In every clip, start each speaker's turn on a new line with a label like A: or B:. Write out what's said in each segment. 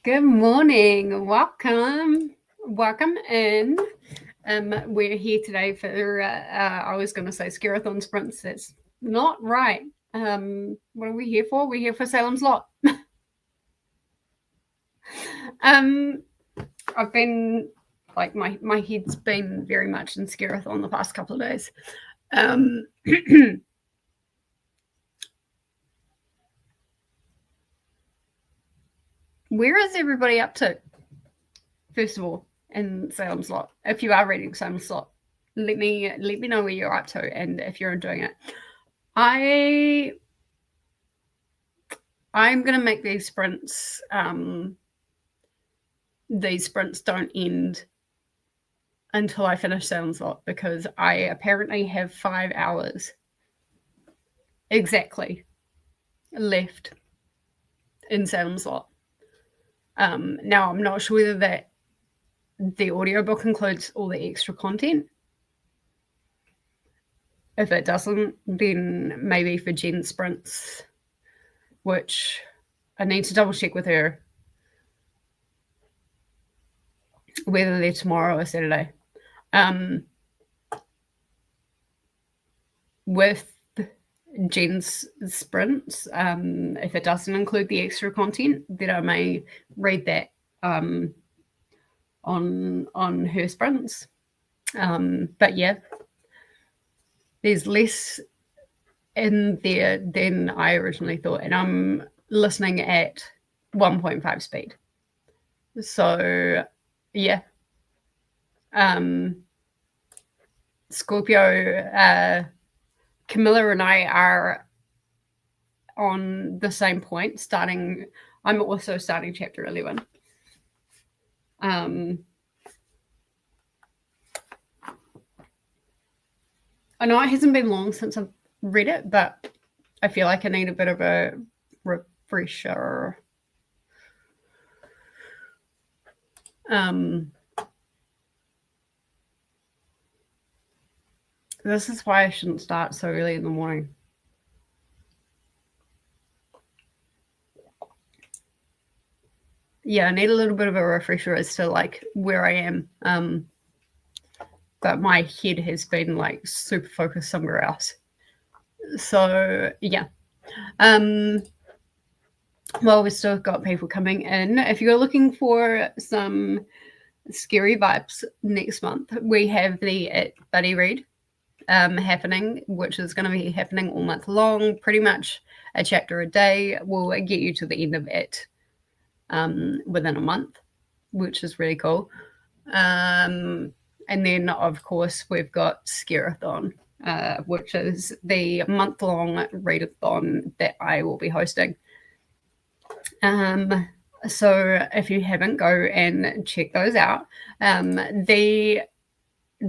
A: Good morning. Welcome in. We're here today for, I was going to say Skerathon sprints. That's not right. What are we here for? We're here for Salem's Lot. I've been, like, my head's been very much in Skerathon the past couple of days. Where is everybody up to? First of all, in Salem's Lot, if you are reading Salem's Lot, let me know where you're up to and if you're enjoying it. I'm going to make these sprints. These sprints don't end until I finish Salem's Lot because I apparently have 5 hours exactly left in Salem's Lot. Now, I'm not sure whether the audiobook includes all the extra content. If it doesn't, then maybe for Jen sprints, which I need to double check with her whether they're tomorrow or Saturday. With Jen's sprints, if it doesn't include the extra content, then I may read that on her sprints. But yeah, there's less in there than I originally thought, and I'm listening at 1.5 speed. So yeah, Scorpio, Camilla and I are on the same point. I'm also starting chapter 11. I know it hasn't been long since I've read it, but I feel like I need a bit of a refresher. This is why I shouldn't start so early in the morning. Yeah, I need a little bit of a refresher as to like where I am. But my head has been like super focused somewhere else. So yeah. Well, we've still got people coming in. If you're looking for some scary vibes next month, we have the Buddy Read happening, which is going to be happening all month long. Pretty much a chapter a day will get you to the end of it within a month, which is really cool. And then, of course, we've got Skerathon, which is the month-long readathon that I will be hosting. So if you haven't, go and check those out. The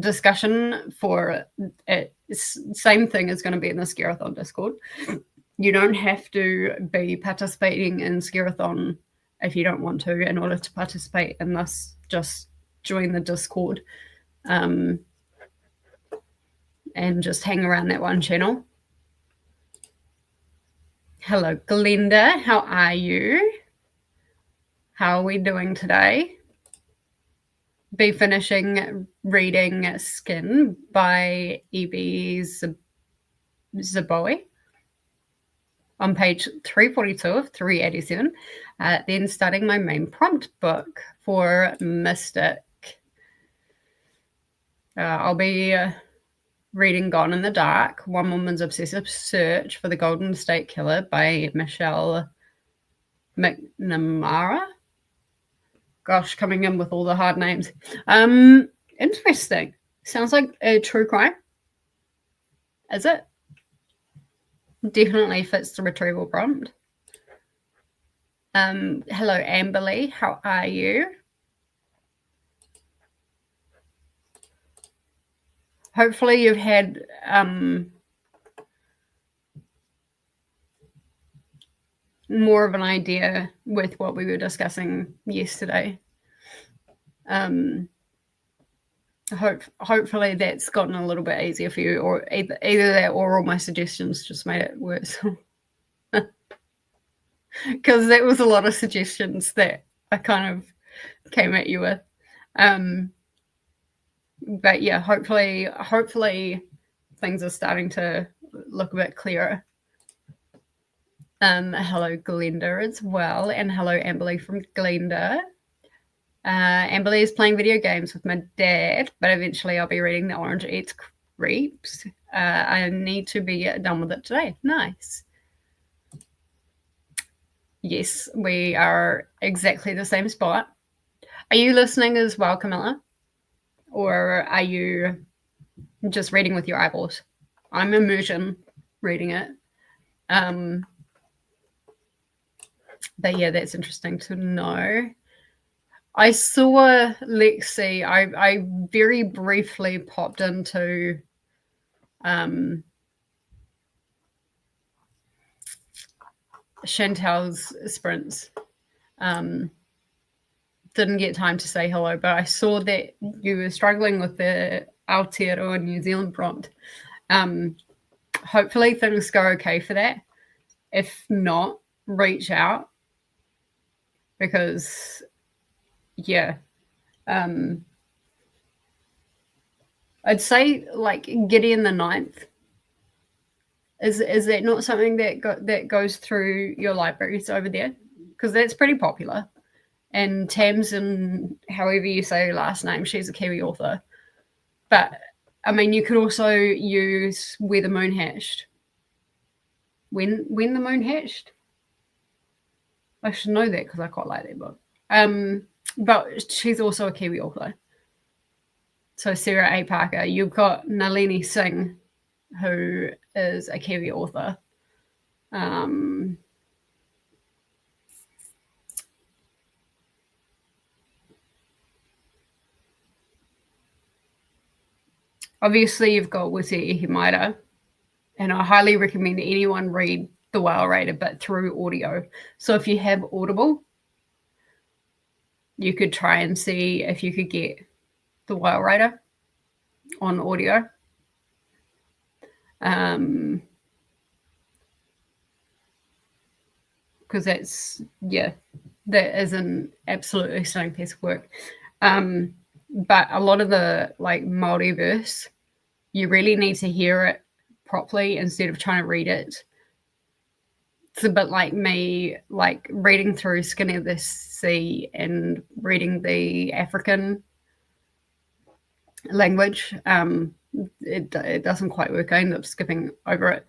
A: discussion for it, same thing is going to be in the Skerathon Discord. You don't have to be participating in Skerathon if you don't want to in order to participate in this. Just join the Discord and just hang around that one channel. Hello, Glenda. How are you? How are we doing today? Be finishing reading Skin by E.B. Zaboe on page 342 of 387. Then starting my main prompt book for Mystic. I'll be reading Gone in the Dark, One Woman's Obsessive Search for the Golden State Killer by Michelle McNamara. Gosh, coming in with all the hard names. Interesting. Sounds like a true crime. Is it? Definitely fits the retrieval prompt. Hello, Amberly. How are you? Hopefully you've had more of an idea with what we were discussing yesterday. Hopefully that's gotten a little bit easier for you, or either that or all my suggestions just made it worse. Because that was a lot of suggestions that I kind of came at you with. But yeah, hopefully things are starting to look a bit clearer. Hello Glenda as well, and hello Amberly from Glenda. Amberly is playing video games with my dad, but eventually I'll be reading The Orange Eats Creeps. I need to be done with it today. Nice. Yes, we are exactly the same spot. Are you listening as well, Camilla? Or are you just reading with your eyeballs? I'm immersion reading it. But yeah, that's interesting to know. I saw Lexi. I very briefly popped into Chantel's sprints. Didn't get time to say hello, but I saw that you were struggling with the Aotearoa New Zealand prompt. Hopefully things go okay for that. If not, reach out, because yeah, I'd say like Gideon the Ninth. Is that not something that goes through your libraries over there? Because that's pretty popular. And Tamsin, however you say her last name, she's a Kiwi author. But I mean, you could also use Where the Moon Hatched. When the Moon Hatched? I should know that because I quite like that book. But she's also a Kiwi author. So Sarah A. Parker. You've got Nalini Singh, who is a Kiwi author. Obviously, you've got Wisi Ihimada, and I highly recommend anyone read The Whale Raider, but through audio. So if you have Audible, you could try and see if you could get The Whale Raider on audio. Because that's, yeah, that is an absolutely stunning piece of work. But a lot of the like Māori verse, you really need to hear it properly instead of trying to read it. It's a bit like me, like reading through Skinny of the Sea and reading the African language. It doesn't quite work. I end up skipping over it.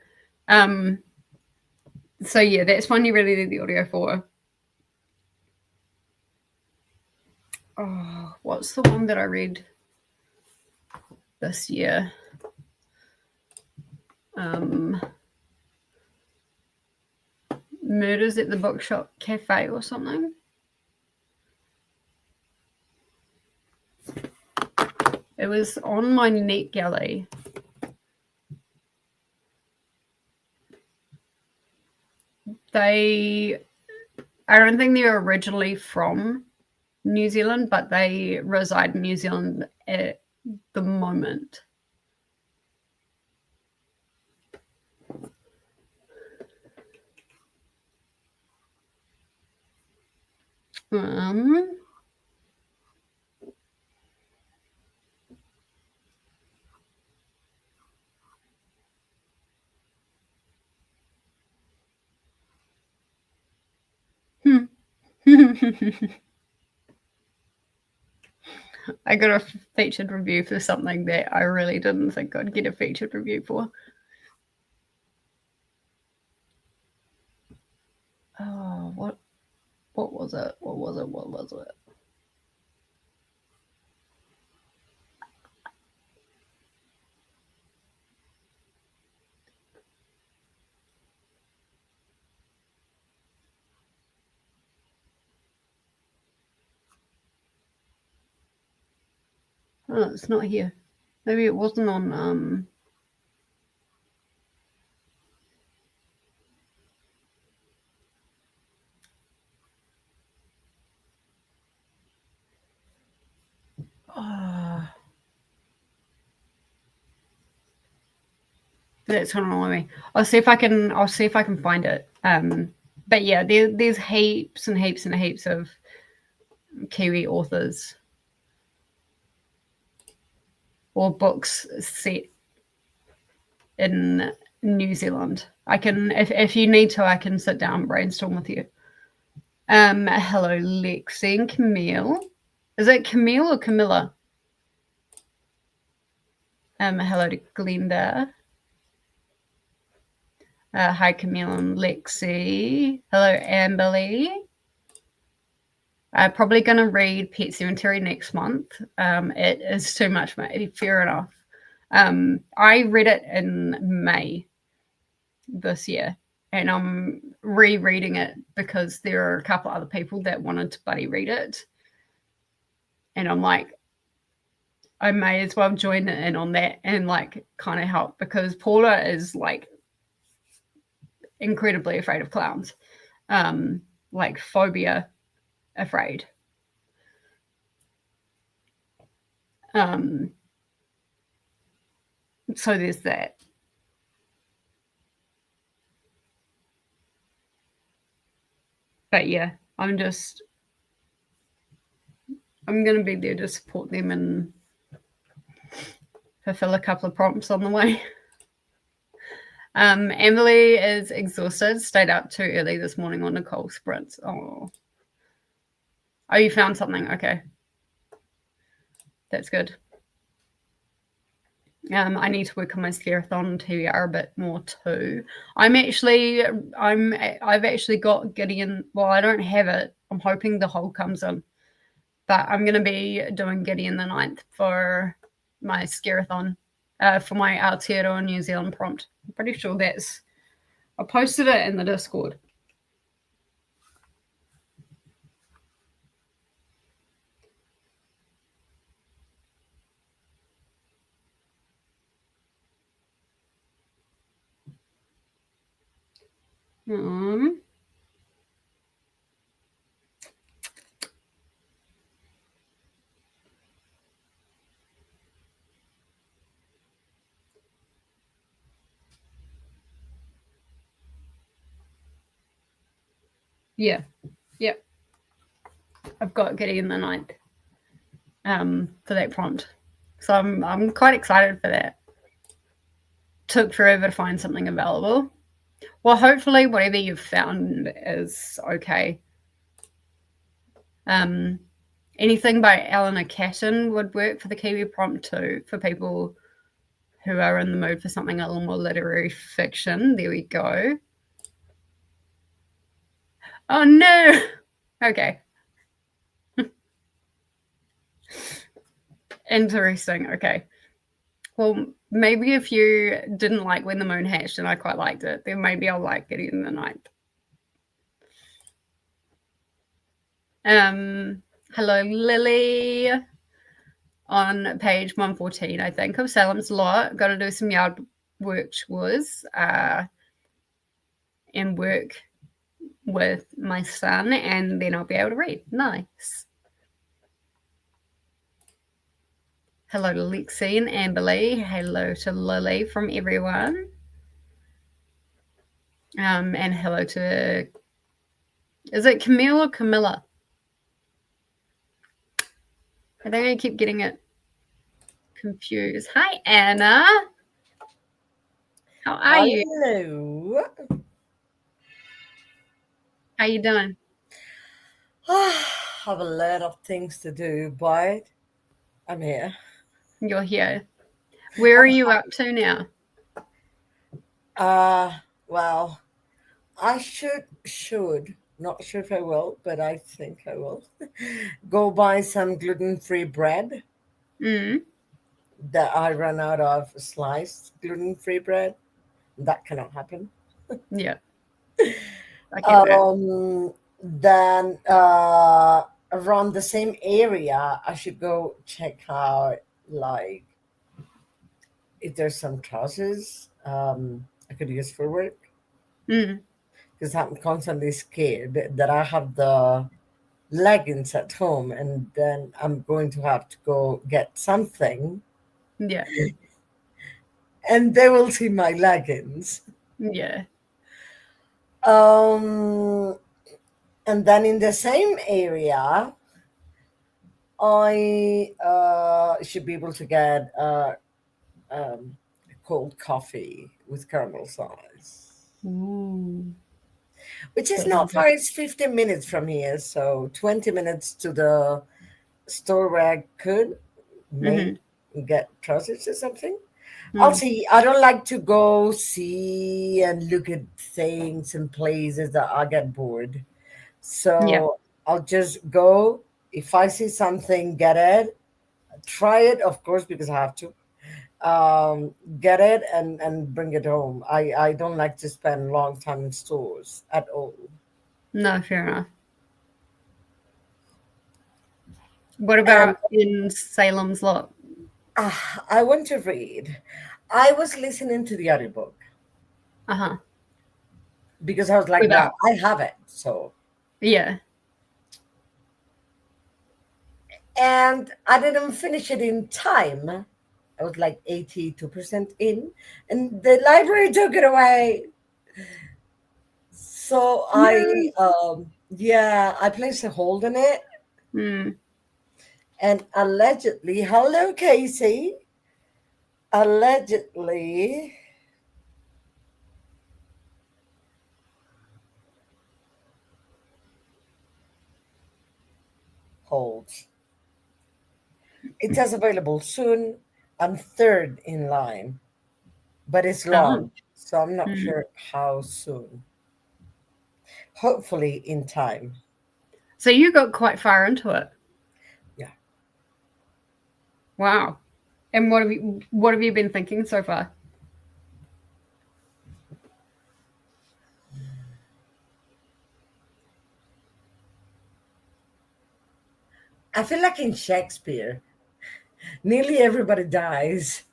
A: So yeah, that's one you really need the audio for. Oh, what's the one that I read this year? Murders at the Bookshop Cafe or something. It was on my NetGalley. I don't think they're originally from New Zealand, but they reside in New Zealand at the moment. I got a featured review for something that I really didn't think I'd get a featured review for. Oh, what was it? What was it? Oh, it's not here. Maybe it wasn't on that's gonna annoy me. I'll see if I can find it. But yeah, there's heaps and heaps and heaps of Kiwi authors or books set in New Zealand. I can, if you need to, I can sit down and brainstorm with you. Hello, Lexi and Camille. Is it Camille or Camilla? Hello to Glenda. Hi, Camille and Lexi. Hello, Amberly. Probably going to read Pet Cemetery next month. It is too much, mate. Fair enough. I read it in May this year, and I'm rereading it because there are a couple other people that wanted to buddy read it. And I'm like, I may as well join in on that and like kind of help, because Paula is like incredibly afraid of clowns, like phobia afraid. So there's that. But yeah, I'm going to be there to support them and fulfill a couple of prompts on the way. Emily is exhausted, stayed up too early this morning on Nicole's sprints. Oh, you found something. Okay. That's good. I need to work on my scare-a-thon TBR a bit more too. I've actually got Gideon. Well, I don't have it. I'm hoping the whole comes in, but I'm going to be doing Gideon the 9th for my scare-a-thon, for my Aotearoa New Zealand prompt. I'm pretty sure I posted it in the Discord. Yeah. Yep. I've got Gideon the 9th for that prompt. So I'm quite excited for that. Took forever to find something available. Well, hopefully whatever you've found is okay. Anything by Eleanor Catton would work for the Kiwi prompt too, for people who are in the mood for something a little more literary fiction. There we go. Oh no. Okay. Interesting. Okay. Well, maybe if you didn't like When the Moon Hatched and I quite liked it, then maybe I'll like Gideon the 9th. Hello, Lily. On page 114, I think, of Salem's Lot. Got to do some yard work chores and work with my son, and then I'll be able to read. Nice. Hello to Lexi and Amberly. Hello to Lily from everyone. And hello to, is it Camille or Camilla? I think I keep getting it confused. Hi, Anna. How are you?
B: Hello.
A: How you doing?
B: I have a lot of things to do, but I'm here.
A: You're here. Where are you up to now?
B: Well, I should, not sure if I will, but I think I will, go buy some gluten-free bread that I run out of sliced gluten-free bread. That cannot happen.
A: Yeah. I get that.
B: Then around the same area, I should go check out, like, if there's some trousers I could use for work. Because I'm constantly scared that I have the leggings at home and then I'm going to have to go get something.
A: Yeah.
B: And they will see my leggings.
A: Yeah.
B: And then in the same area, I should be able to get um, cold coffee with caramel sauce,
A: Ooh,
B: which is
A: that
B: not
A: sounds
B: far.
A: good.
B: It's 15 minutes from here, so 20 minutes to the store where I could
A: Mm-hmm.
B: maybe get trousers or something. I'll
A: Mm.
B: see. I don't like to go see and look at things and places that I get bored.
A: Yeah.
B: So I'll just go. If I see something, get it. Try it, of course, because I have to. Get it and bring it home. I don't like to spend long time in stores at all.
A: No, fair enough. What
B: And
A: about in Salem's Lot?
B: I want to read. I was listening to the audiobook
A: Uh huh.
B: because I was like,
A: Without.
B: well, I have it. So,
A: Yeah.
B: and I didn't finish it in time. I was like 82% in, and the library took it away. So
A: No.
B: yeah, I placed a hold on it,
A: Mm.
B: and allegedly, hello, Casey. Allegedly, holds. It says available soon. I'm third in line, but it's
A: Oh.
B: long, so I'm not
A: Mm.
B: sure how soon. Hopefully, in time.
A: So you got quite far into it.
B: Yeah.
A: Wow. And what have you been thinking so far?
B: I feel like in Shakespeare, nearly everybody dies.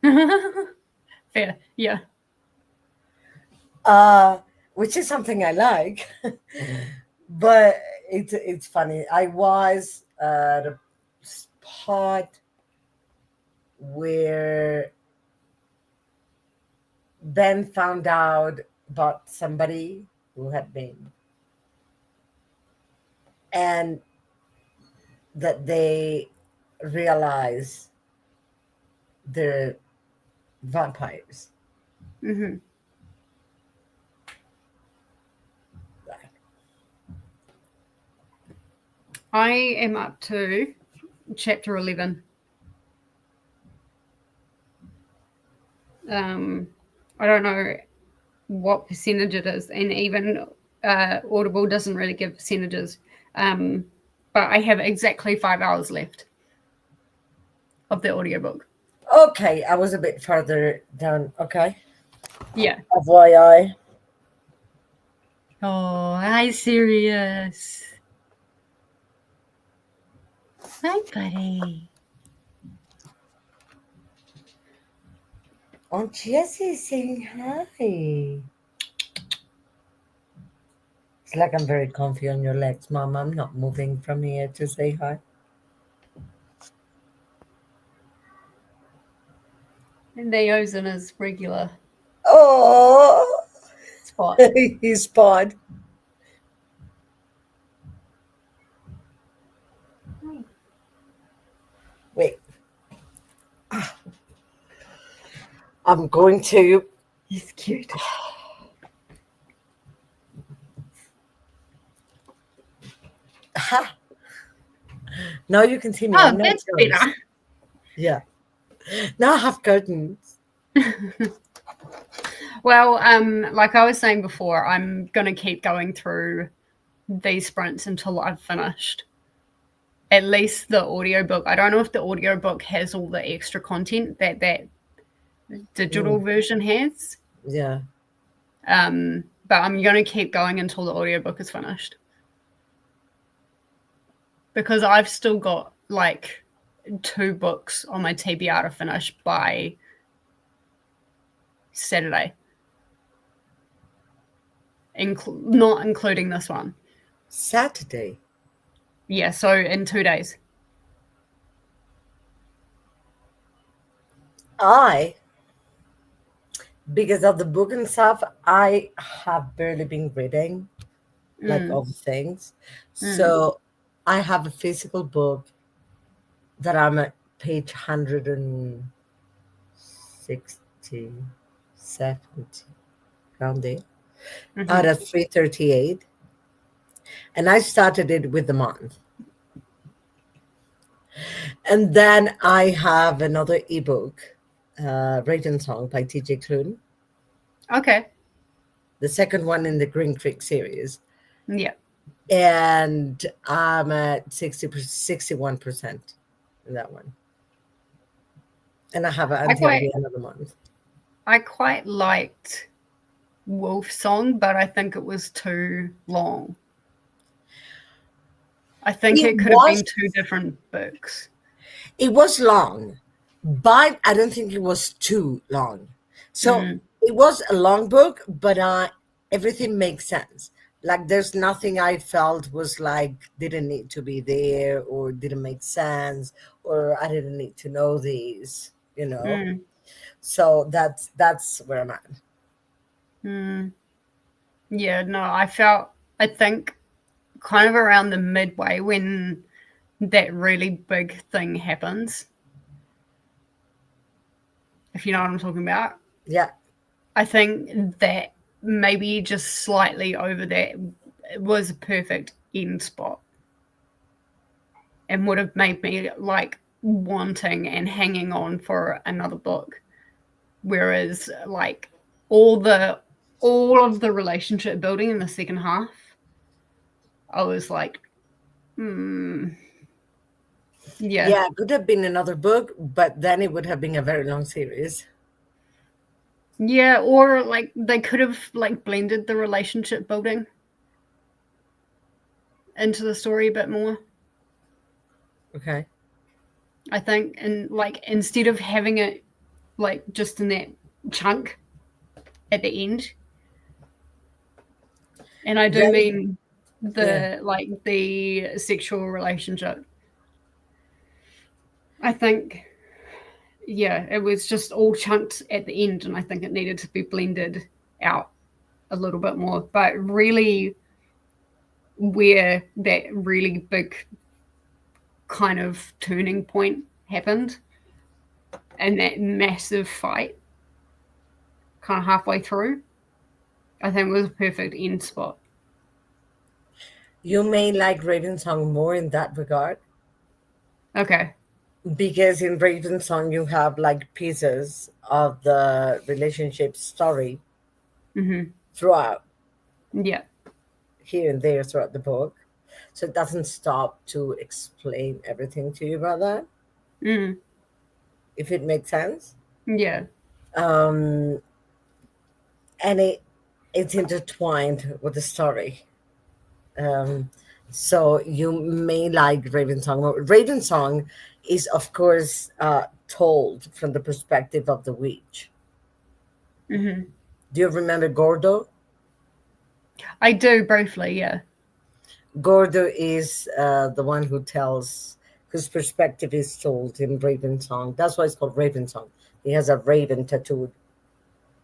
A: Fair. Yeah.
B: Uh, which is something I like. But it's funny. I was at a spot where Ben found out about somebody who had been, and that they realize they're vampires.
A: Hmm. I am up to chapter 11. Um, I don't know what percentage it is, and even Audible doesn't really give percentages. Um, but I have exactly 5 hours left of the audiobook.
B: Okay, I was a bit further down. Okay.
A: Yeah.
B: FYI.
A: Oh, hi, Sirius. Hi, buddy.
B: Aunt Jessie saying hi. It's like I'm very comfy on your legs, Mom. I'm not moving from here to say hi.
A: And Neo's in his regular
B: Oh,
A: spot.
B: he's spawed. Wait, I'm going to.
A: He's cute.
B: Ha! Now you can see me.
A: Oh,
B: I'm not
A: that's
B: jealous.
A: better.
B: Yeah. Now I have curtains.
A: Well, like I was saying before, I'm gonna keep going through these sprints until I've finished at least the audiobook. I don't know if the audiobook has all the extra content that digital
B: Mm,
A: version has.
B: yeah.
A: But I'm gonna keep going until the audiobook is finished. Because I've still got like 2 books on my TBR to finish by Saturday. Not including this one.
B: Saturday.
A: Yeah, so in 2 days.
B: I, because of the book and stuff, I have barely been reading like
A: Mm,
B: other things.
A: mm,
B: So I have a physical book that I'm at page 160, 70, around there, out
A: Mm-hmm.
B: of 338. And I started it with the month. And then I have another ebook, Raven Song by TJ Klune,
A: Okay.
B: the second one in the Green Creek series.
A: Yeah.
B: And I'm at 61% in that one. And I have it
A: I
B: until
A: quite
B: the end of the month.
A: I quite liked Wolf Song, but I think it was too long. I think
B: It
A: it could have
B: was
A: been two different books.
B: it was long, but I don't think it was too long. So
A: Mm,
B: it was a long book, but everything makes sense. Like there's nothing I felt was like didn't need to be there or didn't make sense or I didn't need to know these, you know.
A: mm,
B: So that's where I'm at.
A: mm. Yeah, no, I think kind of around the midway when that really big thing happens, if you know what I'm talking about.
B: Yeah.
A: I think that maybe just slightly over that was a perfect end spot and would have made me like wanting and hanging on for another book. Whereas like all the all of the relationship building in the second half, I was like, yeah.
B: Yeah, it could have been another book, but then it would have been a very long series.
A: Yeah, or like they could have like blended the relationship building into the story a bit more,
B: Okay.
A: I think. And like instead of having it like just in that chunk at the end. And I do
B: Then
A: mean
B: yeah.
A: the sexual relationship. I think yeah, it was just all chunked at the end and I think it needed to be blended out a little bit more. But really where that really big kind of turning point happened and that massive fight kind of halfway through, I think it was a perfect end spot.
B: You may like Raven Song more in that regard
A: Okay.
B: because in Raven Song you have like pieces of the relationship story
A: Mm-hmm.
B: throughout,
A: Yeah.
B: here and there throughout the book. So it doesn't stop to explain everything to you about that,
A: Mm.
B: if it makes sense.
A: Yeah.
B: Um, and it's intertwined with the story. Um, so you may like Raven Song. Raven Song is, of course, told from the perspective of the witch.
A: Mm-hmm.
B: Do you remember Gordo?
A: I do briefly, yeah.
B: Gordo is the one who tells, whose perspective is told in Raven Song. That's why it's called Raven Song. He has a raven tattooed.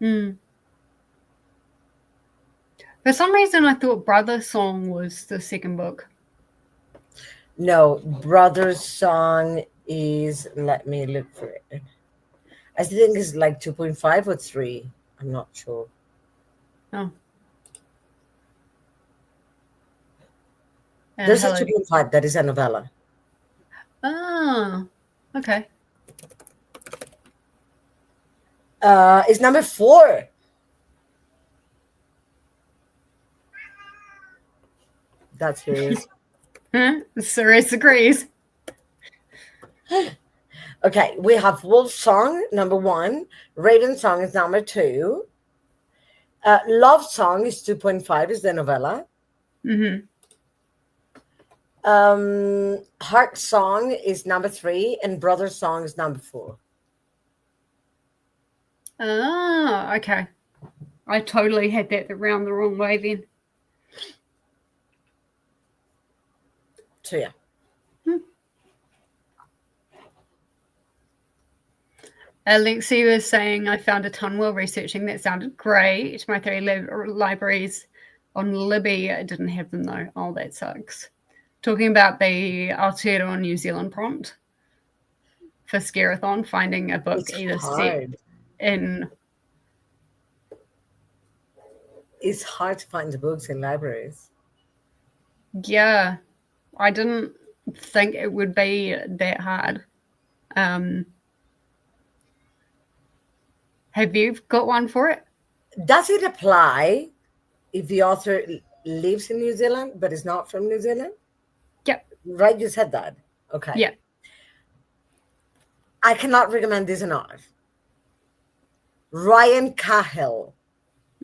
A: Mm. For some reason, I thought Brother Song was the second book.
B: No, Brother's Song is, let me look for it. I think it's like 2.5 or 3. I'm not sure.
A: Oh,
B: There's a
A: hello.
B: 2.5 that is a novella.
A: Oh, okay.
B: It's number 4. That's who it is.
A: Huh? Ceres agrees.
B: Okay, we have Wolf Song, number 1. Raven Song is number 2. Love Song is 2.5, is the novella.
A: Mm-hmm.
B: Heart Song is number 3, and Brother Song is number 4.
A: Oh, okay. I totally had that around the wrong way then.
B: So yeah.
A: Alexi was saying, I found a ton while researching. That sounded great. My 3 libraries on Libby didn't have them though. Oh, that sucks. Talking about the Aotearoa New Zealand prompt. for Scarathon, finding a book
B: It's
A: either set
B: hard.
A: in.
B: It's hard to find the books in libraries.
A: Yeah, I didn't think it would be that hard. Um, have you got one for it?
B: Does it apply if the author lives in New Zealand but is not from New Zealand?
A: Yep.
B: Right, you said that. Okay.
A: Yeah.
B: I cannot recommend this enough. Ryan Cahill.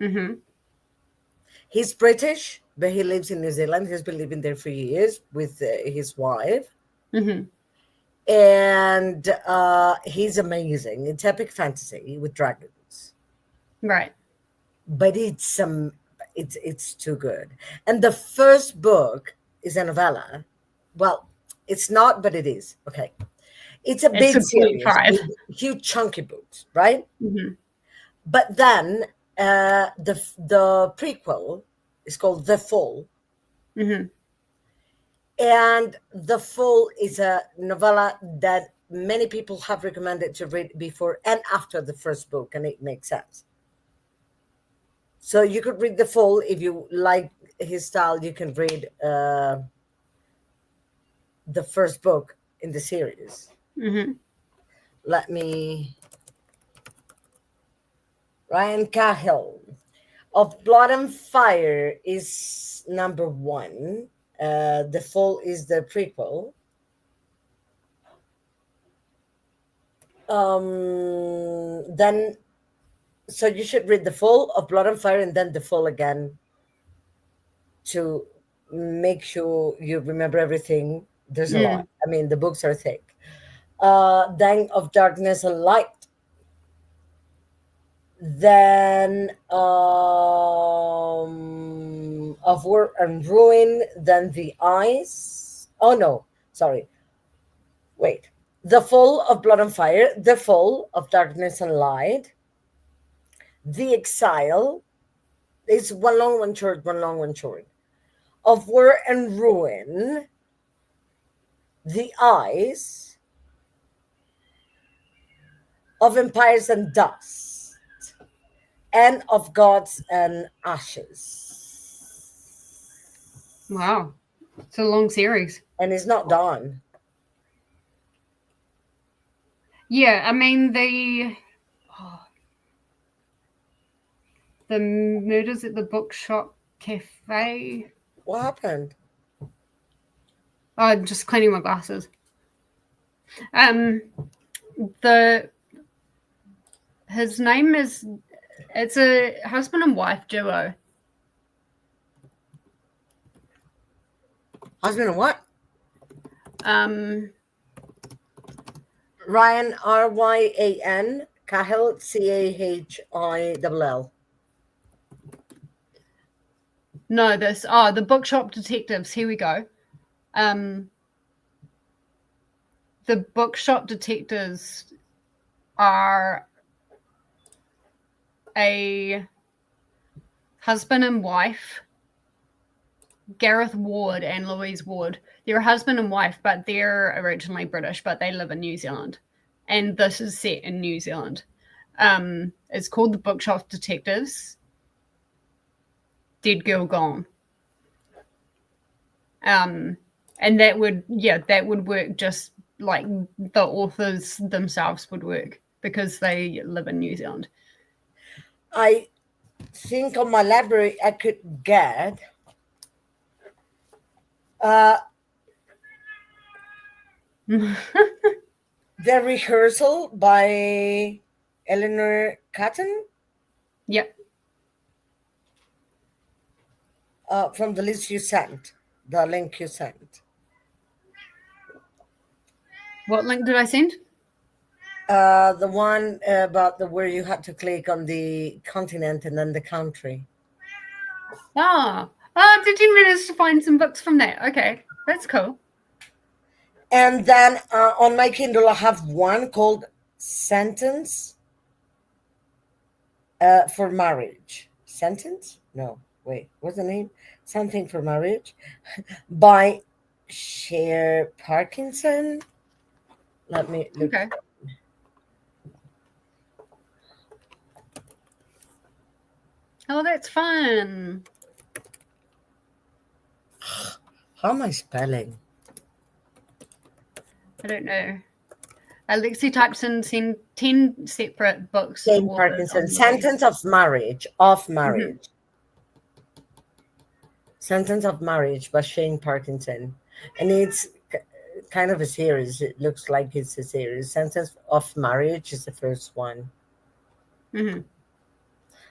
A: Mm-hmm.
B: He's British, but he lives in New Zealand. He's been living there for years with his wife.
A: Mm-hmm.
B: And he's amazing. It's epic fantasy with dragons.
A: Right.
B: But it's too good. And the first book is a novella. Well, it's not, but it is. Okay. It's a big
A: a
B: series,
A: 0.5.
B: huge chunky books, right?
A: Mm-hmm.
B: But then the prequel is called The Fall.
A: Mm-hmm.
B: And The Fall is a novella that many people have recommended to read before and after the first book, and it makes sense. So you could read The Fall if you like his style. You can read the first book in the series.
A: Mm-hmm.
B: Let me. Ryan Cahill of Blood and Fire is number one. The Fall is the prequel. Then, so you should read The Fall of Blood and Fire and then The Fall again to make sure you remember everything. There's a lot. I mean, the books are thick. Then of Darkness and Light. Then of War and Ruin. Then The Eyes. Oh no, sorry. Wait. The Fall of Blood and Fire. The Fall of Darkness and Light. The Exile. It's one long, one short, one long, one short. Of War and Ruin. The Eyes. Of Empires and Dust. And of Gods and Ashes.
A: Wow. It's a long series.
B: And it's not done.
A: Yeah, I mean the murders at the bookshop cafe.
B: What happened?
A: Oh, I'm just cleaning my glasses. His name is, it's a husband and wife duo.
B: Husband and what? Ryan, Ryan, Cahill, Cahill.
A: No, the Bookshop Detectives. Here we go. The Bookshop Detectives are a husband and wife, Gareth Ward and Louise Ward. They're a husband and wife, but they're originally British, but they live in New Zealand. And this is set in New Zealand. It's called The Bookshop Detectives. Dead Girl Gone. And that would work just like the authors themselves would work because they live in New Zealand.
B: I think on my library I could get The Rehearsal by Eleanor Catton.
A: Yep.
B: From the list you sent, the link you sent.
A: What link did I send?
B: The one about where you had to click on the continent and then the country.
A: Did you manage to find some books from there? Okay, that's cool.
B: And then on my Kindle, I have one called Sentence for Marriage. Sentence? No, wait, what's the name? Something for Marriage by Cher Parkinson. Let me look.
A: Okay. Oh, that's fun.
B: How am I spelling?
A: I don't know. Alexi types in 10 separate books and
B: Jane
A: authors
B: Parkinson.
A: on the
B: Sentence of marriage. Of
A: Mhm.
B: marriage. Sentence of Marriage by Shane Parkinson. And it's kind of a series. It looks like it's a series. Sentence of Marriage is the first one.
A: Mhm.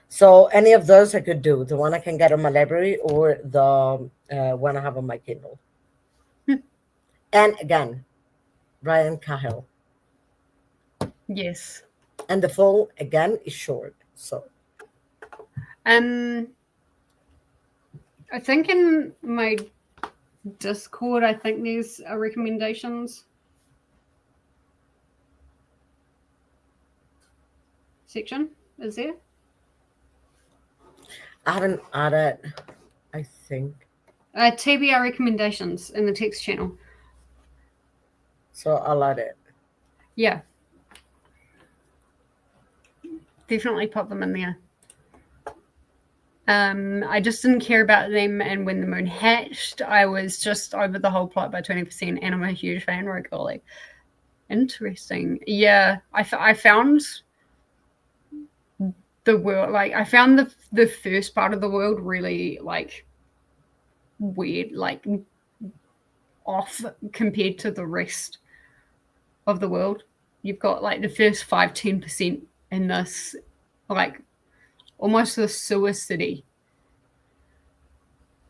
B: So any of those I could do. The one I can get on my library or the one I have on my Kindle. And again, Brian Cahill.
A: Yes.
B: And the full, again, is short. So
A: Um, I think in my Discord, I think there's a recommendations section. Is there?
B: I haven't added, I think.
A: TBR recommendations in the text channel.
B: So I'll add it.
A: Yeah, definitely pop them in there. I just didn't care about them, and when the moon hatched, I was just over the whole plot by 20%, and I'm a huge fan. Regularly, interesting. Yeah, I found the world like I found the first part of the world really like weird, like off compared to the rest of the world. You've got like the first 5-10% in this like almost the sewer city.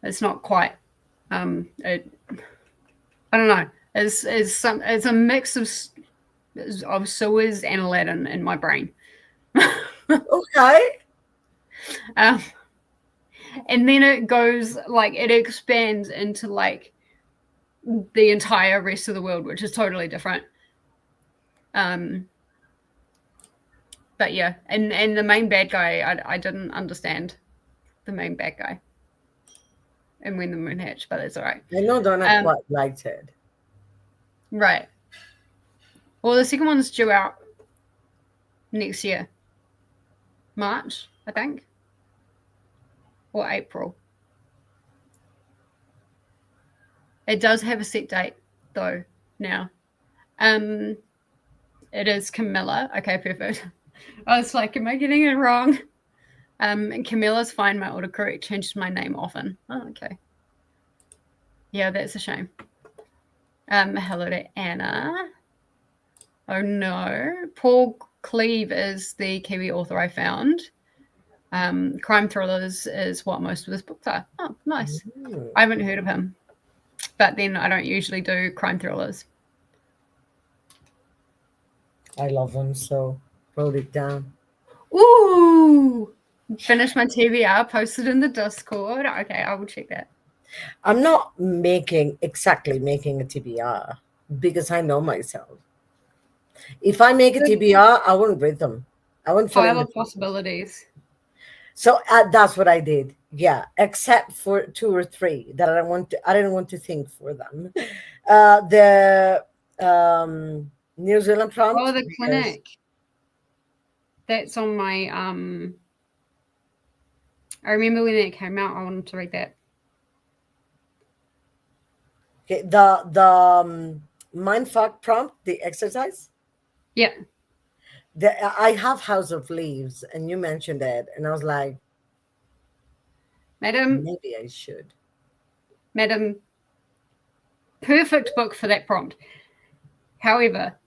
A: It's not quite it, I don't know. It's a mix of sewers and Aladdin in my brain.
B: Okay.
A: um, and then it goes like it expands into like the entire rest of the world, which is totally different. Um, but yeah, and the main bad guy, I didn't understand the main bad guy, and when the moon hatched, but that's all right.
B: I know Donna
A: Um,
B: quite liked it.
A: right. Well, the second one's due out next year, March, I think, or April. It does have a set date though now. Um, it is Camilla. Okay, perfect. I was like, am I getting it wrong? And Camilla's fine. My autocorrect changes my name often. Oh, okay. Yeah, that's a shame. Hello to Anna. Oh no, Paul Cleave is the Kiwi author I found. Crime thrillers is what most of his books are. Oh, nice.
B: Mm,
A: I haven't heard of him, but then I don't usually do crime thrillers.
B: I love them, so wrote it down.
A: Ooh, finished my TBR, posted in the Discord. Okay, I will check that.
B: I'm not exactly making a TBR because I know myself. If I make a
A: Good
B: TBR, I wouldn't read them. I wouldn't fill in
A: pile
B: the
A: of
B: pages.
A: possibilities.
B: So that's what I did. Yeah, except for two or three that I didn't want to think for them. The New Zealand
A: Oh,
B: prompt
A: the
B: because
A: clinic. That's on my I remember when it came out, I wanted to read that.
B: okay, the mindfuck prompt, the exercise.
A: Yeah.
B: I have House of Leaves, and you mentioned it, and I was like,
A: Madam,
B: maybe I should.
A: Madam, perfect book for that prompt. However,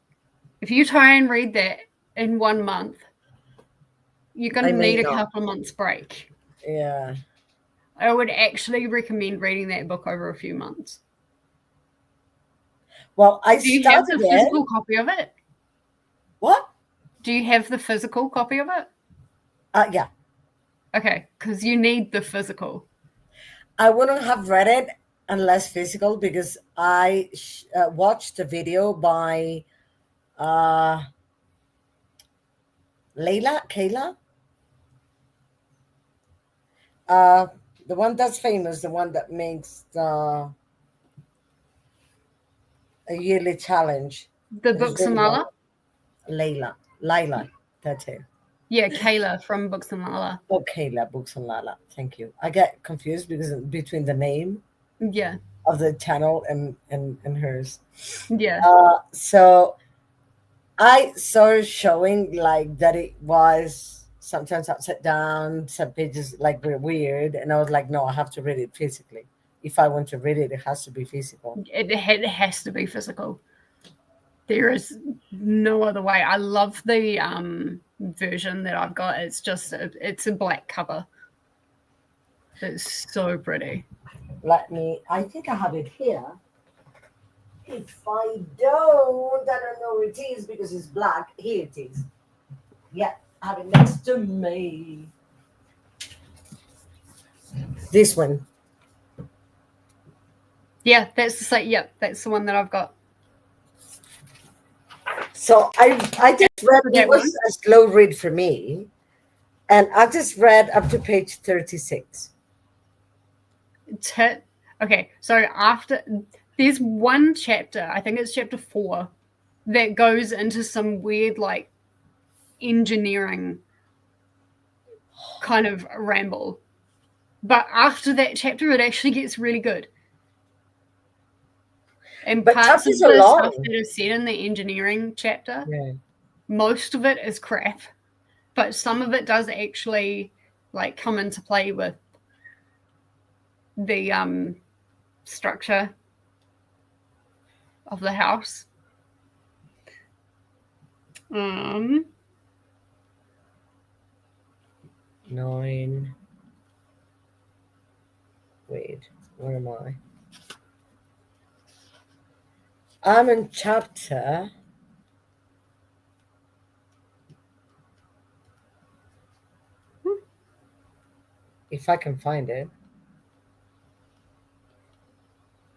A: if you try and read that in 1 month, you're going
B: I
A: to
B: may
A: need a
B: not.
A: couple of months break.
B: Yeah.
A: I would actually recommend reading that book over a few months.
B: Well, I
A: Do you have
B: started
A: the
B: it.
A: physical copy of it?
B: What?
A: Do you have the physical copy of it?
B: Yeah.
A: Okay, because you need the physical.
B: I wouldn't have read it unless physical because I watched a video by uh, Kayla, uh, the one that's famous, the one that makes a yearly challenge.
A: The
B: It was
A: Books and
B: really long.
A: Lala.
B: Lila, that's it.
A: Yeah, Kayla from Books and Lala.
B: Oh, Kayla, Books and Lala. Thank you. I get confused because between the name
A: Yeah,
B: of the channel and hers.
A: yeah.
B: So I started showing like that it was sometimes upside down, some pages like were weird, and I was like, no, I have to read it physically. If I want to read it, it has to be physical.
A: It has to be physical. There is no other way. I love the version that I've got. It's just it's a black cover. It's so pretty.
B: I think I have it here. If I don't know where it is because it's black. Here it is. Yeah, I have it next to me. This one.
A: Yeah, that's the same. Yep, that's the one that I've got.
B: So I just read, it was
A: one.
B: a slow read for me, and I just read up to page 36.
A: Okay, so after there's one chapter, I think it's chapter 4, that goes into some weird like engineering kind of ramble. But after that chapter, it actually gets really good. And
B: But
A: parts of
B: chapters are
A: the
B: long.
A: stuff that is said in the engineering chapter,
B: Yeah.
A: most of it is crap, but some of it does actually like come into play with the structure of the house.
B: 9. Wait, where am I? I'm in chapter. If I can find it.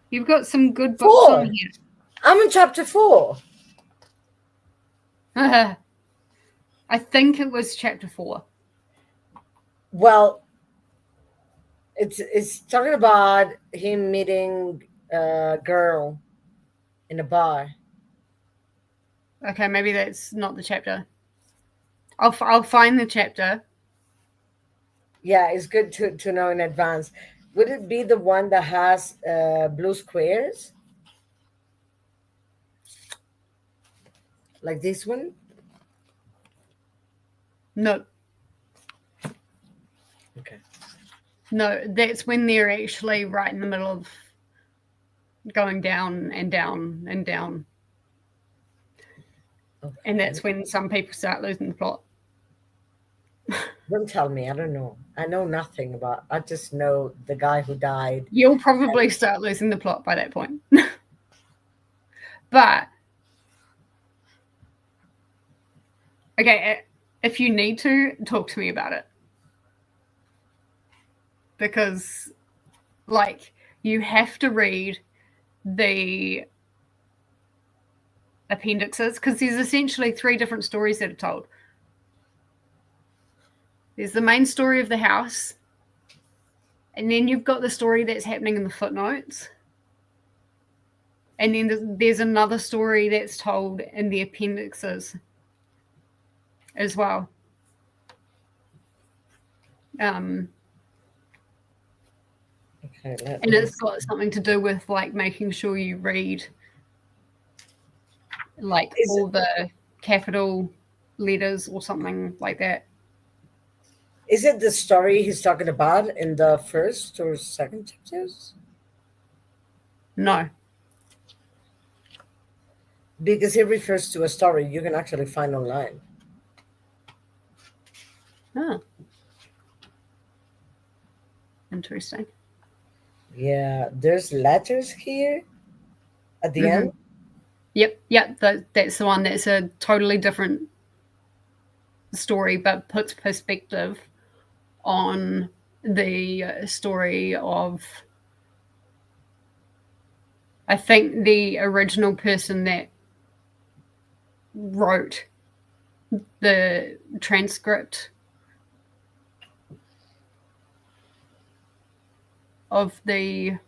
A: You've got some good books
B: 4.
A: on here.
B: I'm in chapter 4.
A: I think it was chapter 4.
B: Well, it's talking about him meeting a girl in a bar.
A: Okay, maybe that's not the chapter. I'll find the chapter.
B: Yeah, it's good to know in advance. Would it be the one that has blue squares? Like this one?
A: No.
B: Okay.
A: No, that's when they're actually right in the middle of going down and down and down. Okay. And that's when some people start losing the plot.
B: Don't tell me. I don't know. I know nothing about. I just know the guy who died.
A: You'll probably start losing the plot by that point. But okay, if you need to, talk to me about it. Because like you have to read the appendixes because there's essentially 3 different stories that are told. There's the main story of the house, and then you've got the story that's happening in the footnotes, and then there's another story that's told in the appendixes as well.
B: Okay,
A: and it's got something to do with like making sure you read like all the capital letters or something like that.
B: Is it the story he's talking about in the first or second chapters?
A: No.
B: Because it refers to a story you can actually find online.
A: Oh. Interesting.
B: Yeah, there's letters here at the end.
A: Yep. That's the one. That's a totally different story, but puts perspective on the story of, I think, the original person that wrote the transcript of the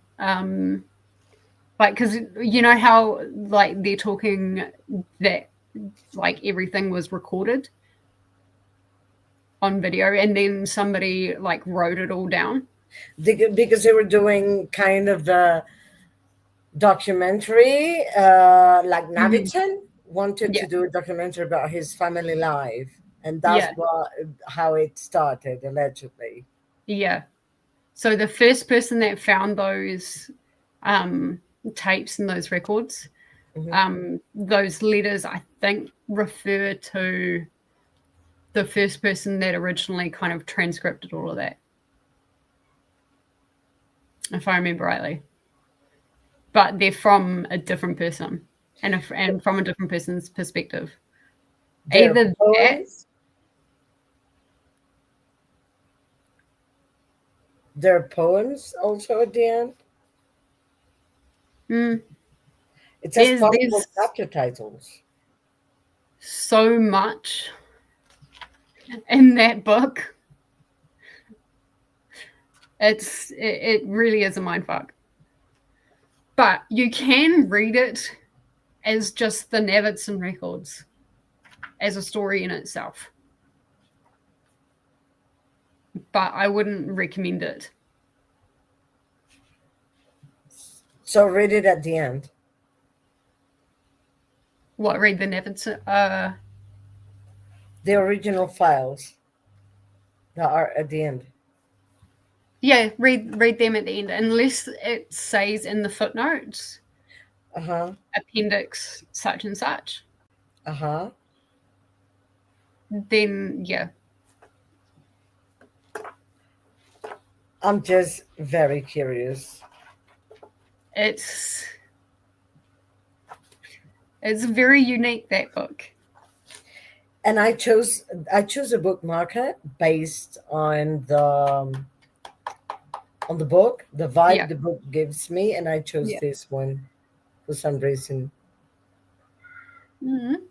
A: Like, because you know how like they're talking that like everything was recorded on video, and then somebody like wrote it all down.
B: Because they were doing kind of the documentary, like
A: Mm-hmm.
B: Naviton wanted
A: Yeah,
B: to do a documentary about his family life, and that's
A: yeah,
B: what how it started allegedly.
A: yeah. So the first person that found those um, tapes and those records,
B: Hmm.
A: those letters, I think, refer to the first person that originally kind of transcribed all of that, if I remember rightly. But they're from a different person and from a different person's perspective.
B: Their
A: Either that,
B: poems, their poems also at the end.
A: mm,
B: It says
A: there's
B: possible chapter titles.
A: so much in that book. It really is a mind fuck. But you can read it as just the Navidson records as a story in itself. But I wouldn't recommend it.
B: So read it at the end.
A: What, read the Navidson?
B: The original files that are at the end.
A: Yeah, read them at the end, unless it says in the footnotes,
B: Uh huh.
A: appendix such and such.
B: Uh huh.
A: Then yeah,
B: I'm just very curious.
A: it's it's very unique, that book.
B: And I chose a book market based on the book, the vibe
A: Yeah.
B: the book gives me, and I chose
A: Yeah.
B: this one for some reason.
A: Mhm.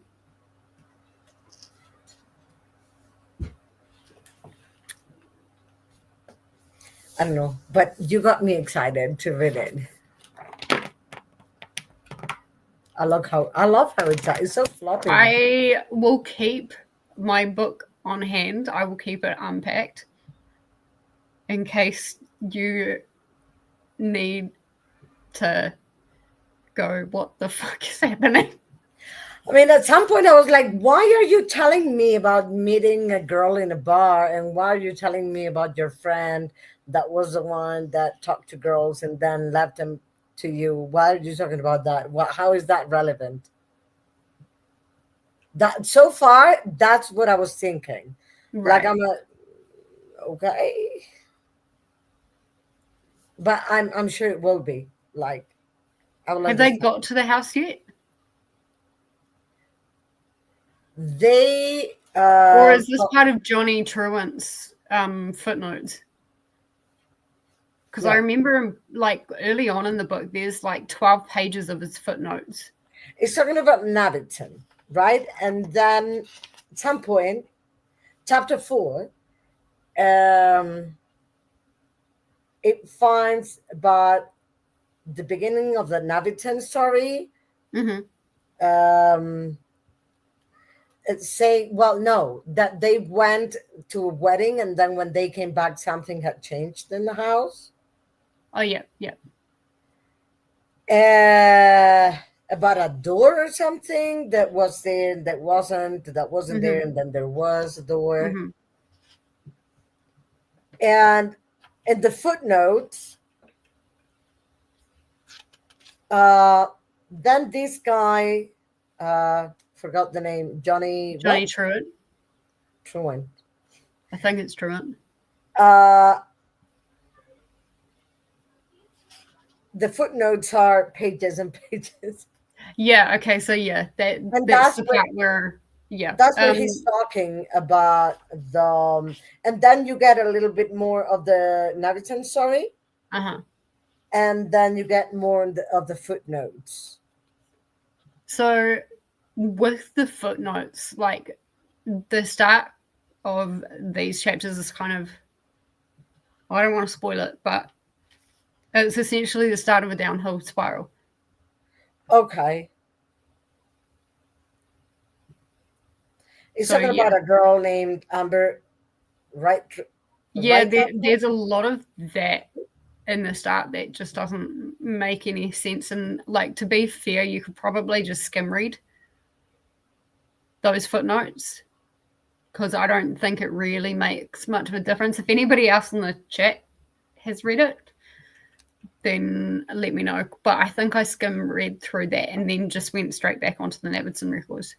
B: I don't know, but you got me excited to read it. I love how it's so floppy.
A: I will keep my book on hand. I will keep it unpacked in case you need to go, what the fuck is happening?
B: I mean, at some point I was like, why are you telling me about meeting a girl in a bar? And why are you telling me about your friend that was the one that talked to girls and then left them to you? Why are you talking about that? How is that relevant? That so far, that's what I was thinking. Like
A: Right.
B: I'm a okay, but I'm sure it will be. Like I will
A: Have they
B: understand.
A: got to the house yet?
B: They
A: Or is this part of Johnny Truant's footnotes? Because I
B: yeah,
A: remember, like, early on in the book, there's like 12 pages of his footnotes.
B: it's talking about Naviton, right? And then at some point, chapter 4, um, it finds about the beginning of the Naviton story.
A: Mm-hmm.
B: Um, it's saying, well, no, that they went to a wedding, and then when they came back, something had changed in the house.
A: Oh, yeah, yeah.
B: About a door or something that was there, that wasn't there,
A: Mm-hmm.
B: and then there was a door.
A: Mm-hmm.
B: And in the footnotes, uh, then this guy, forgot the name, Johnny
A: Johnny
B: what?
A: Truant.
B: Truant.
A: I think it's Truant.
B: Uh, the footnotes are pages and pages,
A: Yeah, okay, so yeah,
B: and
A: that's the part where, yeah.
B: that's where he's talking about and then you get a little bit more of the Naviton story,
A: Uh-huh.
B: and then you get more of the footnotes.
A: So with the footnotes, like the start of these chapters is kind of, I don't want to spoil it, but it's essentially the start of a downhill spiral.
B: Okay. It's
A: So
B: talking
A: yeah,
B: about a girl named Amber, right?
A: yeah,
B: Right.
A: there's a lot of that in the start that just doesn't make any sense. And like, to be fair, you could probably just skim read those footnotes, because I don't think it really makes much of a difference. If anybody else in the chat has read it, then let me know. But I think I skim read through that and then just went straight back onto the Navidson records.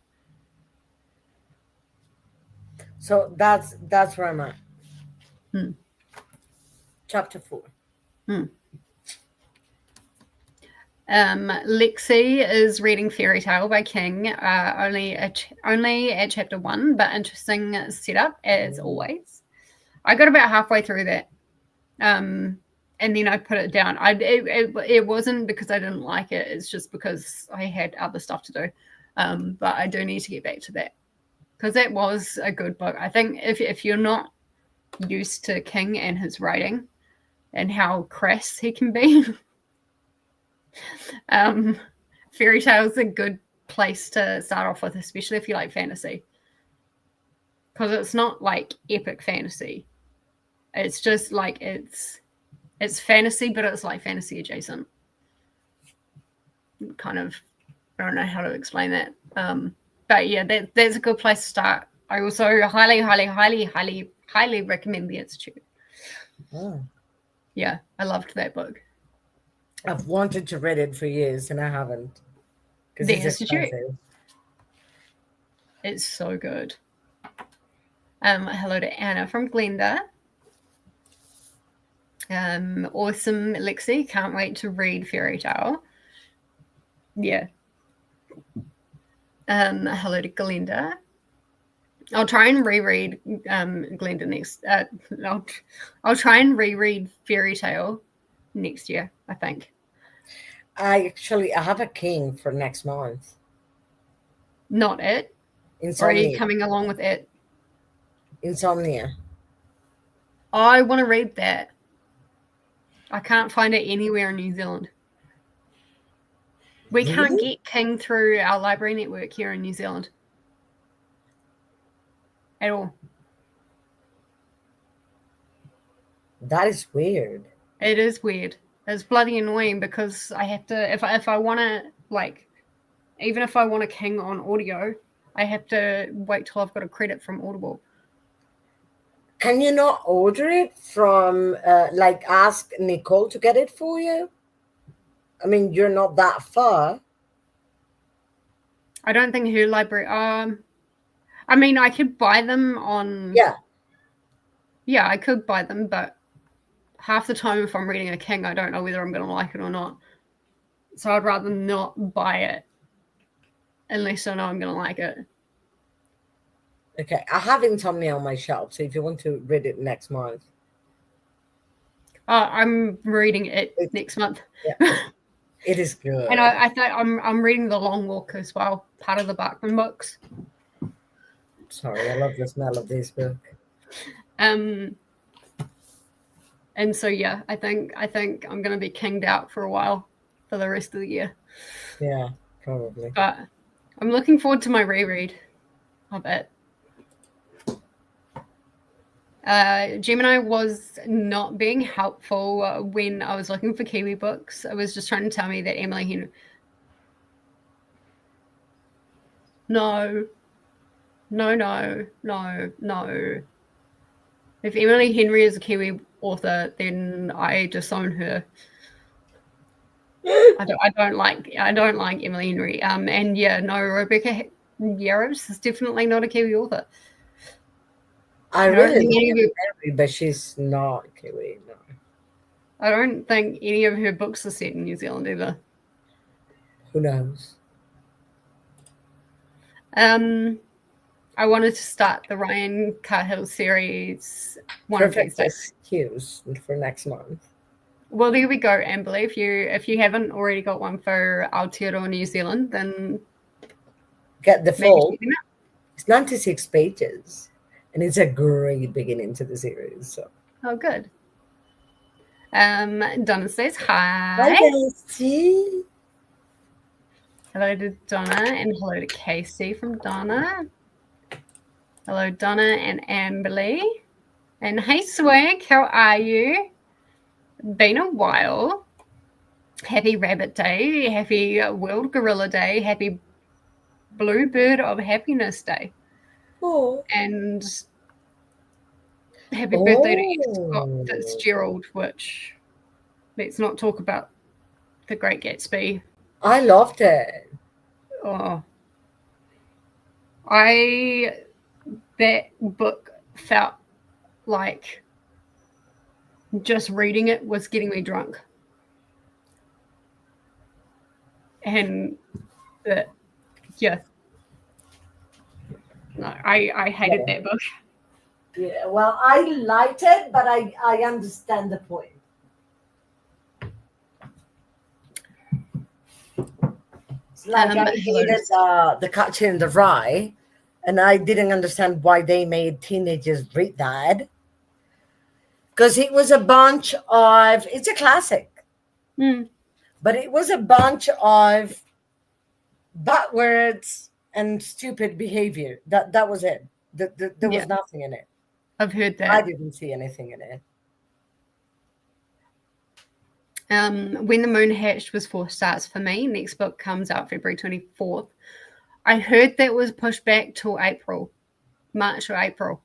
B: So that's where I'm at.
A: Hmm.
B: Chapter 4.
A: Hmm. Lexi is reading Fairy Tale by King, only at chapter 1, but interesting setup as always. I got about halfway through that, and then I put it down. It wasn't because I didn't like it; it's just because I had other stuff to do. But I do need to get back to that, because that was a good book. I think if you're not used to King and his writing and how crass he can be, Fairy Tale is a good place to start off with, especially if you like fantasy, because it's not like epic fantasy. It's just like it's fantasy, but it's like fantasy adjacent. Kind of, I don't know how to explain that. But yeah, that's a good place to start. I also highly recommend The Institute.
B: Oh.
A: Yeah, I loved that book.
B: I've wanted to read it for years and I haven't because
A: The
B: it's
A: Institute.
B: expensive.
A: It's so good. Hello to Anna from Glenda. Awesome, Lexi. Can't wait to read Fairy Tale. Yeah. Hello to Glenda. I'll try and reread Glenda next. I'll try and reread Fairy Tale next year, I think.
B: I have a King for next month.
A: Not it. Or are you
B: Insomnia.
A: coming along with it?
B: Insomnia.
A: I want to read that. I can't find it anywhere in New Zealand. We can't
B: Really?
A: get King through our library network here in New Zealand at all.
B: That is weird.
A: It is weird. It's bloody annoying because I have to, if I want to, like, even if I want a King on audio, I have to wait till I've got a credit from Audible.
B: Can you not order it from, like, ask Nicole to get it for you? I mean, you're not that far.
A: I don't think her library. I mean, I could buy them on.
B: Yeah.
A: Yeah, I could buy them, but half the time, if I'm reading a King, I don't know whether I'm going to like it or not. So I'd rather not buy it unless I know I'm going to like it.
B: Okay. I have Insomnia on my shelf, so if you want to read it next month.
A: I'm reading it next month.
B: Yeah. It is good.
A: And I think I'm reading The Long Walk as well, part of the Bachman books.
B: Sorry, I love the smell of this book.
A: And so yeah, I think I'm going to be kinged out for a while for the rest of the year.
B: Yeah, probably.
A: But I'm looking forward to my reread of it. Gemini was not being helpful when I was looking for Kiwi books. It was just trying to tell me that Emily Henry. No. If Emily Henry is a Kiwi author, then I disown her. I don't like Emily Henry. And yeah, no, Rebecca Yarros is definitely not a Kiwi author.
B: I really like Henry, but she's not Kiwi. No.
A: I don't think any of her books are set in New Zealand either.
B: Who knows?
A: I wanted to start the Ryan Cahill series one
B: Perfect
A: of these days.
B: Excuse for next month.
A: Well, there we go, Amber. If you haven't already got one for Aotearoa New Zealand, then
B: get the full. It's 96 pages, and it's a great beginning to the series. So.
A: Oh, good. Donna says hi.
B: Hi, Bestie.
A: Hello to Donna, and hello to Casey from Donna. Hello, Donna and Amberly. And hey, Swag, how are you? Been a while. Happy Rabbit Day, happy World Gorilla Day, happy Bluebird of Happiness Day.
B: Oh.
A: And happy birthday to Scott
B: Oh.
A: Fitzgerald, which let's not talk about The Great Gatsby.
B: I loved it.
A: Oh, that book felt like just reading it was getting me drunk. And yeah, no, I hated that book.
B: Yeah, well, I liked it, but I understand the point. It's like I hated the Catcher in the Rye, and I didn't understand why they made teenagers read that. Because it was a bunch of, it's a classic, but it was a bunch of bad words and stupid behavior. That was it. There was nothing in it.
A: I've heard that.
B: I didn't see anything in it.
A: When the Moon Hatched was 4 stars for me. Next book comes out February 24th. I heard that was pushed back till March or April.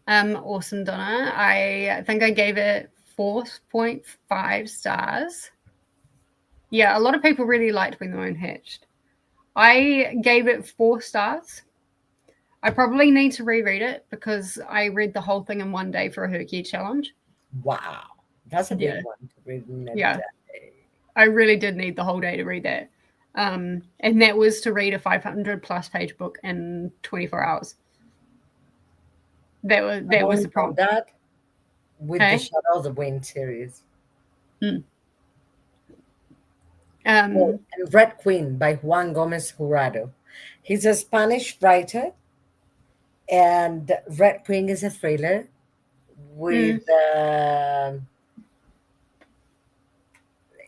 A: Awesome, Donna. I think I gave it 4.5 stars. Yeah, a lot of people really liked When the Moon Hatched. I gave it 4 stars. I probably need to reread it because I read the whole thing in one day for a Herky challenge.
B: Wow. That's a big one to read in a day.
A: I really did need the whole day to read that. And that was to read a 500 plus page book in 24 hours. That was the problem.
B: That with the Shadow of the Wind series. And Red Queen by Juan Gomez Jurado. He's a Spanish writer, and Red Queen is a thriller with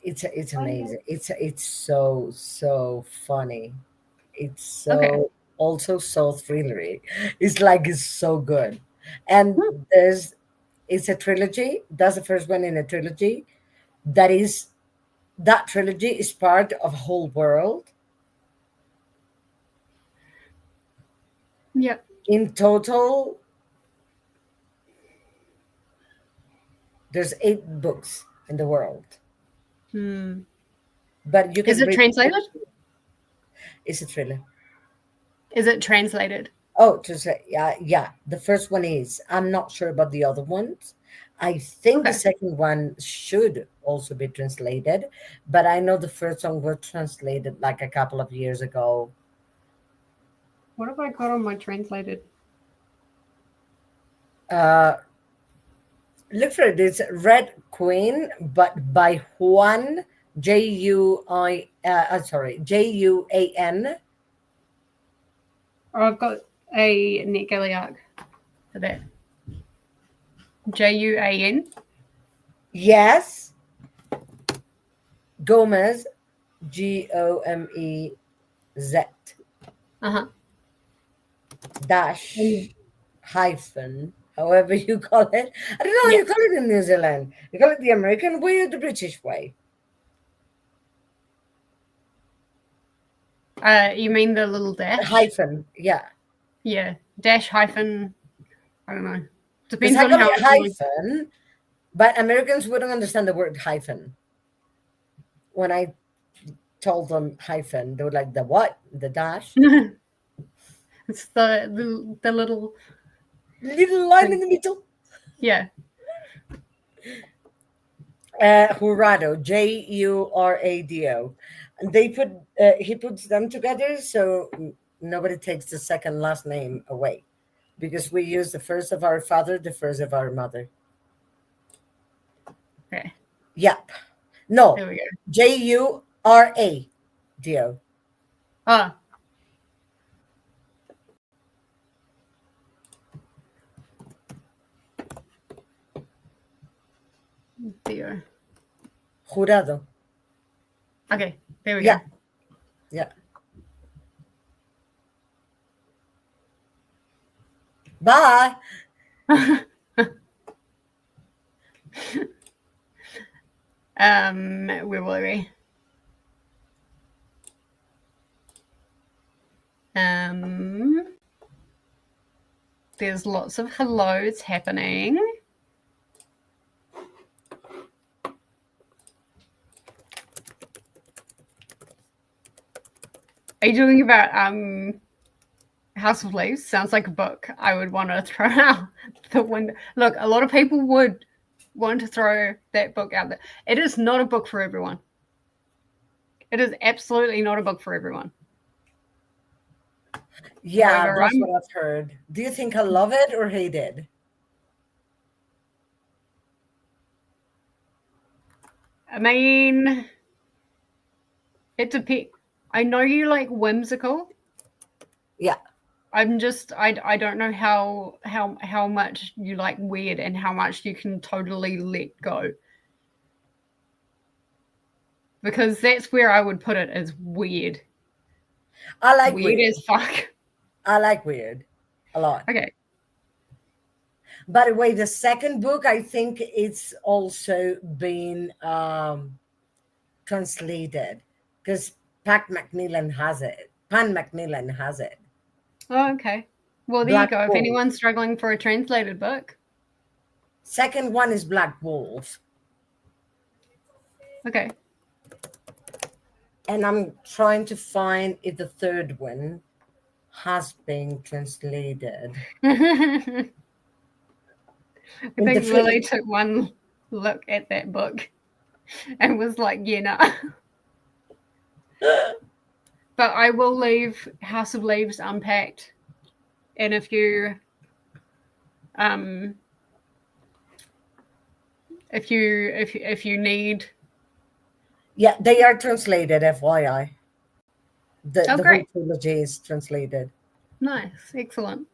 B: it's amazing. It's so funny. It's so also so thrillery. It's so good. And it's a trilogy. That's the first one in a trilogy. That trilogy is part of a whole world.
A: Yeah.
B: In total, there's 8 books in the world. But you can
A: Is it translated?
B: It's a thriller.
A: Is it translated?
B: Oh, yeah. The first one is. I'm not sure about the other ones. I think the second one should also be translated, but I know the first one was translated like a couple of years ago.
A: What have I got on my translated?
B: Look for it. It's Red Queen, but by Juan Juan.
A: Oh, I've got a NetGalley for that. Juan.
B: Yes. Gomez, Gomez. Dash hyphen, however you call it. I don't know how you call it in New Zealand. You call it the American way or the British way?
A: You mean the little dash?
B: The hyphen, yeah.
A: Yeah, dash hyphen. I don't know. Depends on how it's
B: hyphen, but Americans wouldn't understand the word hyphen. When I told them hyphen, they were like, the what? The dash?
A: It's the little
B: line in the middle.
A: Yeah.
B: Jurado, Jurado. And he puts them together so nobody takes the second last name away, because we use the first of our father, the first of our mother.
A: Okay.
B: Yep. No.
A: There we go.
B: Jurado.
A: Ah. Theo.
B: Jurado.
A: Okay, there we
B: Yeah. Yeah. Bye.
A: go. Where were we? There's lots of hellos happening. Are you talking about House of Leaves? Sounds like a book I would want to throw out the window. Look, a lot of people would want to throw that book out there. It is not a book for everyone. It is absolutely not a book for everyone.
B: Yeah,
A: However,
B: that's what I've heard. Do you think I love it or hate it?
A: I mean, it depends. I know you like whimsical.
B: Yeah.
A: I don't know how much you like weird and how much you can totally let go. Because that's where I would put it as weird.
B: I like
A: weird
B: weird.
A: as fuck.
B: I like weird a lot.
A: Okay.
B: By the way, the second book, I think it's also been translated because Pat McNeilan has it. Pan McNeilan has it.
A: Oh, okay. Well, there
B: Black
A: you go. If
B: Wolf.
A: anyone's struggling for a translated book.
B: Second one is Black Wolf.
A: Okay.
B: And I'm trying to find if the third one has been translated.
A: I think Lily took one look at that book and was like, yeah, no. But I will leave House of Leaves unpacked. And if you if you need,
B: yeah, they are translated, FYI. The whole
A: great.
B: trilogy is translated.
A: Nice, excellent.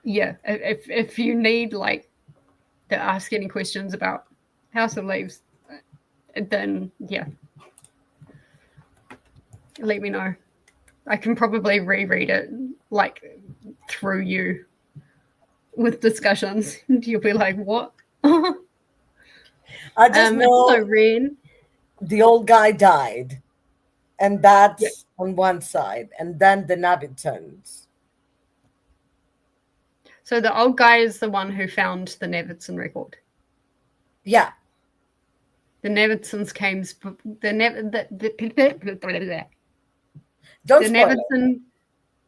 A: Yeah, if you need like to ask any questions about House of Leaves, then yeah, let me know. I can probably reread it like through you with discussions. You'll be like, what?
B: I just know
A: hello, Ren.
B: the old guy died, and that's on one side, and then the Nabitons.
A: So the old guy is the one who found the Nevidson record.
B: Yeah.
A: The Nevidsons came. The Nevidson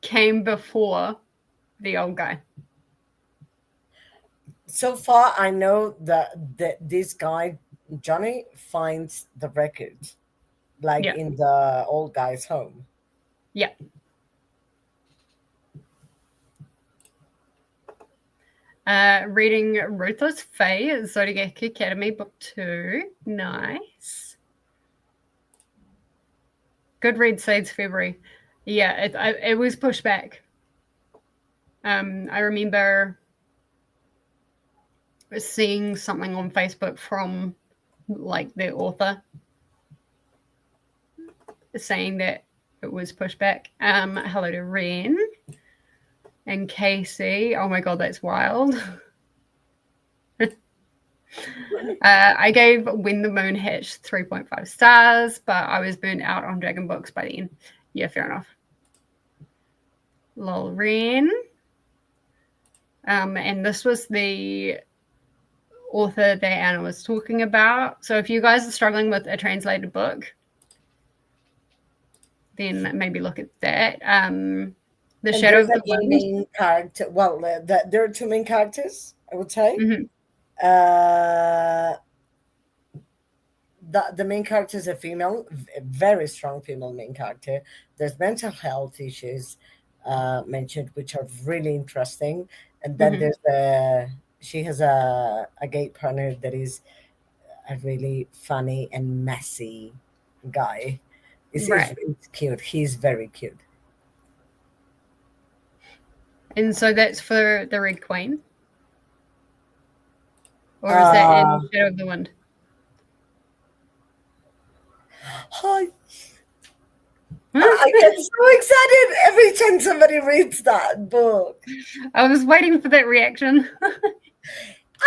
A: came before the old guy.
B: So far, I know that this guy Johnny finds the record, like in the old guy's home.
A: Yeah. Reading Ruthless Fae, Zodiac Academy, Book 2. Nice. Goodreads February. Yeah, it was pushed back. I remember seeing something on Facebook from like the author saying that it was pushed back. Hello to Ren and Casey. Oh my god, that's wild. I gave When the Moon Hatched 3.5 stars, but I was burnt out on Dragon books by the end. Yeah, fair enough. Lol Ren. And this was the author that Anna was talking about. So if you guys are struggling with a translated book, then maybe look at that. The Shadow of the Wind.
B: Main character. Well, there are two main characters, I would say.
A: Mm-hmm.
B: The main character is a female, a very strong female main character. There's mental health issues mentioned, which are really interesting. And then she has a gay partner that is a really funny and messy guy. It's cute. He's very cute.
A: And so that's for the Red Queen. or is that in
B: Uh,
A: Shadow of the Wind?
B: hi. I get so excited every time somebody reads that book.
A: I was waiting for that reaction.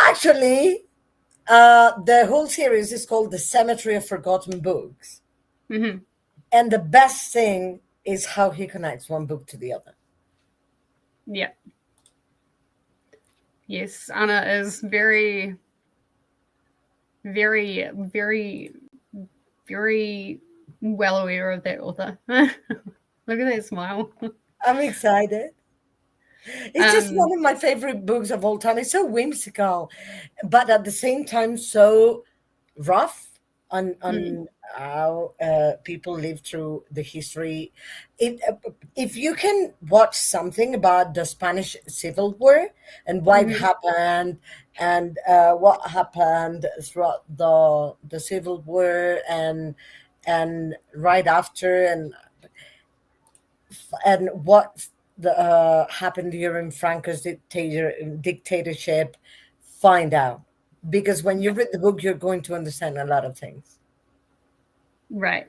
B: Actually, the whole series is called The Cemetery of Forgotten Books.
A: Hmm.
B: And the best thing is how he connects one book to the other.
A: Yeah. Yes, Anna is very, very, very, very well aware of that author. Look at that smile.
B: I'm excited. It's just
A: Um,
B: one of my favorite books of all time. It's so whimsical, but at the same time so rough
A: mm,
B: on how people live through the history. If you can watch something about the Spanish Civil War and why it
A: mhm,
B: happened and what happened throughout the Civil War and right after and what happened during Franco's dictatorship, find out. Because when you
A: yeah,
B: read the book, you're going to understand a lot of things.
A: right.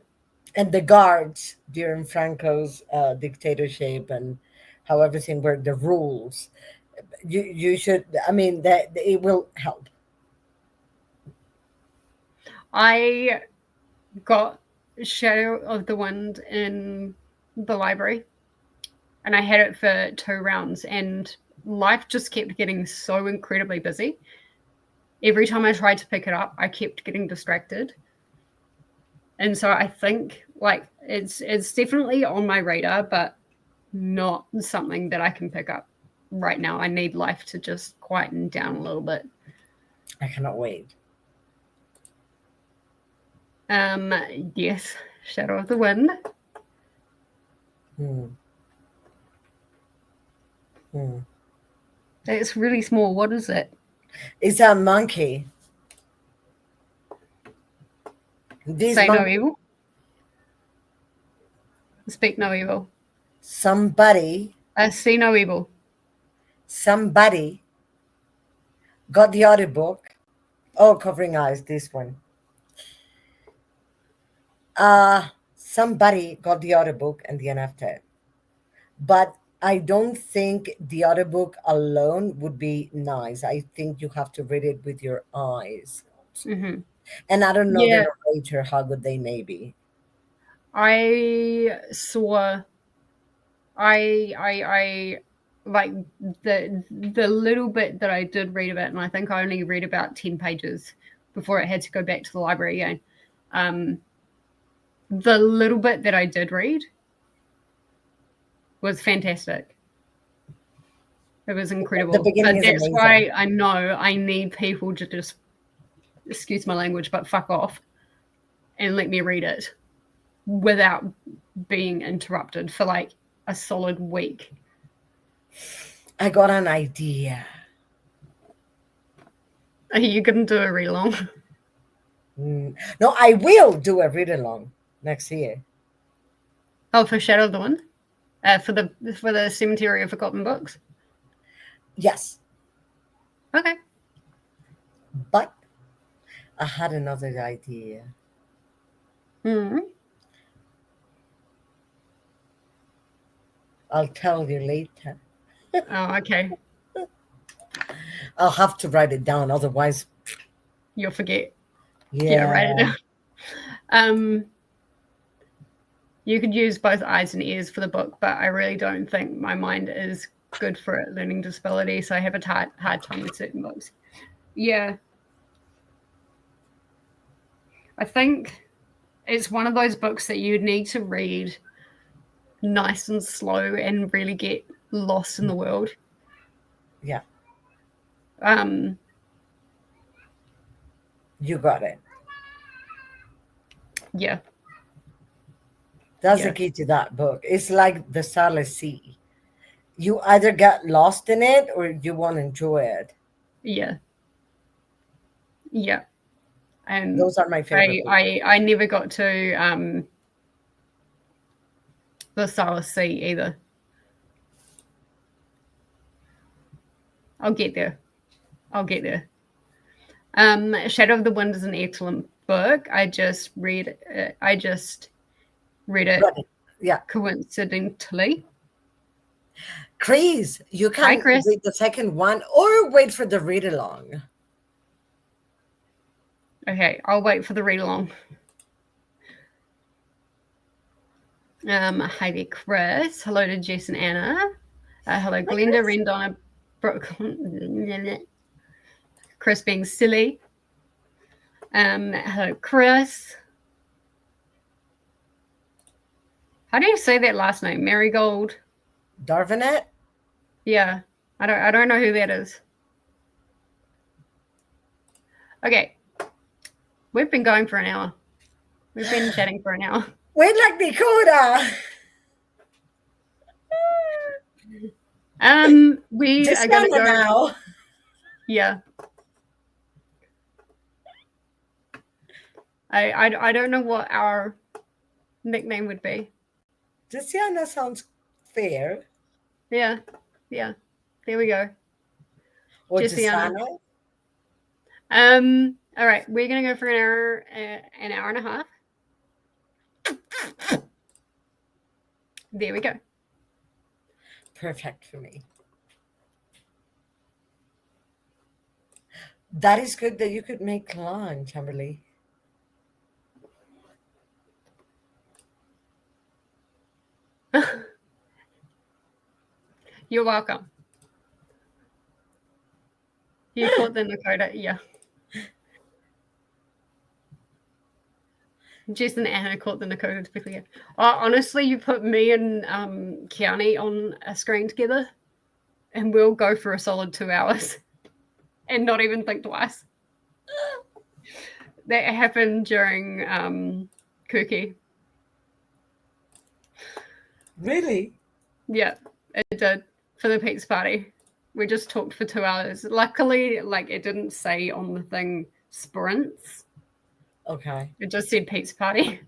B: And the guards during Franco's dictatorship and how everything worked, the rules. You should, I mean, that it will help.
A: I got Shadow of the Wind in the library, and I had it for 2 rounds, and life just kept getting so incredibly busy. Every time I tried to pick it up, I kept getting distracted. And so I think like it's definitely on my radar, but not something that I can pick up right now. I need life to just quieten down a little bit.
B: I cannot wait.
A: Um, yes, Shadow of the Wind.
B: Hmm. Hmm.
A: It's really small. What is it?
B: It's a monkey. This
A: Say no
B: monkey,
A: evil. Speak no evil.
B: somebody,
A: See no evil.
B: somebody got the audiobook. Oh, covering eyes, this one. Somebody got the audiobook and the NFT. But I don't think the audiobook alone would be nice. I think you have to read it with your eyes.
A: Hmm.
B: And I don't know the
A: Yeah,
B: narrator, how good they may be.
A: I saw. I like the little bit that I did read about, and I think I only read about 10 pages before it had to go back to the library again. Um, the little bit that I did read was fantastic. It was
B: The
A: incredible.
B: beginning
A: But
B: is
A: that's
B: amazing.
A: why I know I need people to just, excuse my language, but fuck off and let me read it without being interrupted for like a solid week.
B: I got an idea.
A: Are you going to do a read along?
B: No, I will do a read along next year.
A: Oh, for Shadow of the Wind? For the Cemetery of Forgotten Books?
B: Yes,
A: Okay.
B: but I had another idea.
A: Mm-hmm.
B: I'll tell you later.
A: Oh, okay.
B: I'll have to write it down, otherwise,
A: You'll forget. Yeah, write it
B: yeah.
A: down. Um, you could use both eyes and ears for the book, but I really don't think my mind is good for it, learning disability, so I have a hard time with certain books. Yeah, I think it's one of those books that you need to read nice and slow and really get lost in the world.
B: Yeah,
A: Um,
B: you got it.
A: yeah,
B: That's the
A: yeah,
B: key to that book. It's like the Starless Sea. You either get lost in it or you won't enjoy it.
A: yeah, yeah. And
B: Those are my favorite books.
A: I never got to the Starless Sea either. I'll get there. I'll get there. Shadow of the Wind is an excellent book. I just read it.
B: Got it. Yeah.
A: Coincidentally.
B: Chris, you
A: Hi,
B: can
A: Chris.
B: read the second one or wait for the read along.
A: Okay, I'll wait for the read along. Hi there, Chris. Hello to Jess and Anna. Hello, Glenda, Rendonna, Brooklyn. Chris being silly. Hello, Chris. How do you say that last name? Marigold.
B: Darvinet?
A: Yeah, I don't know who that is. Okay, we've been going for an hour. We've been chatting for an hour.
B: Wait like Dakota.
A: We
B: Just
A: are gonna go
B: now.
A: Yeah. I don't know what our nickname would be.
B: Jessiana sounds fair.
A: Yeah. Yeah. There we go.
B: Or
A: Jessiana.
B: Jessiano.
A: All right, we're gonna go for an hour and a half. There we go.
B: Perfect for me. That is good that you could make lunch, Amberly.
A: You're welcome. You caught the Nakota, yeah. Jess and Anna caught the Nakota typically. Oh, honestly, you put me and Keani on a screen together, and we'll go for a solid 2 hours, and not even think twice. That happened during Cookie.
B: Really?
A: Yeah, it did for the pizza party. We just talked for 2 hours. Luckily, like it didn't say on the thing sprints.
B: Okay.
A: It just said pizza party.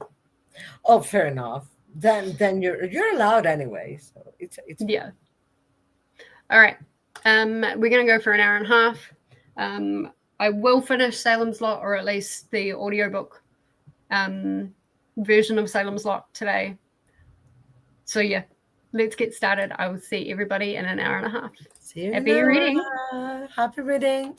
B: Oh, fair enough. Then you're allowed anyway. So it's
A: Yeah. All right. We're gonna go for an hour and a half. I will finish Salem's Lot, or at least the audiobook version of Salem's Lot today. So yeah, let's get started. I will see everybody in an hour and a half.
B: See you
A: Happy reading.
B: Happy reading.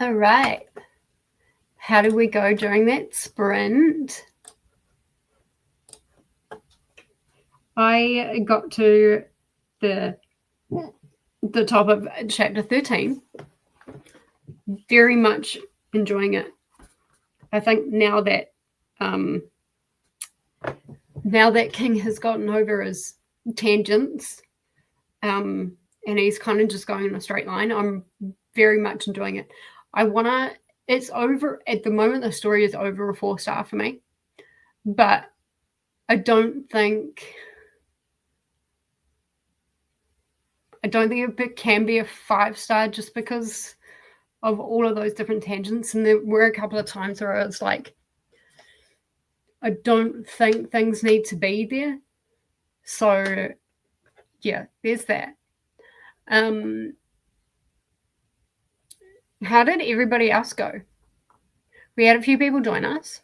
A: All right. How did we go during that sprint? I got to the top of chapter 13. Very much enjoying it. I think now that King has gotten over his tangents, and he's kind of just going in a straight line, I'm very much enjoying it. It's over at the moment. The story is over a 4-star for me, but I don't think it can be a 5-star just because of all of those different tangents. And there were a couple of times where I was like, I don't think things need to be there. So yeah, there's that. How did everybody else go? We had a few people join us.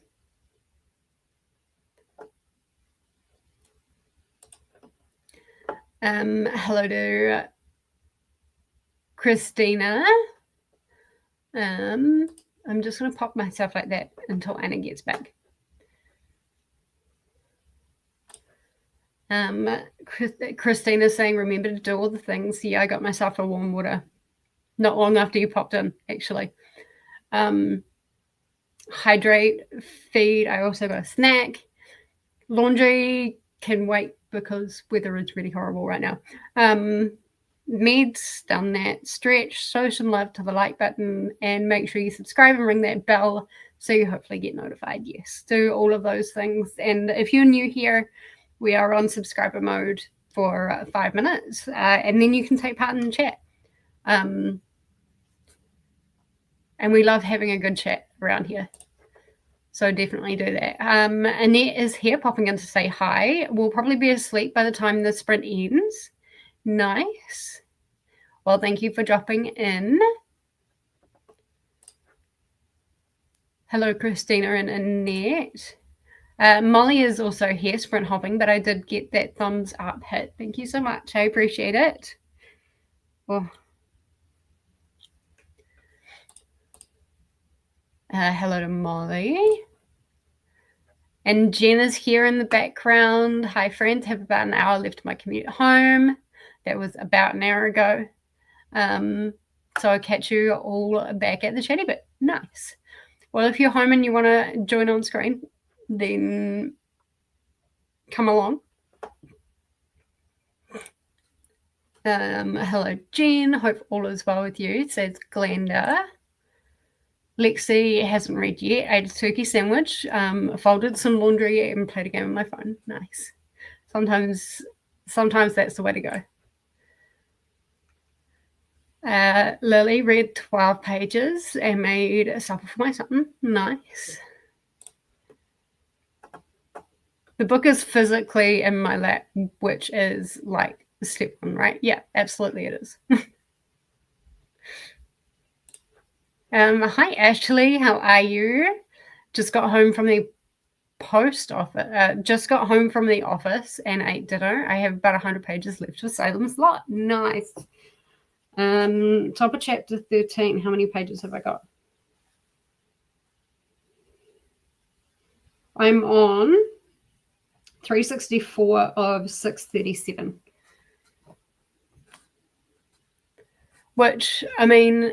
A: Hello to Christina. I'm just going to pop myself like that until Anna gets back. Christina's saying, remember to do all the things. Yeah, I got myself a warm water not long after you popped in, actually. Hydrate, feed. I also got a snack. Laundry can wait because weather is really horrible right now. Meds, done that. Stretch, show some love to the like button, and make sure you subscribe and ring that bell so you hopefully get notified. Yes, do all of those things. And if you're new here, we are on subscriber mode for 5 minutes, and then you can take part in the chat. And we love having a good chat around here. So definitely do that. Annette is here popping in to say hi. We'll probably be asleep by the time the sprint ends. Nice. Well, thank you for dropping in. Hello, Christina and Annette. Molly is also here, sprint hopping, but I did get that thumbs up hit. Thank you so much. I appreciate it. Oh. Hello to Molly. And Jen is here in the background. Hi, friends. Have about an hour left to my commute home. That was about an hour ago. So I'll catch you all back at the chatty bit. Nice. Well, if you're home and you want to join on screen, then come along. Hello, Jen. Hope all is well with you, says Glenda. Lexi hasn't read yet. Ate a turkey sandwich, folded some laundry, and played a game on my phone. Nice. Sometimes that's the way to go. Lily read 12 pages and made a supper for my son. Nice. The book is physically in my lap, which is like step 1, right? Yeah, absolutely it is. Hi, Ashley. How are you? Just got home from the post office. Just got home from the office and ate dinner. I have about 100 pages left of Salem's Lot. Nice. Top of chapter 13. How many pages have I got? I'm on 364 of 637. Which, I mean,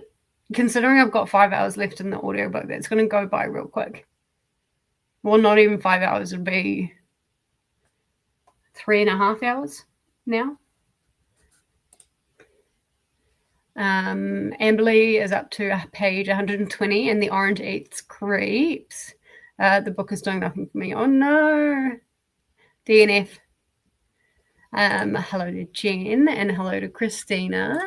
A: considering I've got 5 hours left in the audiobook, that's going to go by real quick. Well, not even 5 hours. It'll be 3.5 hours now. Amberly is up to page 120 and the orange eats creeps. The book is doing nothing for me. Oh no. DNF. Hello to Jen and hello to Christina.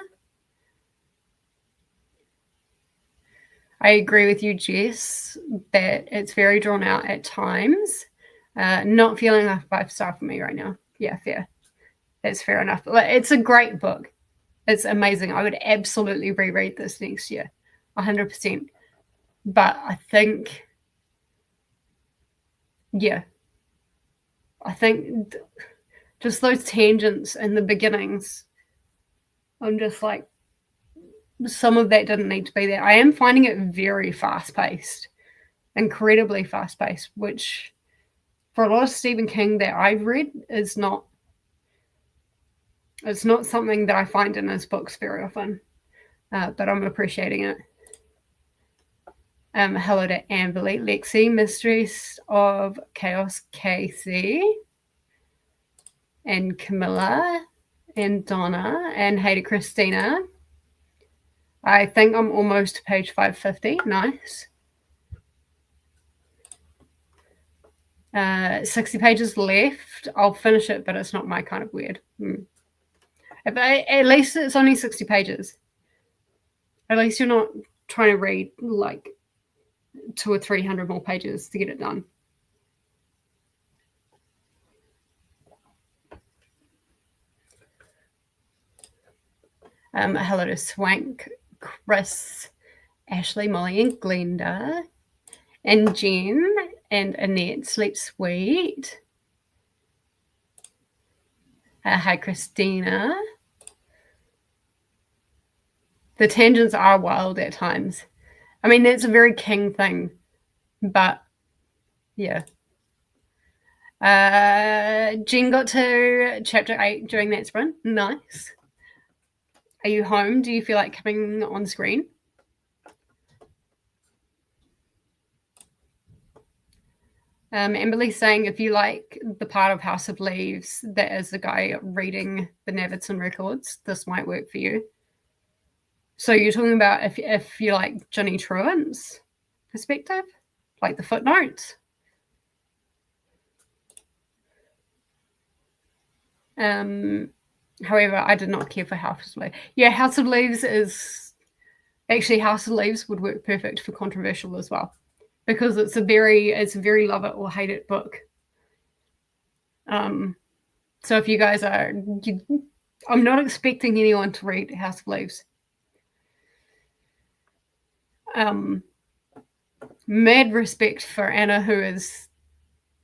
A: I agree with you, Jess, that it's very drawn out at times. Not feeling like a 5-star for me right now. Yeah, fair. That's fair enough. It's a great book. It's amazing. I would absolutely reread this next year, 100%. But I think, yeah, I think just those tangents in the beginnings, I'm just like, some of that didn't need to be there. I am finding it very fast-paced, incredibly fast-paced, which for a lot of Stephen King that I've read is not, it's not something that I find in his books very often, but I'm appreciating it. Hello to Amberly, Lexi, Mistress of Chaos, Casey, and Camilla, and Donna, and hey to Christina. I think I'm almost to page 550. Nice. 60 pages left. I'll finish it, but it's not my kind of weird. At least it's only 60 pages. At least you're not trying to read like 200 or 300 more pages to get it done. Hello to Swank, Chris, Ashley, Molly, and Glenda, and Jen, and Annette, Sleep Sweet. Hi, Christina. The tangents are wild at times. I mean, that's a very King thing, but yeah. Jen got to chapter 8 during that sprint. Nice. Are you home? Do you feel like coming on screen? Amberly's saying if you like the part of House of Leaves that is the guy reading the Navidson records, this might work for you. So you're talking about if you like Ginny Truant's perspective, like the footnotes. However, I did not care for House of Leaves. Yeah, House of Leaves is actually House of Leaves would work perfect for controversial as well, because it's a very love it or hate it book. So if you guys are, I'm not expecting anyone to read House of Leaves. Mad respect for Anna, who is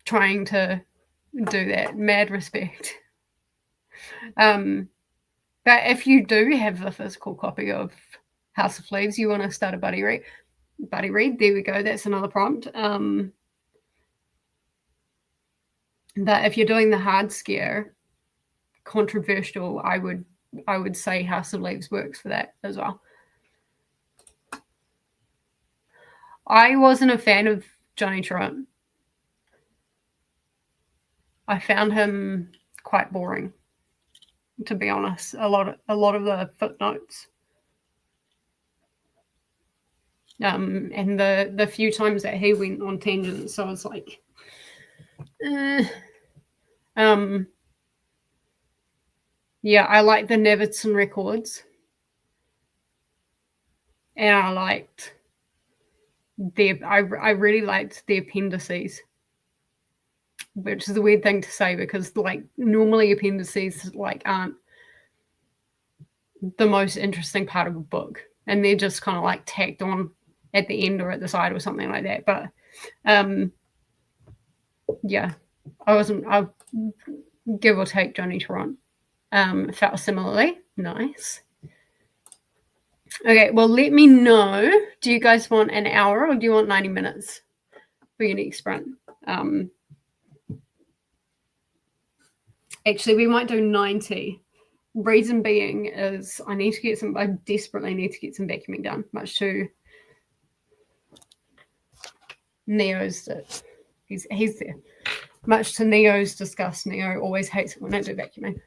A: trying to do that. Mad respect. But if you do have the physical copy of House of Leaves, you want to start a buddy read. There we go. That's another prompt. But if you're doing the hard scare, controversial, I would say House of Leaves works for that as well. I wasn't a fan of Johnny Truant. I found him quite boring, to be honest. A lot of the footnotes. And the few times that he went on tangents, so I was like, yeah, I like the Navidson records, and I liked I really liked the appendices, which is a weird thing to say because like normally appendices like aren't the most interesting part of a book, and they're just kind of like tacked on at the end or at the side or something like that. But yeah, I give or take Johnny Truant felt similarly. Nice. Okay, well, let me know. Do you guys want an hour or do you want 90 minutes for your next sprint? Actually, we might do 90. Reason being is I desperately need to get some vacuuming done, much to Neo's. He's there. Much to Neo's disgust. Neo always hates it when I do vacuuming.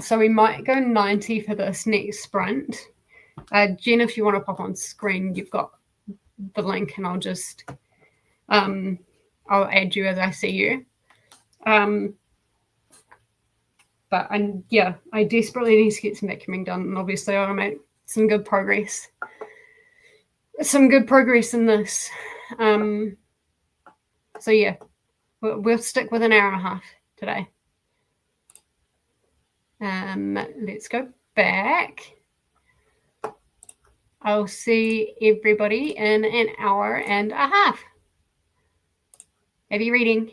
A: So we might go 90 for this next sprint. Jen, if you want to pop on screen, you've got the link, and I'll just I'll add you as I see you. But I desperately need to get some vacuuming done, and obviously I want to make some good progress. Some good progress in this. So yeah, we'll stick with an hour and a half today. Let's go back. I'll see everybody in an hour and a half. Happy reading.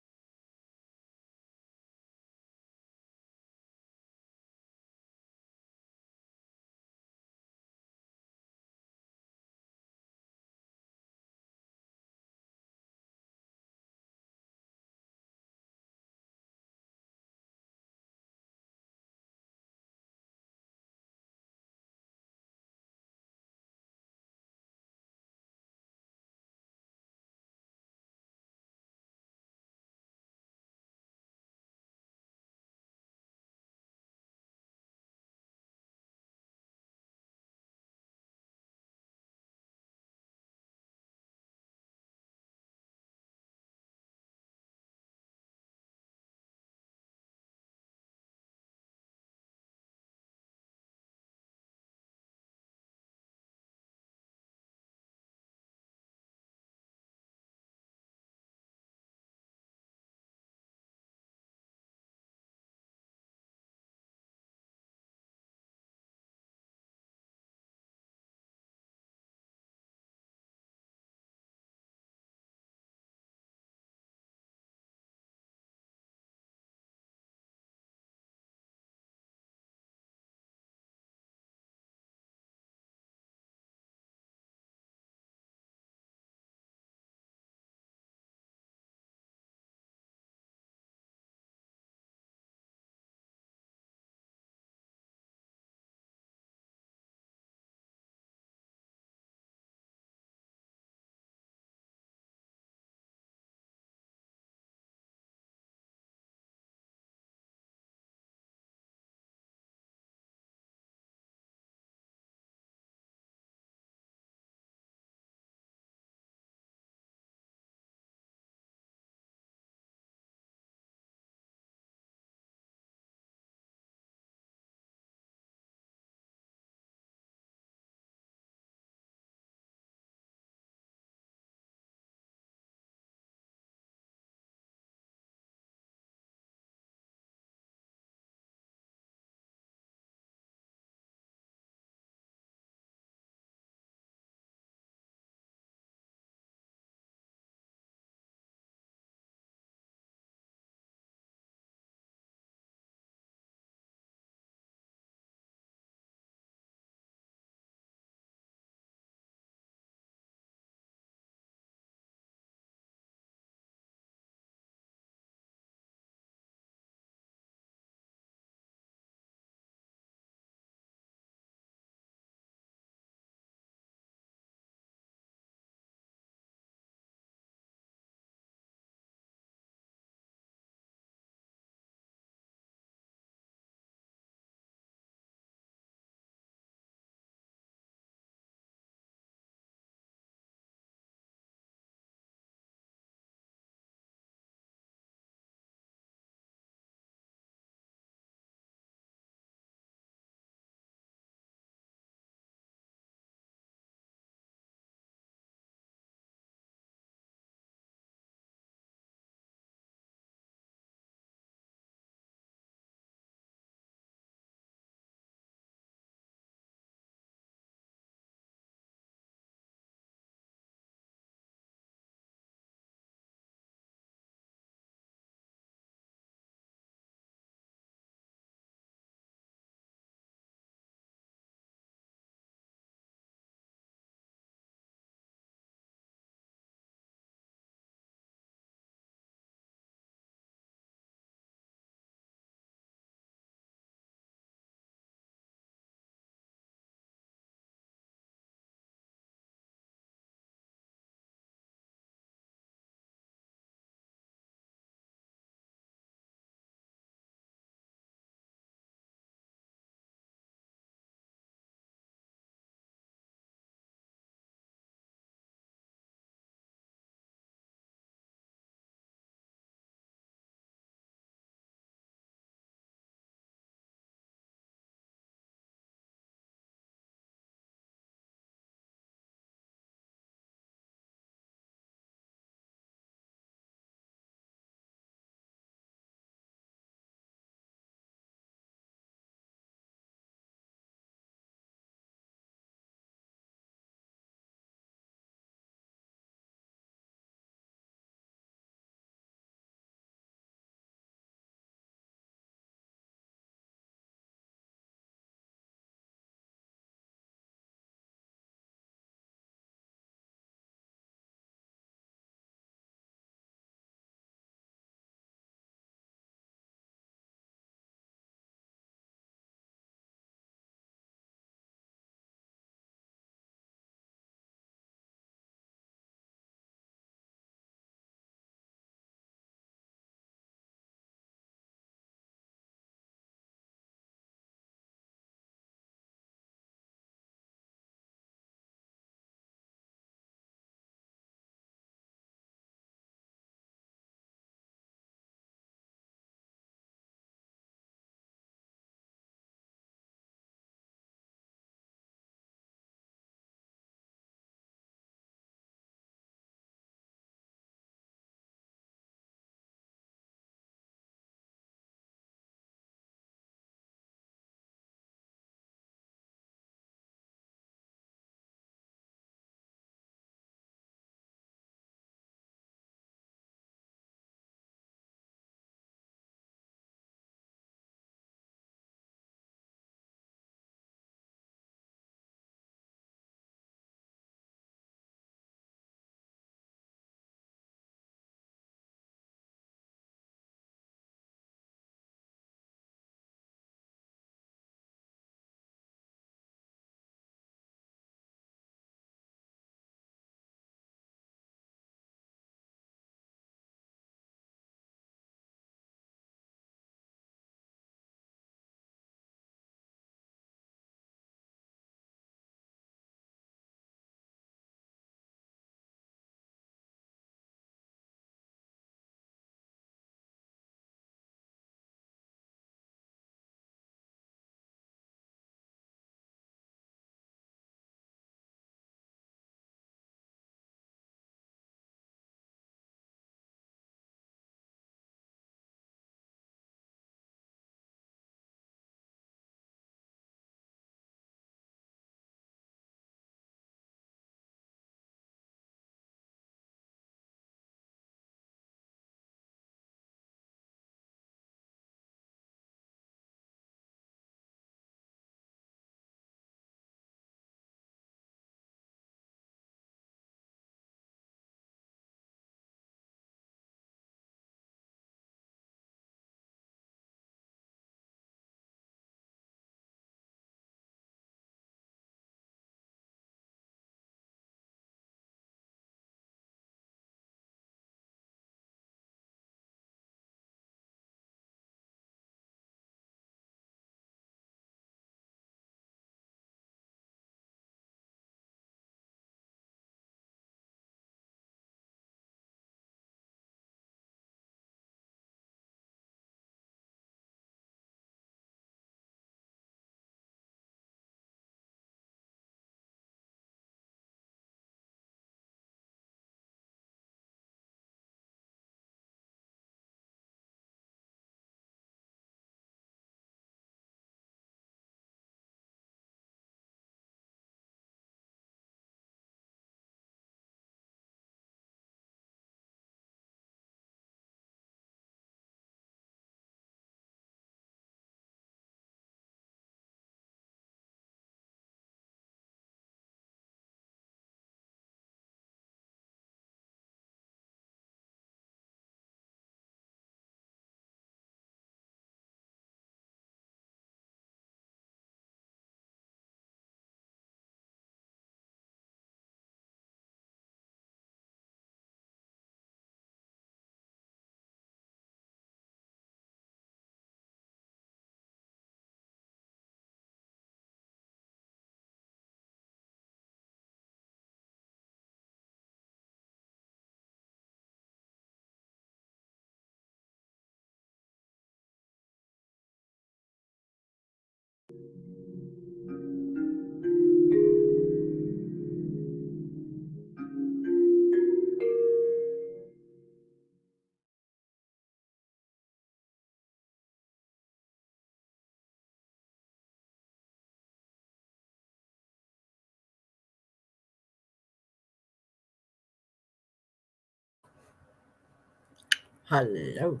B: Hello.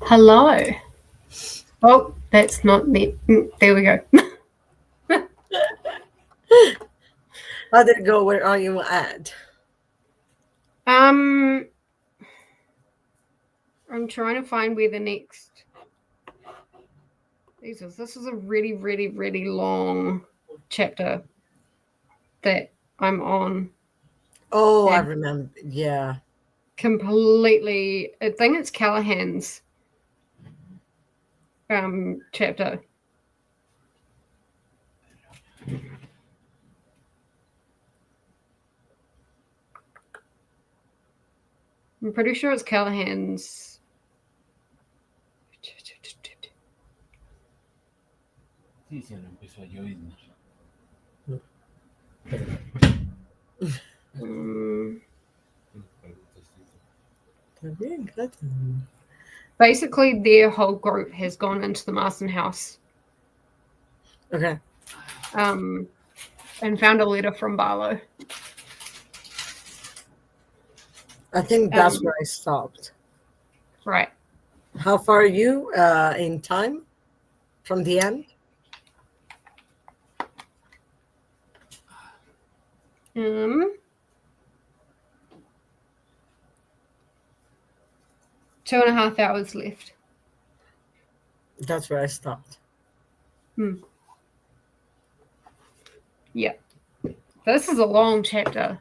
A: Hello. Oh, that's not me. There we go.
B: How did it go? Where are you at?
A: I'm trying to find where the next. Jesus, this is a really, really, really long chapter that I'm on.
B: Oh, I remember. Yeah.
A: Completely. I think it's Callahan's chapter. I'm pretty sure it's Callahan's.
C: Sí, se lo empezó a lloviznar.
A: Basically, their whole group has gone into the Marston house.
B: Okay.
A: And found a letter from Barlow.
B: I think that's where I stopped.
A: Right.
B: How far are you in time from the end?
A: Um, 2.5 hours left.
B: That's where I stopped.
A: Yeah. This is a long chapter.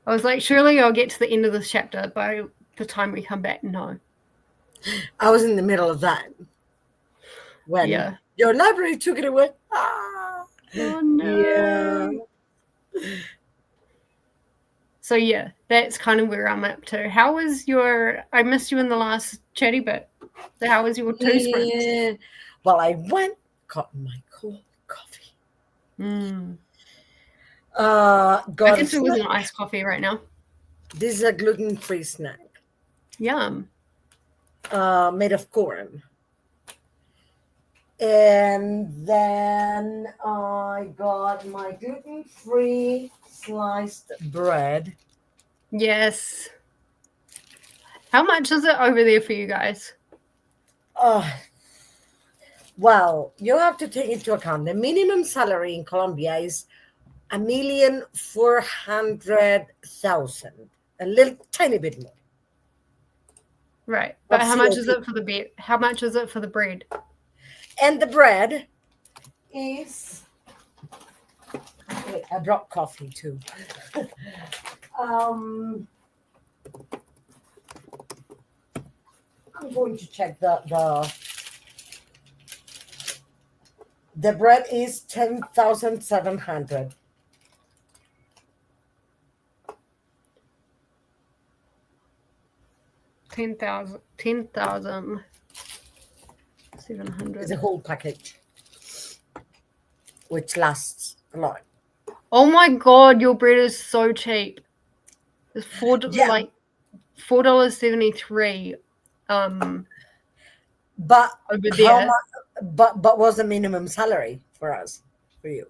A: I was like, surely I'll get to the end of this chapter by the time we come back. No.
B: I was in the middle of that when your library took it away. Ah.
A: Oh, no.
B: Yeah.
A: So, yeah, that's kind of where I'm up to. How was your... I missed you in the last chatty bit. So how was your 2 sprints?
B: Well, I went, got my cold coffee.
A: I guess it was an iced coffee right now.
B: This is a gluten-free snack.
A: Yum.
B: Made of corn. And then I got my gluten-free sliced bread.
A: Yes. How much is it over there for you guys?
B: Well, you have to take into account the minimum salary in Colombia is 1,400,000, a little tiny bit more.
A: Right, but how much is it for the bread? How much is it for the bread?
B: And the bread is. Wait, I brought coffee too. I'm going to check the bread is 10,700.
A: $10,700.
B: It's a whole package, which lasts a lot.
A: Oh my god, your bread is so cheap. It's like $4.73.
B: But
A: over
B: how
A: there.
B: much? But what's the minimum salary for us, for you?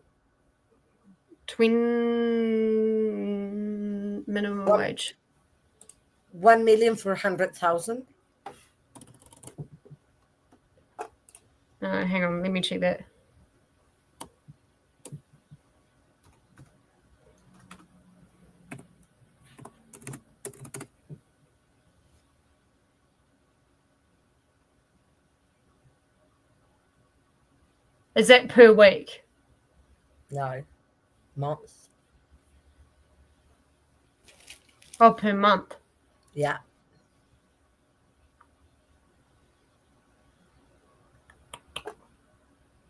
A: Minimum wage.
B: 1,400,000.
A: Hang on, let me check that. Is that per week?
B: No, month.
A: Oh, per month.
B: Yeah.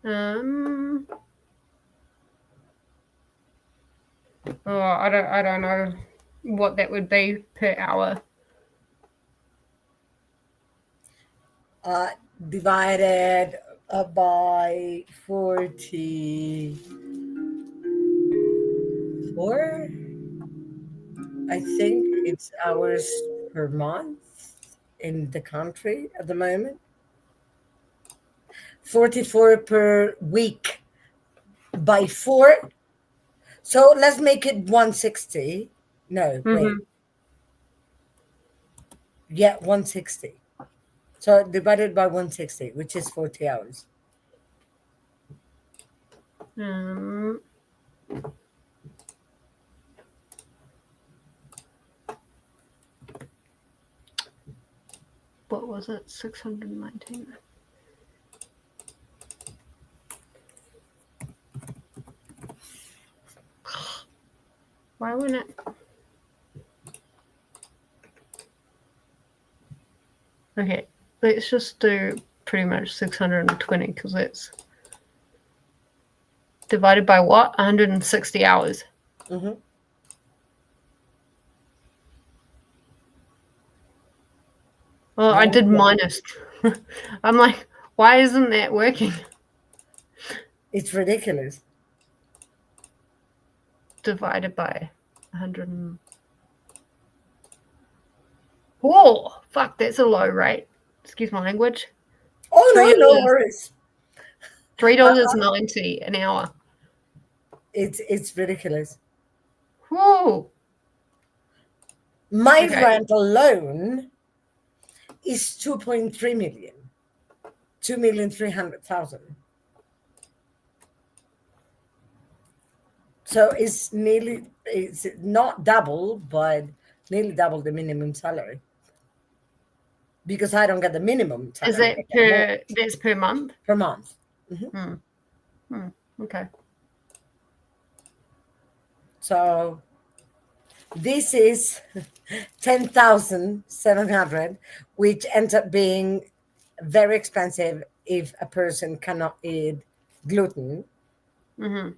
A: Oh, I don't know what that would be per hour.
B: Divided by 44. I think it's hours per month in the country at the moment. 44 per week by 4. So let's make it 160. No, wait. Yeah, 160. So divided by 160, which is 40 hours.
A: Um, what was it? 619. Why wouldn't it? Okay, let's just do pretty much 620 because it's divided by what? 160 hours.
B: Mm-hmm.
A: Well, I did minus. I'm like, why isn't that working?
B: It's ridiculous.
A: Divided by 100. Oh, fuck, that's a low rate. Excuse my language.
B: Oh, no, no
A: $3.
B: worries.
A: $3.90 an hour.
B: It's ridiculous.
A: Whoa.
B: My
A: Okay.
B: rent alone is 2.3 million. 2,300,000. So it's not double, but nearly double the minimum salary. Because I don't get the minimum salary.
A: Is that that's per month?
B: Per month.
A: Okay.
B: So this is 10,700, which ends up being very expensive if a person cannot eat gluten.
A: Mm-hmm.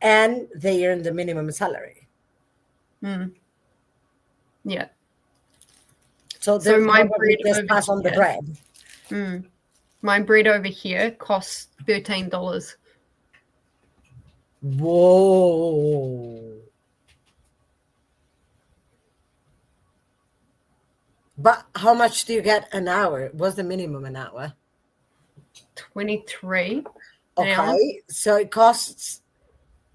B: And they earn the minimum salary.
A: Yeah.
B: So they're
A: my
B: probably
A: bread
B: just
A: over
B: pass on the
A: here-
B: bread.
A: My bread over here costs $13.
B: Whoa. But how much do you get an hour? What's the minimum an hour?
A: 23.
B: Okay, so it costs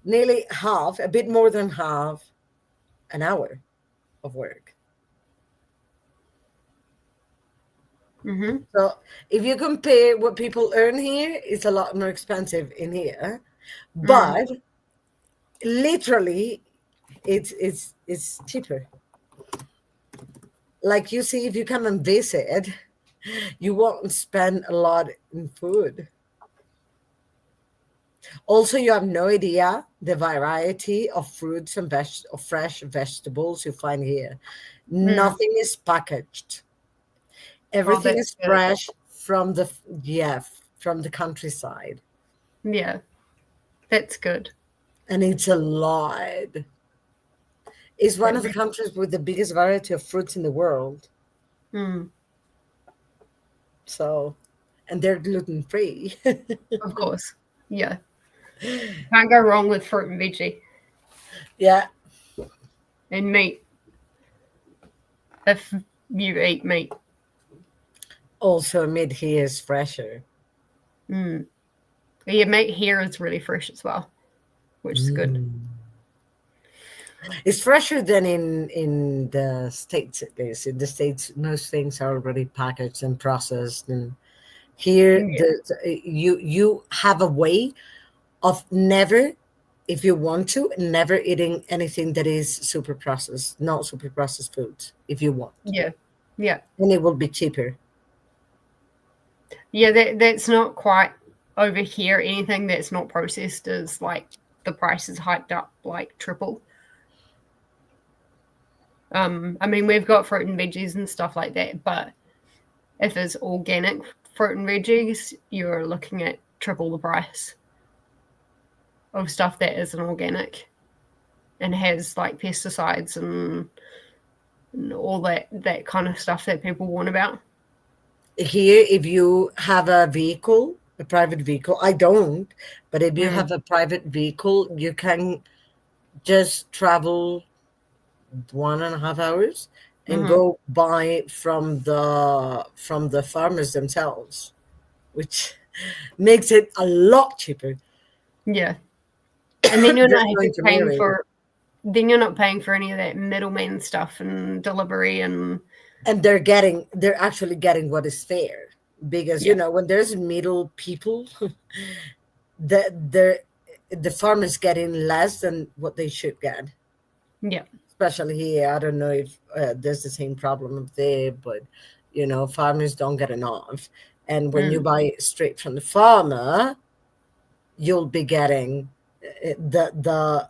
B: nearly half, a bit more than half an hour of work.
A: Mm-hmm.
B: So if you compare what people earn here, it's a lot more expensive in here. But literally, it's cheaper. Like you see, if you come and visit, you won't spend a lot in food. Also, you have no idea the variety of fruits and of fresh vegetables you find here. Nothing is packaged. Everything is
A: good.
B: fresh from the from the countryside.
A: Yeah, that's good.
B: And it's a lot. It's one of the countries with the biggest variety of fruits in the world. So, and they're gluten free.
A: Of course. Yeah. Can't go wrong with fruit and veggie.
B: Yeah.
A: And meat. If you eat meat.
B: Also, meat here is fresher.
A: Yeah, meat here is really fresh as well, which is good.
B: It's fresher than in the States, at least. In the States, most things are already packaged and processed. And here, you have a way of never, if you want to, never eating anything that is super processed, not super processed foods, if you want.
A: Yeah. Yeah.
B: And it will be cheaper.
A: Yeah, that's not quite over here. Anything that's not processed is like the price is hiked up like triple. I mean, we've got fruit and veggies and stuff like that, but if it's organic fruit and veggies, you're looking at triple the price of stuff that isn't organic and has like pesticides and all that kind of stuff that people warn about.
B: Here, if you have a vehicle, a private vehicle, I don't, but if you have a private vehicle, you can just travel 1.5 hours and go buy from the farmers themselves, which makes it a lot cheaper.
A: Yeah. And then you're not
B: Just going to
A: paying
B: marry.
A: for then you're not paying for any of that middleman stuff and delivery and
B: they're actually getting what is fair, because
A: yeah.
B: when there's middle people, the farm is getting less than what they should get.
A: Yeah.
B: Especially here, I don't know if there's the same problem up there, but farmers don't get enough. And when you buy straight from the farmer, you'll be getting the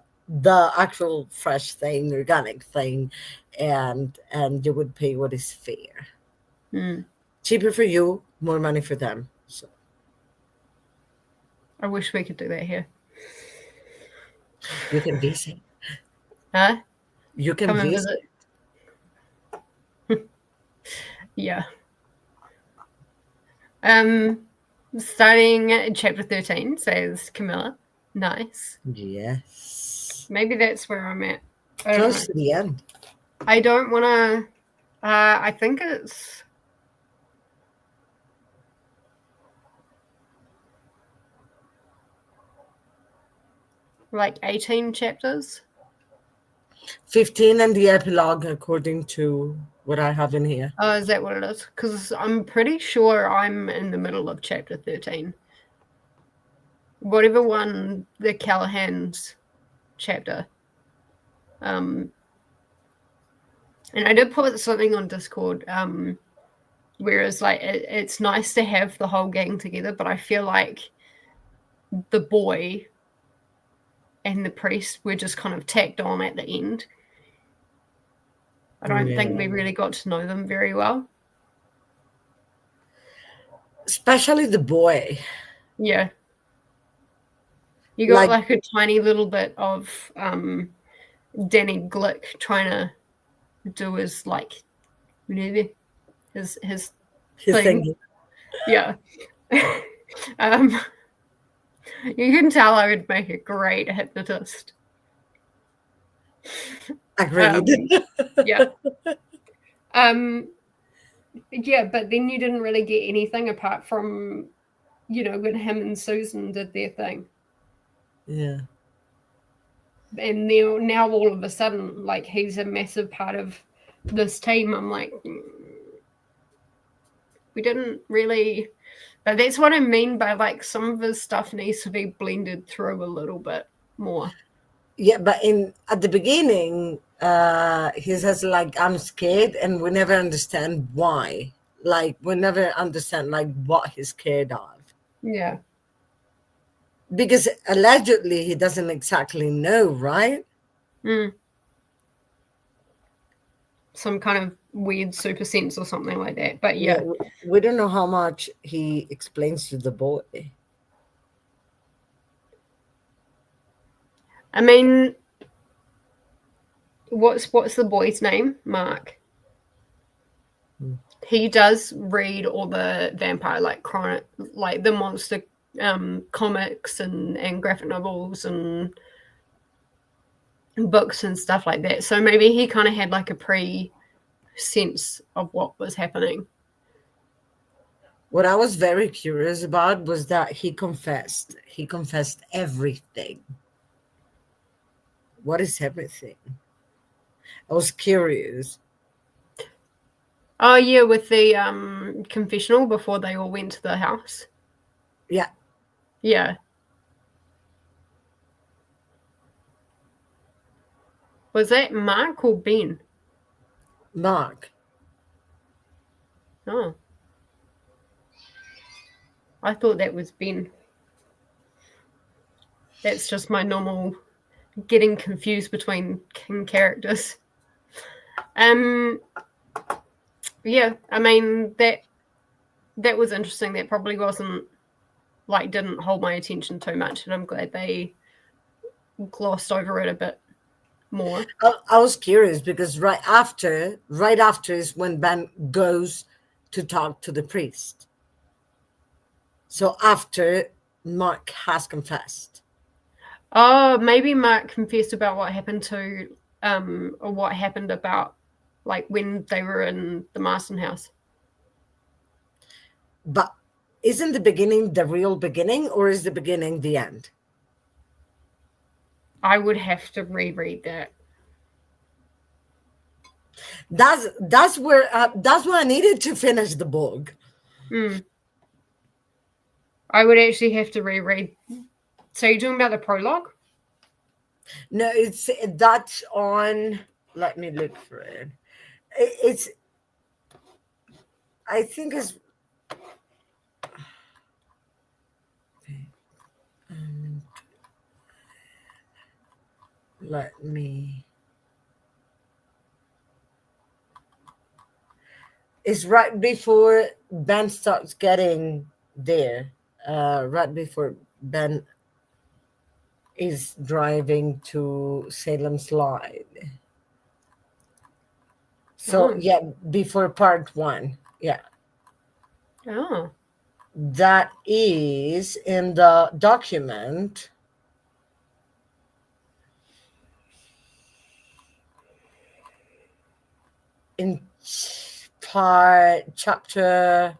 B: actual fresh thing, organic thing, and you would pay what is fair. Cheaper for you, more money for them. So
A: I wish we could do that here.
B: you can visit.
A: Huh?
B: You can
A: Come and
B: visit.
A: Yeah. Starting at chapter 13, says Camilla. Nice.
B: Yes.
A: Maybe that's where I'm at.
B: Close to the end.
A: I don't want to. I think it's. Like 18 chapters.
B: 15 and the epilogue, according to what I have in here.
A: Oh, is that what it is? Because I'm pretty sure I'm in the middle of chapter 13. Whatever one, the Callahan's chapter. And I did put something on Discord, whereas like it's nice to have the whole gang together, but I feel like the boy and the priest were just kind of tacked on at the end. I don't think we really got to know them very well.
B: Especially the boy.
A: Yeah. You got like a tiny little bit of Danny Glick trying to do his like his thing. Yeah. You can tell I would make a great hypnotist.
B: Agreed.
A: Yeah. Yeah, but then you didn't really get anything apart from, when him and Susan did their thing.
B: Yeah.
A: And now all of a sudden, like, he's a massive part of this team. I'm like, we didn't really. But that's what I mean by, like, some of his stuff needs to be blended through a little bit more.
B: Yeah, but at the beginning, he says, like, I'm scared, and we never understand why. Like, we never understand, like, what he's scared of.
A: Yeah.
B: Because allegedly he doesn't exactly know, right?
A: Some kind of weird super sense or something like that. But yeah.
B: We don't know how much he explains to the boy.
A: I mean, what's the boy's name? Mark. He does read all the vampire like the monster comics and graphic novels and books and stuff like that. So maybe he kind of had like a pre-sense of what was happening.
B: What I was very curious about was that he confessed. He confessed everything. What is everything? I was curious.
A: Oh, yeah, with the confessional before they all went to the house.
B: Yeah.
A: Yeah. Was that Mark or Ben?
B: Mark.
A: Oh. I thought that was Ben. That's just my normal getting confused between characters. Yeah, I mean, that was interesting. That probably wasn't, like, didn't hold my attention too much, and I'm glad they glossed over it a bit more.
B: I was curious because right after is when Ben goes to talk to the priest. So after Mark has confessed.
A: Oh, maybe Mark confessed about what happened to, or what happened about, like, when they were in the Marston house.
B: But isn't the beginning the real beginning, or is the beginning the end?
A: I would have to reread that.
B: That's where that's why I needed to finish the book.
A: I would actually have to reread. So you're talking about the prologue?
B: No, that's on. Let me look for it. It's. I think it's. Let me. It's right before Ben starts getting there. Right before Ben is driving to Salem Slide. So yeah, before part 1. Yeah.
A: Oh.
B: That is in the document. In chapter.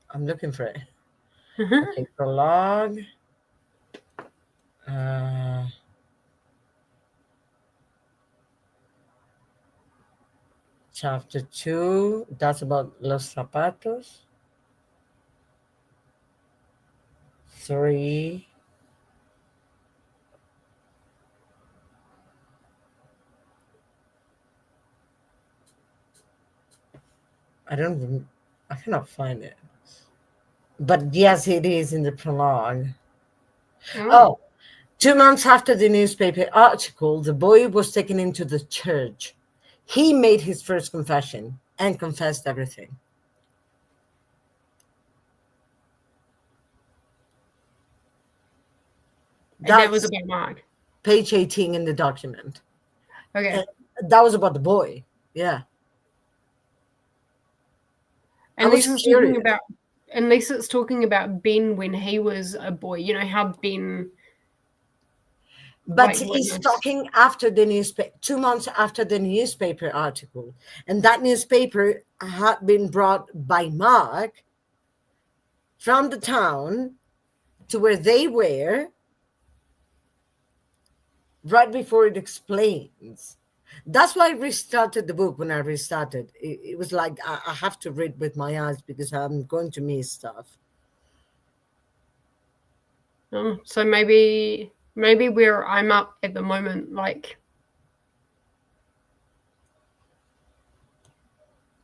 B: I'm looking for it. Okay, prologue. Chapter 2. That's about Los Zapatos. 3. I cannot find it. But yes, it is in the prologue. Oh, 2 months after the newspaper article, the boy was taken into the church. He made his first confession and confessed everything.
A: And that was about Mark.
B: Page 18 in the document.
A: Okay.
B: And that was about the boy. Yeah.
A: Unless it's talking about Ben when he was a boy. You know how Ben.
B: But he's talking after the newspaper, 2 months after the newspaper article. And that newspaper had been brought by Mark from the town to where they were right before it explains. That's why I restarted the book. When I restarted, it was like I have to read with my eyes because I'm going to miss stuff.
A: So maybe where I'm up at the moment, like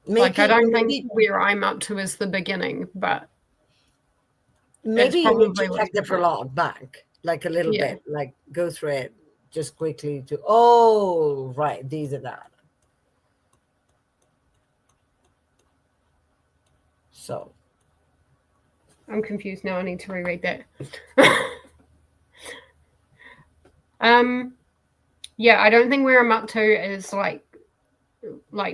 A: I don't think where I'm up to is the beginning, but
B: maybe you need to check the prologue back, like a little bit, like go through it just quickly to, oh, right, these are that. So.
A: I'm confused now. I need to reread that. Yeah, I don't think where I'm up to is like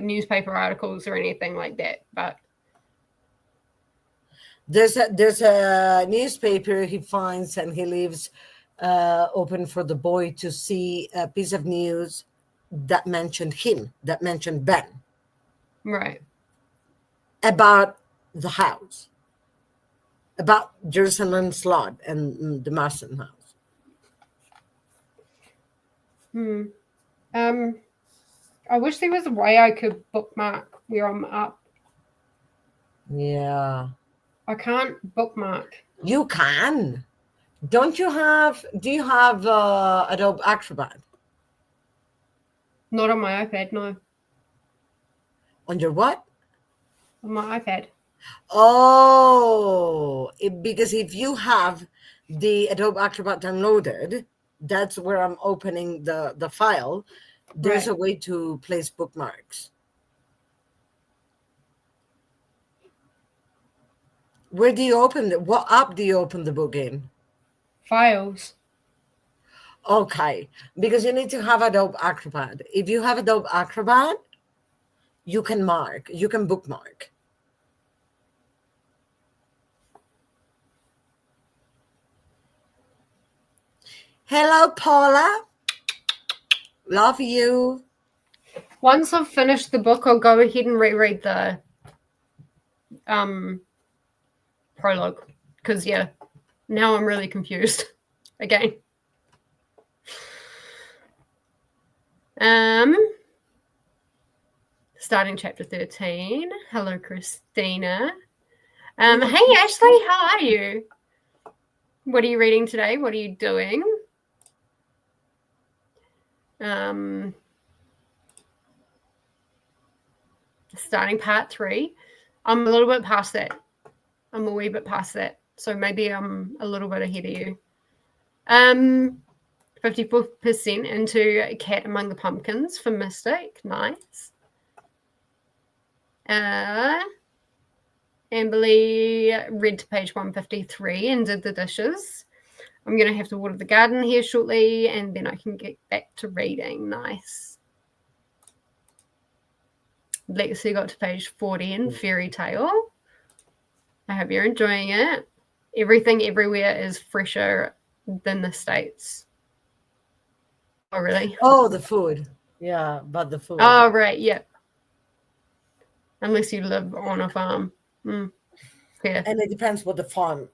A: newspaper articles or anything like that, but
B: there's a newspaper he finds and he leaves open for the boy to see a piece of news that mentioned him, that mentioned Ben.
A: Right.
B: About the house, about Jerusalem Slot and the Marston house.
A: I wish there was a way I could bookmark where I'm up.
B: Yeah.
A: I can't bookmark.
B: You can. Do you have Adobe Acrobat?
A: Not on my iPad, no.
B: On your what?
A: On my iPad.
B: Oh, because if you have the Adobe Acrobat downloaded, that's where I'm opening the file. There's a way to place bookmarks. Where do you open it? What app do you open the book in?
A: Files.
B: Okay, because you need to have Adobe Acrobat. If you have Adobe Acrobat, you can bookmark. Hello, Paula. Love you.
A: Once I've finished the book, I'll go ahead and reread the prologue. Because, yeah, now I'm really confused again. Starting chapter 13. Hello, Christina. Hey, Ashley, how are you? What are you reading today? What are you doing? Starting part 3. I'm a little bit past that. I'm a wee bit past that. So maybe I'm a little bit ahead of you. 54% into Cat Among the Pumpkins for Mystic. Nice. Amberly read to page 153 and did the dishes. I'm going to have to water the garden here shortly, and then I can get back to reading. Nice. Lexi got to page 40 in Fairy Tale. I hope you're enjoying it. Everything everywhere is fresher than the States. Oh, really?
B: Oh, the food. Yeah, but the food.
A: Oh, right. Yeah. Unless you live on a farm. Yeah.
B: And it depends what the farm,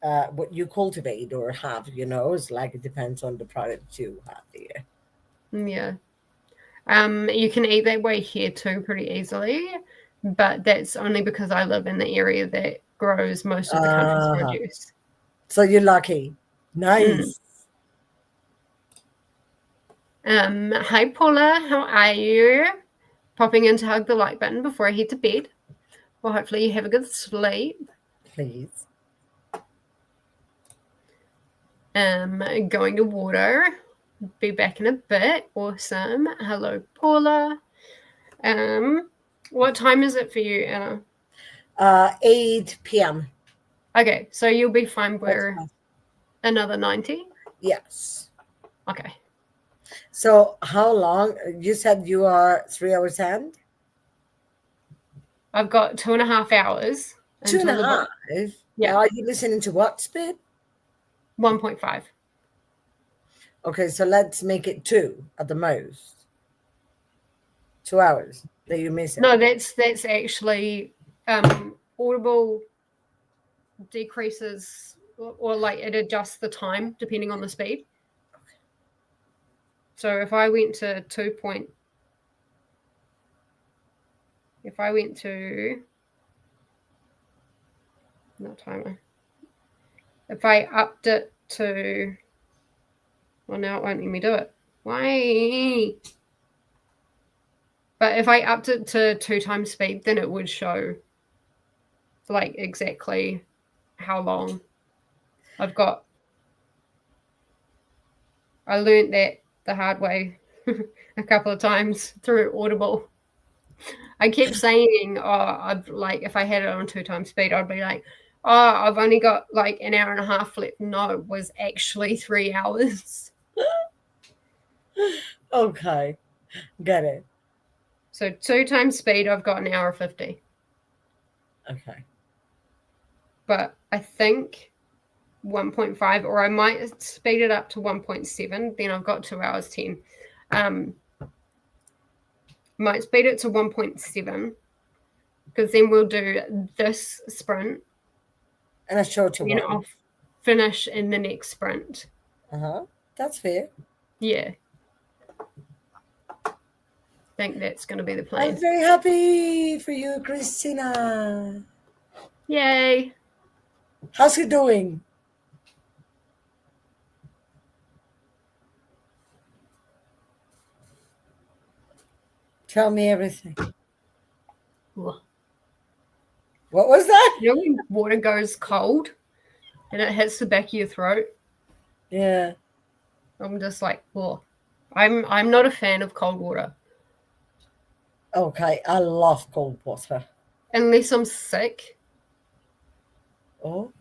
B: what you cultivate or have, it's like it depends on the product you have there.
A: Yeah. You can eat that way here too pretty easily, but that's only because I live in the area that grows most of the country's produce.
B: So you're lucky. Nice.
A: Hi, Paula. How are you? Popping in to hug the like button before I head to bed. Well, hopefully you have a good sleep.
B: Please.
A: Going to water. Be back in a bit. Awesome. Hello, Paula. What time is it for you, Anna?
B: 8 p.m.
A: Okay, so you'll be fine for another 90?
B: Yes.
A: Okay.
B: So how long? You said you are 3 hours in?
A: I've got 2.5 hours.
B: 2.5?
A: Yeah.
B: Are you listening to what speed?
A: 1.5.
B: Okay, so let's make it 2 at the most. 2 hours that you miss it.
A: No, that's actually Audible decreases or like it adjusts the time depending on the speed. So if I went to not timer. If I upped it to, well, now it won't let me do it. Why? But if I upped it to 2 times speed, then it would show like exactly how long I've got. I learned that the hard way a couple of times through Audible. I kept saying, if I had it on 2 times speed, I'd be like, I've only got like an hour and a half left. No, it was actually 3 hours.
B: Okay, get it.
A: So 2 times speed, I've got an hour 50.
B: Okay.
A: But I think 1.5, or I might speed it up to 1.7. Then I've got 2 hours 10. Might speed it to 1.7 because then we'll do this sprint.
B: And a shorter one.
A: I'll finish in the next sprint.
B: That's fair.
A: Yeah. I think that's going to be the plan.
B: I'm very happy for you, Christina.
A: Yay.
B: How's he doing? Tell me everything.
A: What
B: was that?
A: You know when water goes cold and it hits the back of your throat?
B: Yeah.
A: I'm just like, I'm not a fan of cold water.
B: Okay, I love cold water.
A: Unless I'm sick.
B: Oh.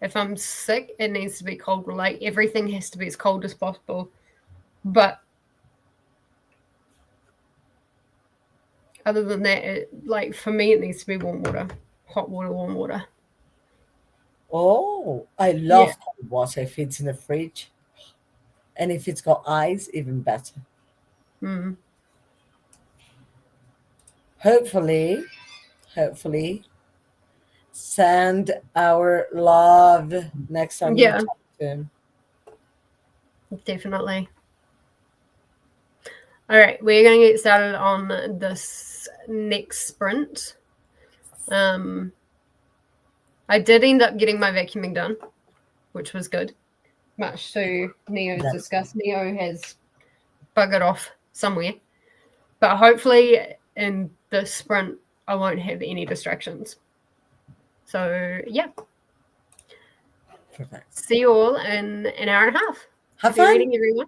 A: If I'm sick, it needs to be cold. Like everything has to be as cold as possible. But other than that, for me, it needs to be warm water. Hot water, warm water.
B: Oh, I love cold water if it's in the fridge. And if it's got ice, even better. hopefully send our love next time you
A: Yeah,
B: talk to him.
A: definitely. All right, we're going to get started on this next sprint. I did end up getting my vacuuming done, which was good. Much to Neo's
B: That's
A: disgust. Neo has buggered off somewhere. But hopefully in this sprint, I won't have any distractions. So, yeah.
B: perfect.
A: See you all in an hour and a half.
B: Have
A: Happy
B: fun.
A: reading, everyone.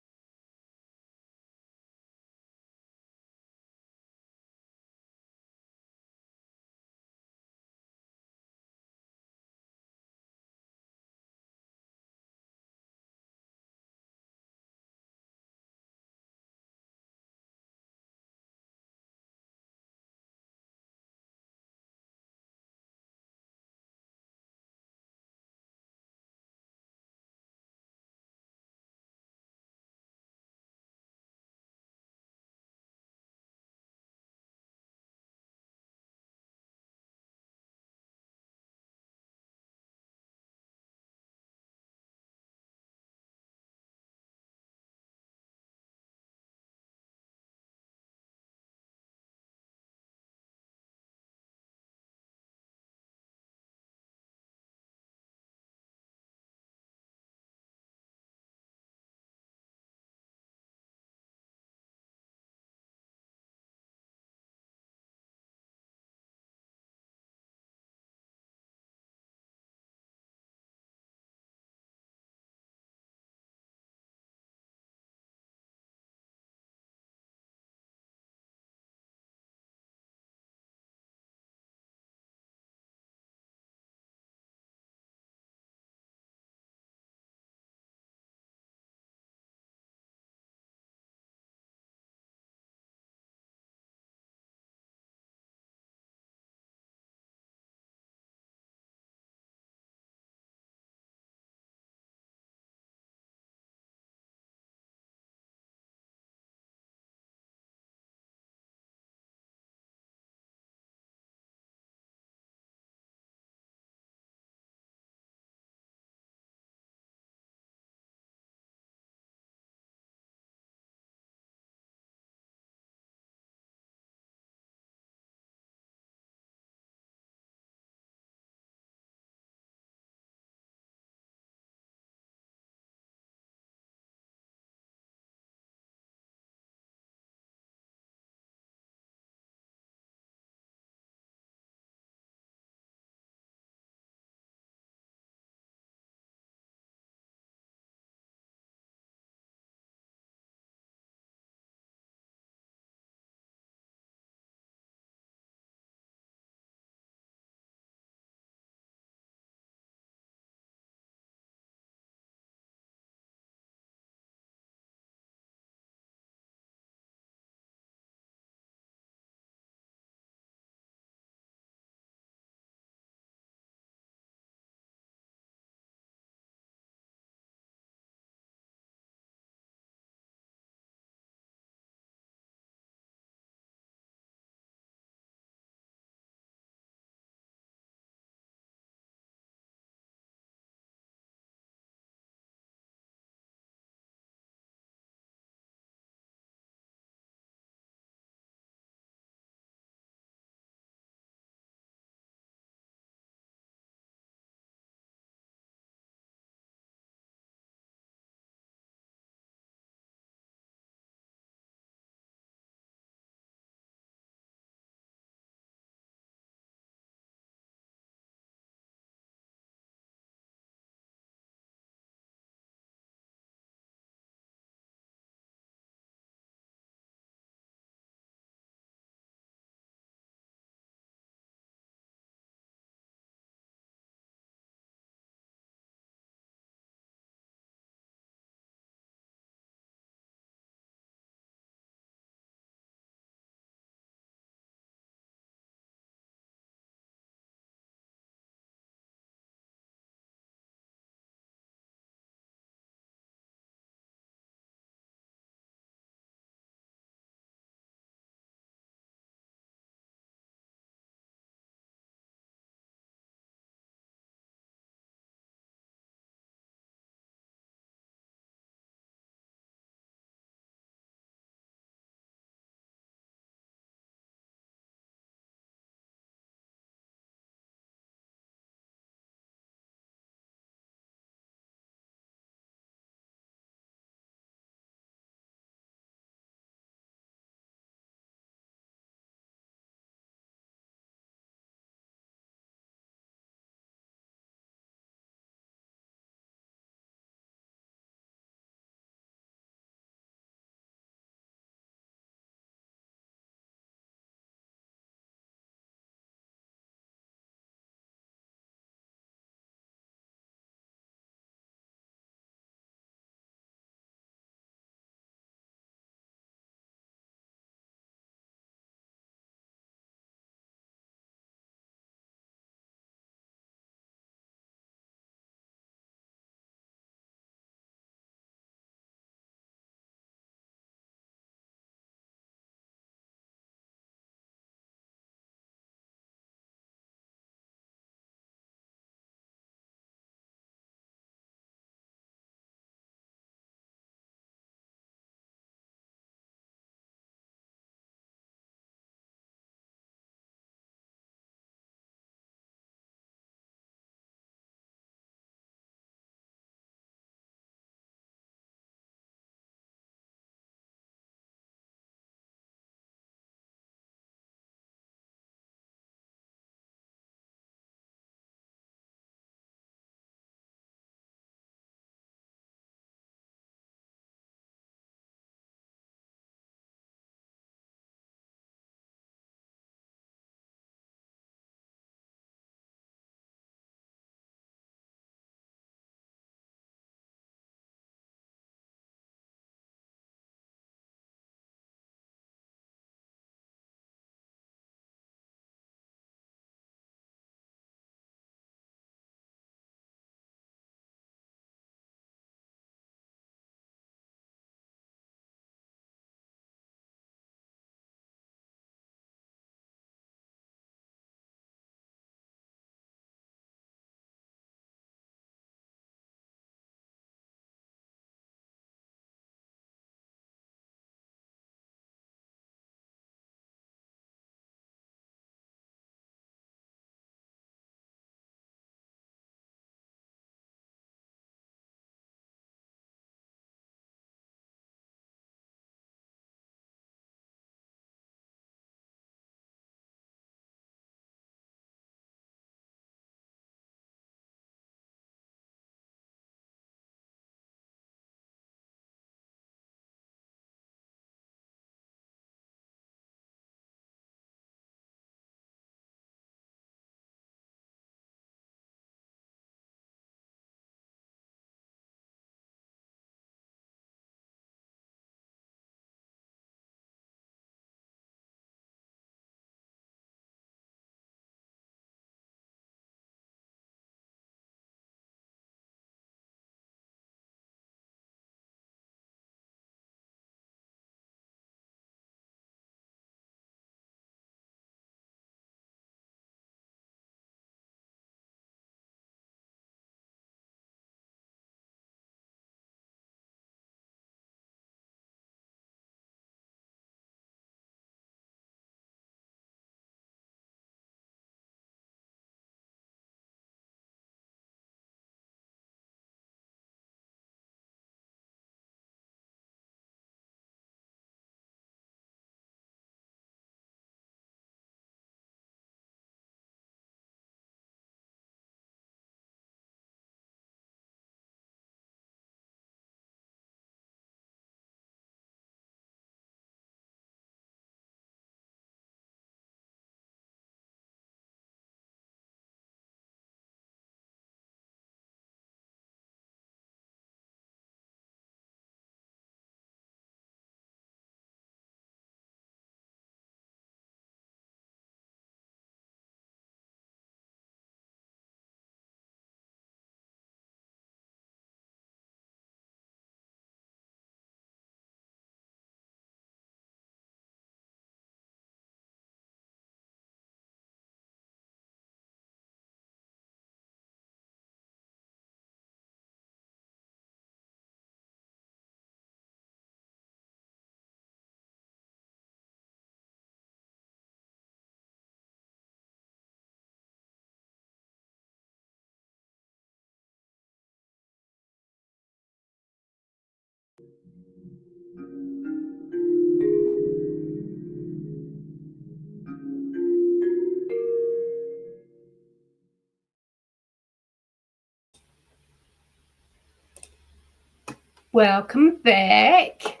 A: Welcome back.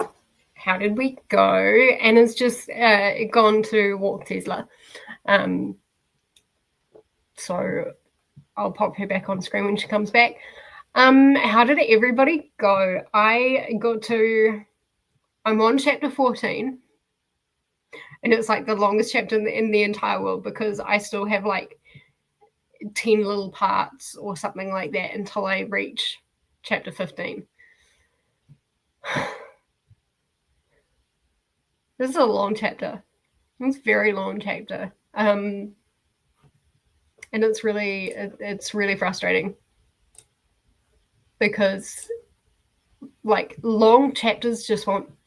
A: How did we go? Anna's just gone to walk Tesla. So I'll pop her back on screen when she comes back. How did everybody go? I'm on chapter 14. And it's like the longest chapter in the entire world because I still have like 10 little parts or something like that until I reach chapter 15. This is a long chapter. It's a very long chapter. And it's really frustrating because like long chapters just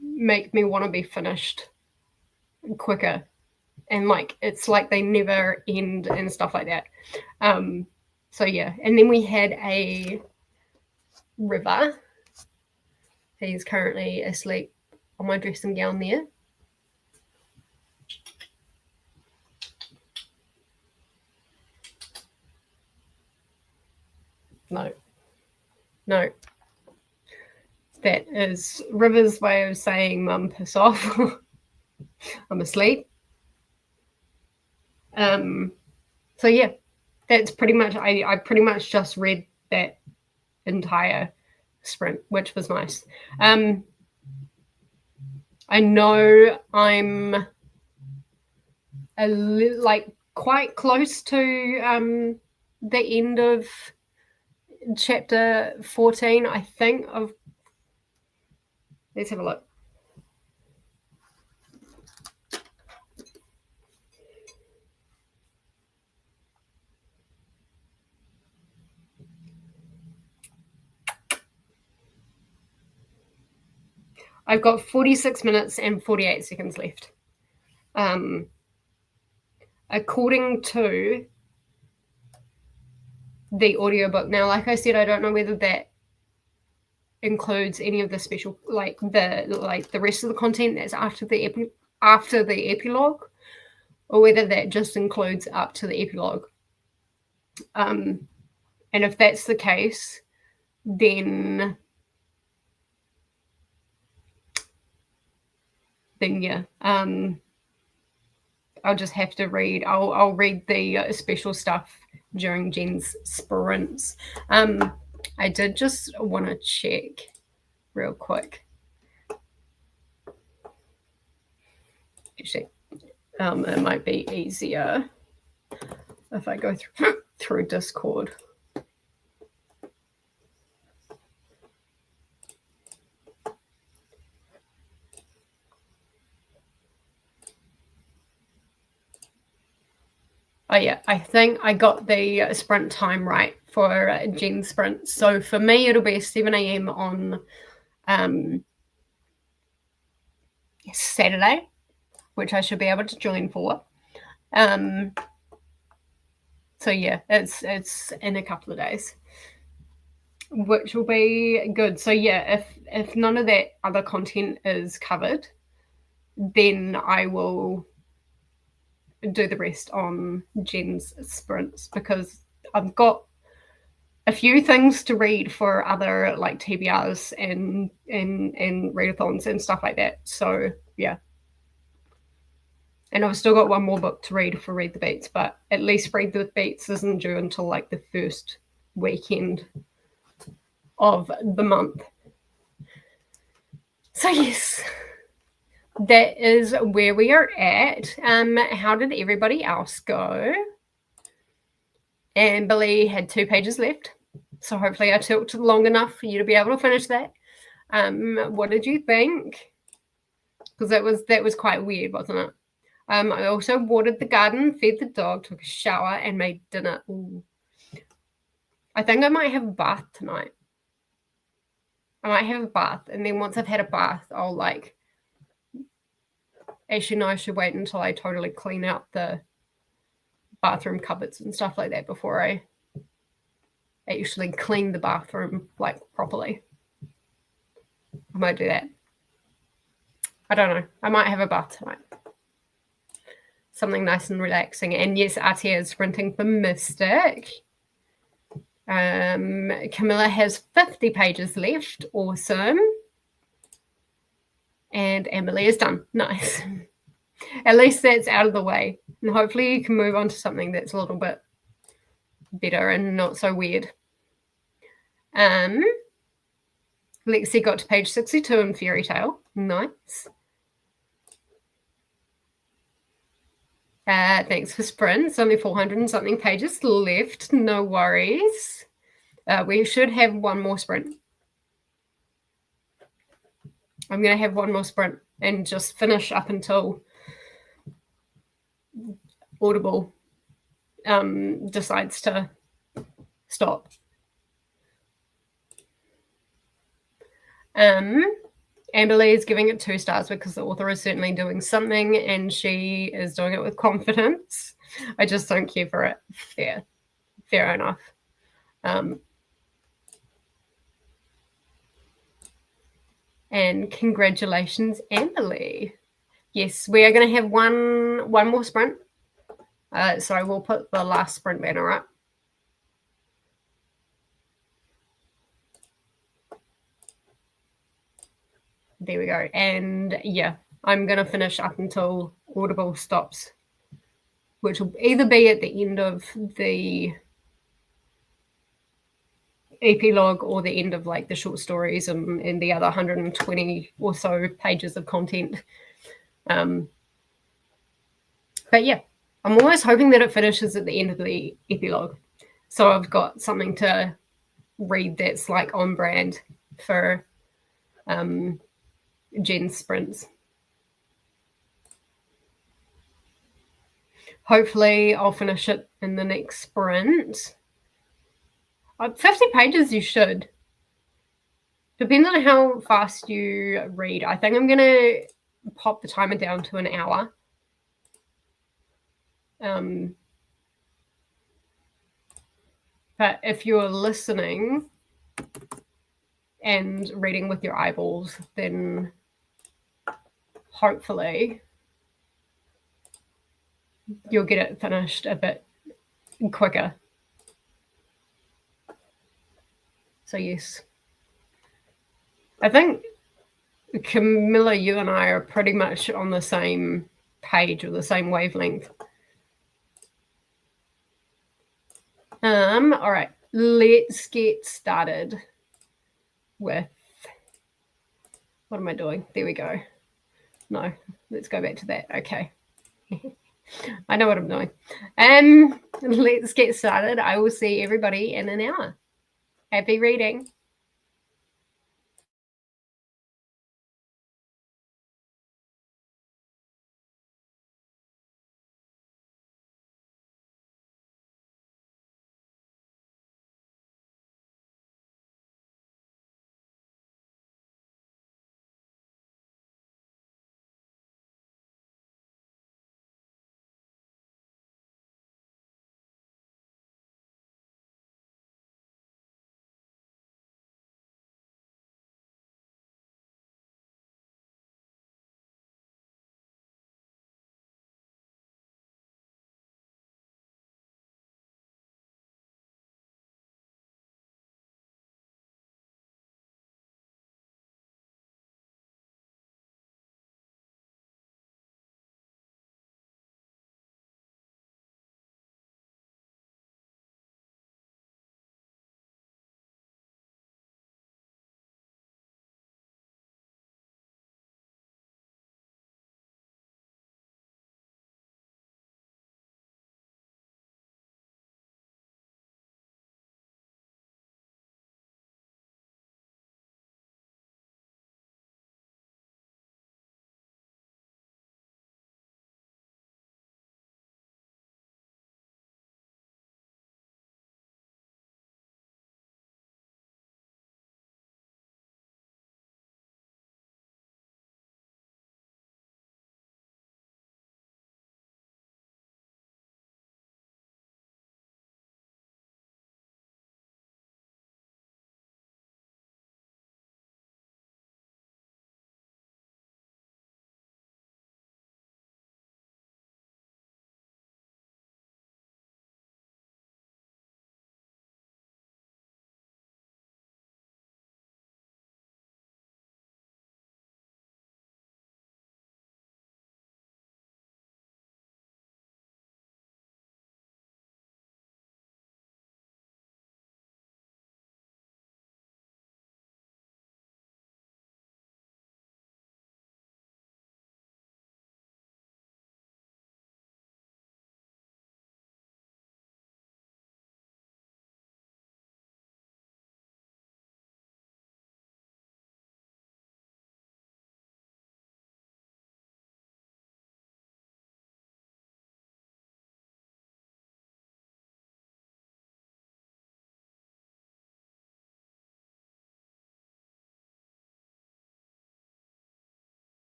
A: make me want to be finished quicker, and like it's like they never end and stuff like that. So yeah, and then we had a River. He's currently asleep on my dressing gown there. No. That is River's way of saying, Mum, piss off. I'm asleep. So yeah, that's pretty much, I pretty much just read that entire sprint, which was nice. I know I'm like quite close to the end of chapter 14, I think. Let's have a look. I've got 46 minutes and 48 seconds left. According to the audiobook. Now, like I said, I don't know whether that includes any of the special, like the rest of the content that's after the epilogue, or whether that just includes up to the epilogue. And if that's the case, then yeah, I'll just have to read. I'll read the special stuff during Jen's sprints. I did just want to check real quick. Actually, it might be easier if I go through Discord. Oh yeah, I think I got the sprint time right for Jen's sprint. So for me, it'll be 7 a.m. on Saturday, which I should be able to join for. So yeah, it's in a couple of days, which will be good. So yeah, if none of that other content is covered, then I will do the rest on Jen's sprints, because I've got a few things to read for other like TBRs and readathons and stuff like that. So yeah. And I've still got one more book to read for Read the Beats, but at least Read the Beats isn't due until like the first weekend of the month. So yes, that is where we are at. How did everybody else go? Amberly had 2 pages left, so hopefully I talked long enough for you to be able to finish that. What did you think? Because that was quite weird, wasn't it? I also watered the garden, fed the dog, took a shower, and made dinner. Ooh. I think I might have a bath tonight. I might have a bath, and then once I've had a bath, I'll like... Actually, no, I should wait until I totally clean out the bathroom cupboards and stuff like that before I actually clean the bathroom like properly. I might do that. I don't know. I might have a bath tonight. Something nice and relaxing. And yes, Atia is sprinting for Mystic. Camilla has 50 pages left. Awesome. And Amberly is done. Nice. At least that's out of the way. And hopefully you can move on to something that's a little bit better and not so weird. Lexi got to page 62 in Fairy Tale. Nice. Thanks for sprints. Only 400 and something pages left. No worries. We should have one more sprint. I'm going to have one more sprint and just finish up until Audible decides to stop. Amberly is giving it 2 stars because the author is certainly doing something and she is doing it with confidence. I just don't care for it. Fair enough. And congratulations, Amberly. Yes, we are going to have one more sprint. So we'll put the last sprint banner up. There we go. And yeah, I'm going to finish up until Audible stops, which will either be at the end of the epilogue or the end of like the short stories and the other 120 or so pages of content. But yeah, I'm almost hoping that it finishes at the end of the epilogue. So I've got something to read that's like on brand for Jen's sprints. Hopefully I'll finish it in the next sprint. 50 pages you should. Depends on how fast you read. I think I'm going to pop the timer down to an hour. But if you're listening and reading with your eyeballs, then hopefully you'll get it finished a bit quicker. So yes. I think, Camilla, you and I are pretty much on the same page or the same wavelength. All right, let's get started with, what am I doing? There we go. No, let's go back to that. Okay. I know what I'm doing. Let's get started. I will see everybody in an hour. Happy reading.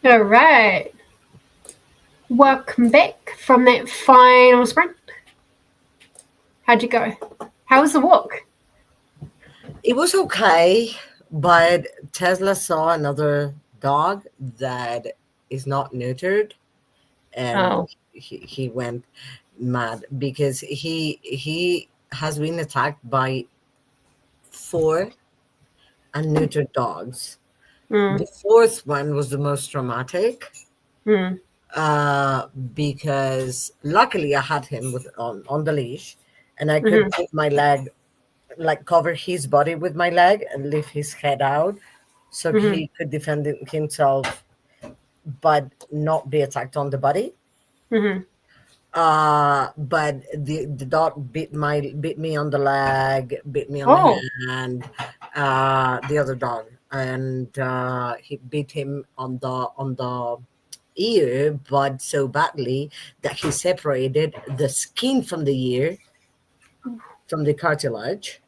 A: All right. Welcome back from that final sprint. How'd you go? How was the walk?
B: It was okay, but Tesla saw another dog that is not neutered, and
A: Oh.
B: he went mad because he has been attacked by four unneutered dogs.
A: Mm,
B: The fourth one was the most traumatic,
A: mm,
B: because luckily I had him with on the leash, and I could
A: mm-hmm,
B: put my leg, like cover his body with my leg and lift his head out so
A: mm-hmm,
B: he could defend himself but not be attacked on the body.
A: mm-hmm.
B: But the dog bit me on the leg, bit me on the
A: Oh.
B: hand, the other dog, and he bit him on the ear, but so badly that he separated the skin from the ear, from the cartilage.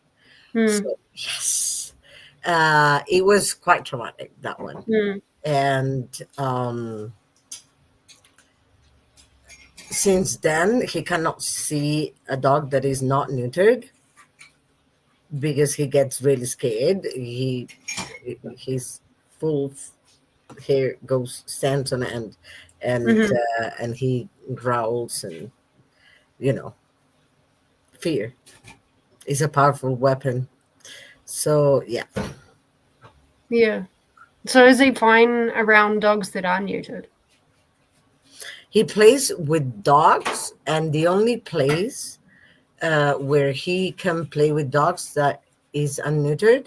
A: Mm,
B: So yes, it was quite traumatic, that one.
A: mm,
B: And since then, he cannot see a dog that is not neutered because he gets really scared. His full hair goes stands on end,
A: mm-hmm.
B: and he growls, and you know, fear is a powerful weapon. So yeah,
A: Yeah. So is he fine around dogs that are neutered?
B: he plays with dogs, and the only place where he can play with dogs that is unneutered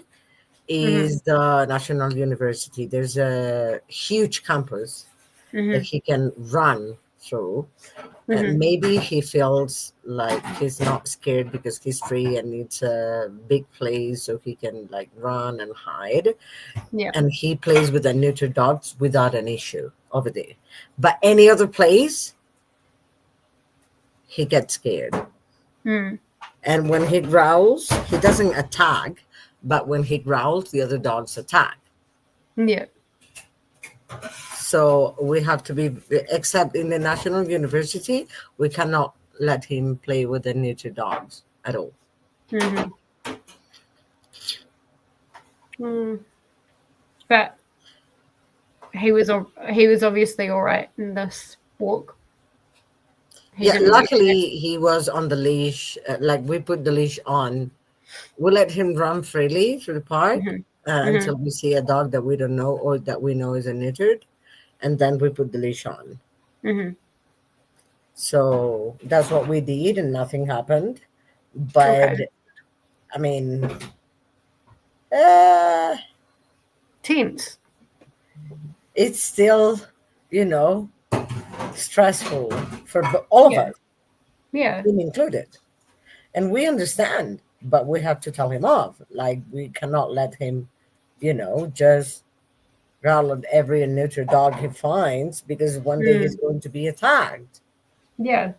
A: Mm-hmm,
B: is the National University. There's a huge campus that
A: mm-hmm,
B: he can run through. And
A: mm-hmm.
B: maybe he feels like he's not scared because he's free and it's a big place so he can like run and hide.
A: Yeah.
B: And he plays with the neutered dogs without an issue over there. But any other place, he gets scared.
A: Mm,
B: And when he growls, he doesn't attack, but when he growls, the other dogs attack.
A: yeah.
B: So we have to be, except in the National University, we cannot let him play with the neuter dogs at all.
A: Mm-hmm. Mm. But he was obviously all right in this walk. He
B: Yeah,
A: didn't get
B: luckily he was on the leash. Like we put the leash on. We let him run freely through the park
A: mm-hmm, mm-hmm,
B: until we see a dog that we don't know or that we know is a neutered, and then we put the leash on.
A: mm-hmm.
B: So that's what we did, and nothing happened. But
A: Okay.
B: I mean, uh,
A: Tense.
B: it's still, you know, stressful for all of
A: Yeah.
B: us,
A: Yeah.
B: him included. And we understand, but we have to tell him off. Like, we cannot let him, just growl at every neuter dog he finds because one day he's
A: Mm,
B: going to be attacked.
A: yeah.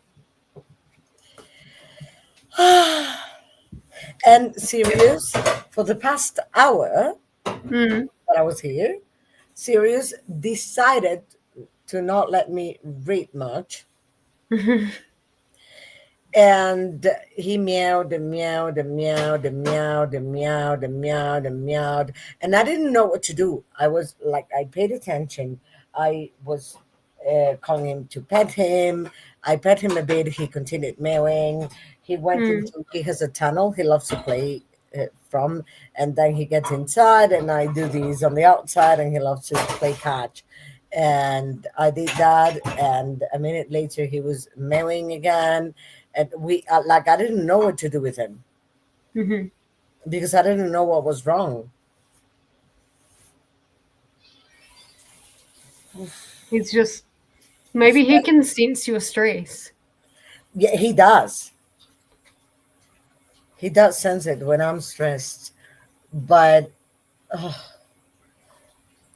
B: And Sirius, for the past hour
A: Mm.
B: that I was here, Sirius decided to not let me read much. And he meowed and meowed and meowed and meowed and meowed and meowed and meowed. And I didn't know what to do. I was like, I paid attention. I was calling him to pet him. I pet him a bit. He continued meowing.
A: Mm.
B: He has a tunnel he loves to play from. And then he gets inside, and I do these on the outside, and he loves to play catch. And I did that. And a minute later, he was meowing again, and we like I didn't know what to do with him
A: Mm-hmm.
B: because I didn't know what was wrong.
A: He's just maybe he can sense your stress.
B: Yeah, he does. He does sense it when I'm stressed, but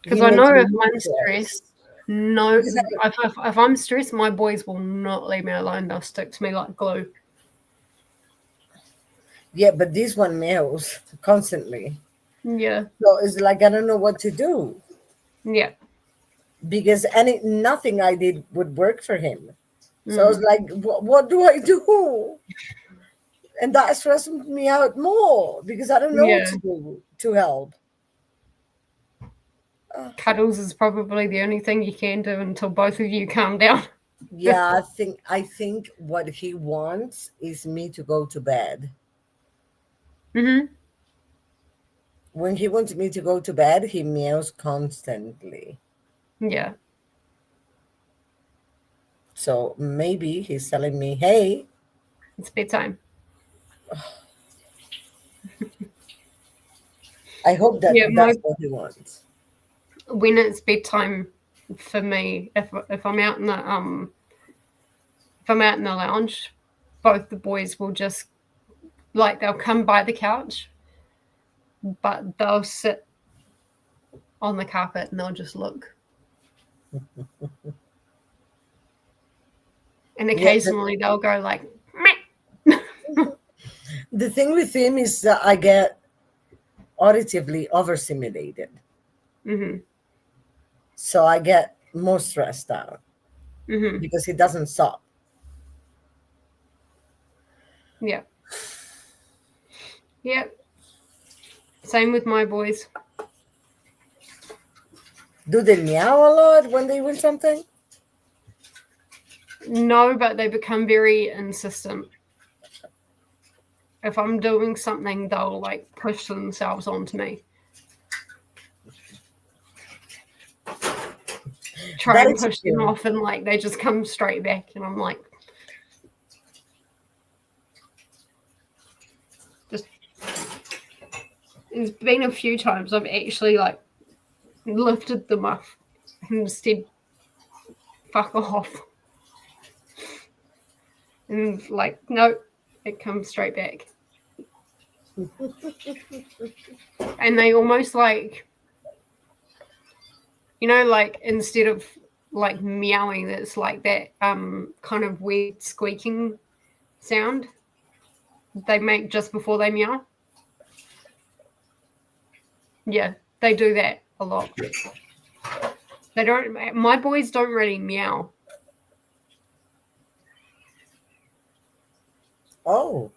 A: Because
B: he
A: I
B: makes
A: know
B: me
A: if I'm
B: nervous.
A: stressed, no,
B: Because
A: if I'm stressed, my boys will not leave me alone. They'll stick to me like glue.
B: yeah, but this one meows constantly,
A: Yeah.
B: so it's like I don't know what to do
A: Yeah.
B: because nothing I did would work for him. So I was like, what do I do? And that stressed me out more because I don't know what
A: Yeah.
B: to do to help.
A: Cuddles is probably the only thing you can do until both of you calm down.
B: Yeah, I think what he wants is me to go to bed.
A: Mm-hmm.
B: When he wants me to go to bed, he meows constantly.
A: Yeah.
B: So maybe he's telling me, hey,
A: It's bedtime.
B: I hope that
A: Yeah,
B: that's what he wants.
A: when it's bedtime for me, if I'm out in the if I'm out in the lounge, both the boys will just like they'll come by the couch, but they'll sit on the carpet and they'll just look. And
B: Yeah,
A: occasionally they'll go like, meh.
B: the thing with him is that I get auditively overstimulated.
A: Mm-hmm.
B: So I get more stressed out
A: Mm-hmm.
B: because he doesn't stop.
A: Yeah. Yeah. Same with my boys.
B: Do they meow a lot when they win something?
A: No, but they become very insistent. If I'm doing something, they'll like push themselves onto me. Try
B: That
A: and
B: is
A: push them
B: cute.
A: off and like they just come straight back and I'm like just there's been a few times I've actually like lifted them up and said fuck off. And like no, it comes straight back. And they almost like like instead of like meowing, it's like that kind of weird squeaking sound they make just before they meow. Yeah, they do that a lot. My boys don't really meow.
B: Oh.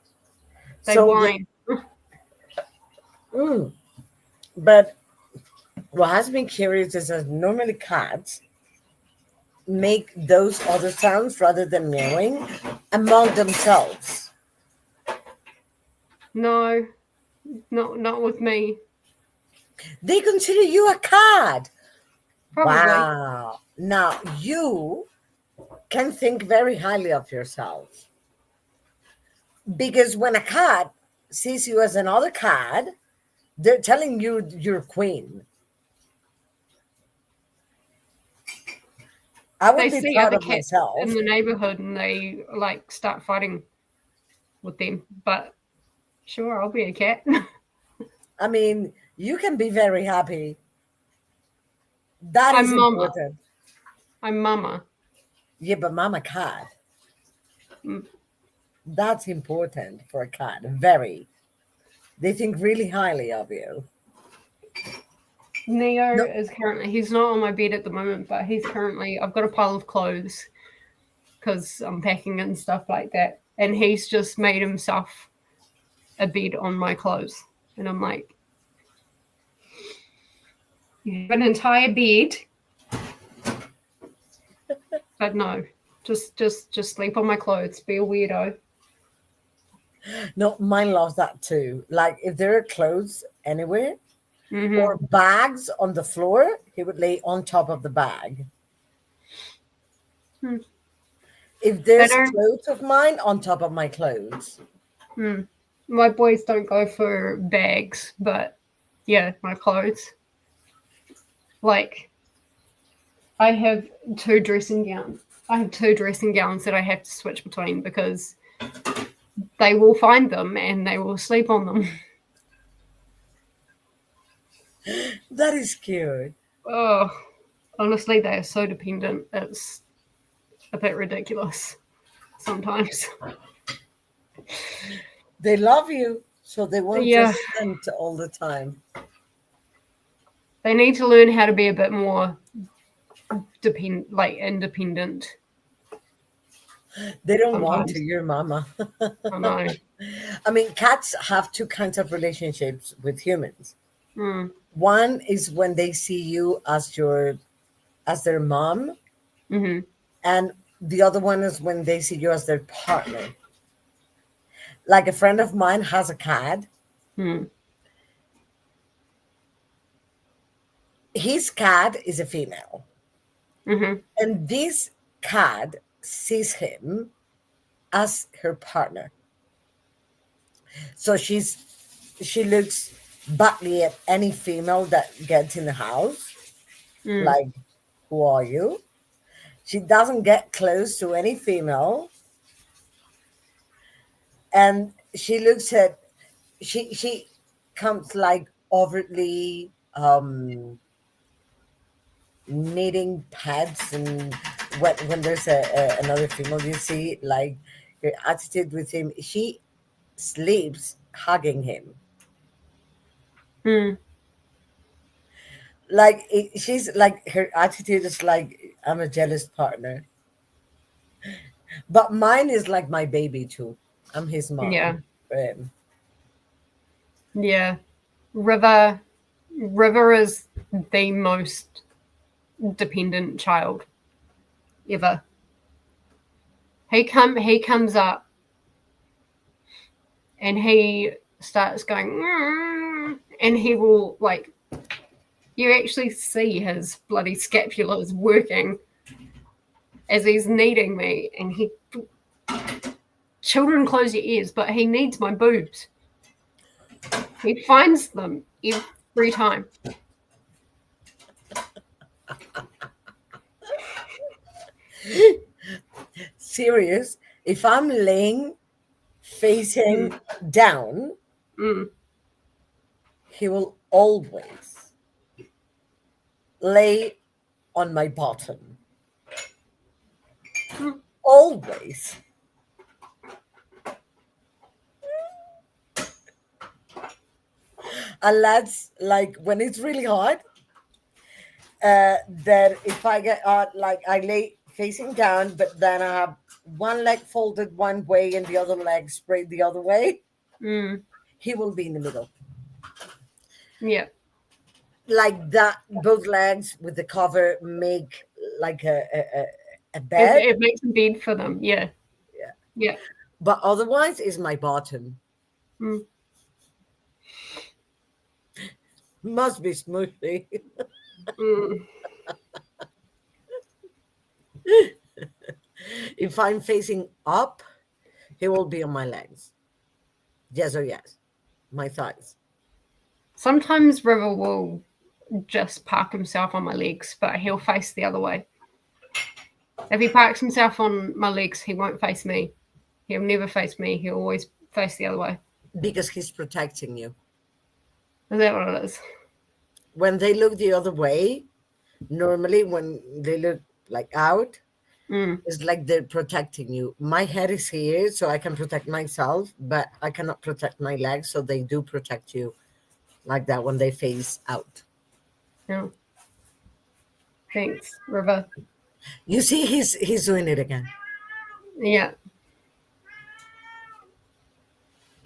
A: They
B: So
A: whine.
B: but what has been curious is that normally cats make those other sounds rather than meowing among themselves.
A: No, not with me.
B: They consider you a cat.
A: Probably.
B: Wow. Now you can think very highly of yourself. Because when a cat sees you as another cat, they're telling you you're queen. I
A: They
B: would be
A: see
B: proud
A: other
B: of
A: cats
B: myself.
A: in the neighborhood and they like start fighting with them. But sure, I'll be a cat.
B: I mean, you can be very happy. That is
A: I'm mama.
B: important.
A: I'm mama.
B: Yeah, but mama cat.
A: Mm.
B: That's important for a cat. Very. They think really highly of you.
A: Neo
B: No,
A: is currently, he's not on my bed at the moment, but I've got a pile of clothes because I'm packing and stuff like that. And he's just made himself a bed on my clothes. And I'm like, you have an entire bed. But no, just sleep on my clothes. Be a weirdo.
B: no, mine loves that too. Like if there are clothes anywhere
A: Mm-hmm.
B: or bags on the floor, he would lay on top of the bag.
A: Hmm.
B: If there's clothes of mine on top of my clothes.
A: My boys don't go for bags, but yeah, my clothes. Like, I have two dressing gowns. I have two dressing gowns that I have to switch between because they will find them and they will sleep on them.
B: That is cute.
A: Oh, honestly, they are so dependent. It's a bit ridiculous sometimes.
B: They love you, so they won't
A: Yeah.
B: just scent all the time.
A: They need to learn how to be a bit more independent.
B: They don't want
A: Sometimes.
B: to. Your mama.
A: I know.
B: I mean, cats have two kinds of relationships with humans.
A: Mm.
B: One is when they see you as their mom,
A: Hmm.
B: and the other one is when they see you as their partner. Like a friend of mine has a cat.
A: Mm.
B: His cat is a female,
A: Hmm.
B: and this cat sees him as her partner. So she looks badly at any female that gets in the house,
A: Mm.
B: like, who are you? She doesn't get close to any female, and she looks at she comes like overtly needing pads, and when there's another female, you see like her attitude with him. She sleeps hugging him.
A: Mm.
B: Like she's like her attitude is like, I'm a jealous partner. But mine is like my baby too. I'm his mom.
A: Yeah. Yeah. River is the most dependent child ever. He comes up and he starts going, "Mm," and he will like, you actually see his bloody scapula is working as he's kneading me, and he, children close your ears, but he needs my boobs. He finds them every time.
B: Serious. If I'm laying facing
A: Mm.
B: down,
A: Mm.
B: he will always lay on my bottom.
A: Mm.
B: Always. And that's like when it's really hot, that if I get like I lay facing down, but then I have one leg folded one way and the other leg spread the other way,
A: Mm.
B: he will be in the middle.
A: Yeah.
B: Like that, both legs with the cover make like a
A: It,
B: bed.
A: it makes a bed for them. Yeah.
B: Yeah.
A: Yeah.
B: But otherwise is my bottom.
A: Mm.
B: Must be smoothie.
A: Mm.
B: If I'm facing up, he will be on my legs. Yes or yes. My thighs.
A: Sometimes River will just park himself on my legs, but he'll face the other way. If he parks himself on my legs, he won't face me. He'll never face me. He'll always face the other way.
B: Because he's protecting you.
A: Is that what it is?
B: When they look the other way, normally when they look like out,
A: Mm.
B: it's like they're protecting you. My head is here, so I can protect myself, but I cannot protect my legs, so they do protect you like that when they face out.
A: Yeah. Thanks, River.
B: You see, he's doing it again.
A: Yeah.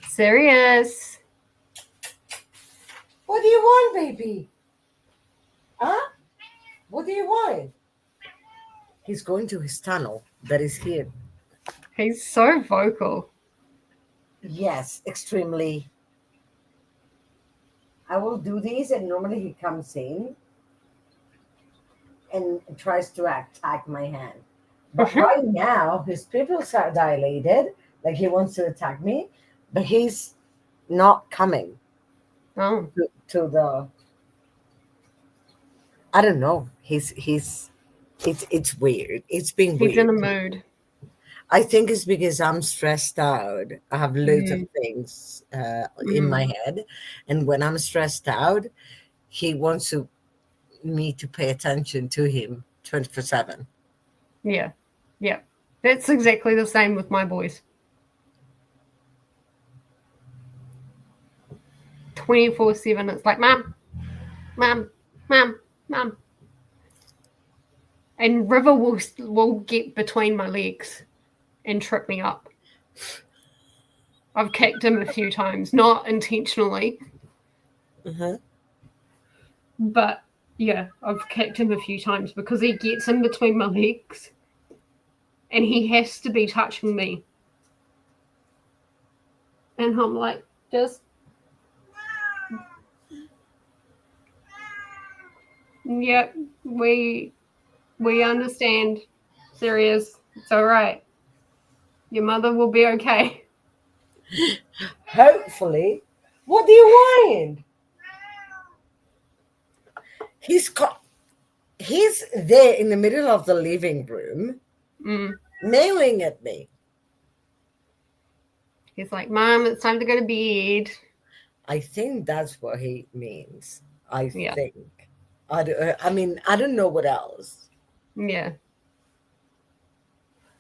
A: Serious.
B: What do you want, baby? Huh? What do you want? He's going to his tunnel that is here.
A: He's so vocal.
B: Yes, extremely. I will do this, and normally he comes in and tries to attack my hand. But right now, his pupils are dilated, like he wants to attack me, but he's not coming
A: Oh,
B: to the. I don't know. It's weird. It's been
A: he's in
B: weird.
A: a mood.
B: I think it's because I'm stressed out. I have loads of
A: Mm.
B: things in my
A: Mm.
B: head, and when I'm stressed out, he wants me to pay attention to him 24/7.
A: Yeah. Yeah. That's exactly the same with my boys. 24/7. It's like, Mom, Mom, Mom, Mom. And River will get between my legs and trip me up. I've kicked him a few times, not intentionally, but yeah, I've kicked him a few times because he gets in between my legs and he has to be touching me. And I'm like, just... Yep, we understand. Serious. It's all right. Your mother will be okay.
B: Hopefully. What do you want? He's there in the middle of the living room, mewing at me.
A: He's like, Mom, it's time to go to bed.
B: I think that's what he means. I
A: Yeah.
B: think. I mean, I don't know what else.
A: Yeah.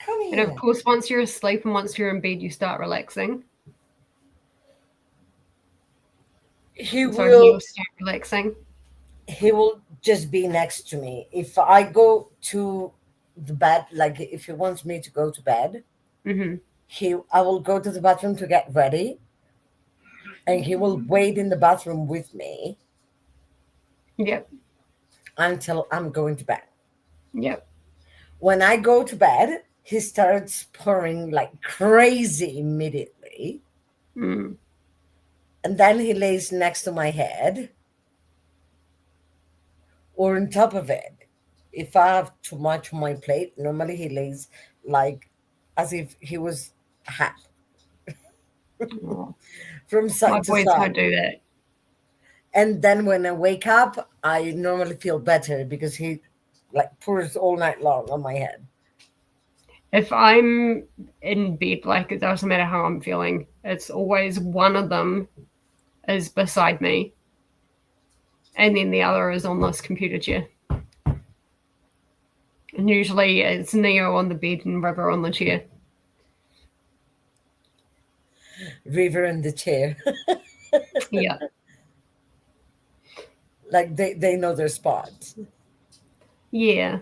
B: Come
A: And
B: here.
A: of course, once you're asleep and once you're in bed, you start relaxing. He'll start relaxing.
B: He will just be next to me. If I go to the bed, like if he wants me to go to bed, I will go to the bathroom to get ready, and he will wait in the bathroom with me.
A: Yep.
B: Until I'm going to bed.
A: Yep.
B: When I go to bed, he starts purring like crazy immediately. And then he lays next to my head or on top of it. If I have too much on my plate, normally he lays like as if he was a hat. From side
A: My
B: to
A: boys
B: side.
A: don't do that.
B: And then when I wake up, I normally feel better because he like pours all night long on my head.
A: If I'm in bed, like it doesn't matter how I'm feeling, it's always one of them is beside me. And then the other is on this computer chair. And usually it's Neo on the bed and River on the chair.
B: River in the chair.
A: Yeah.
B: Like they know their spots.
A: Yeah.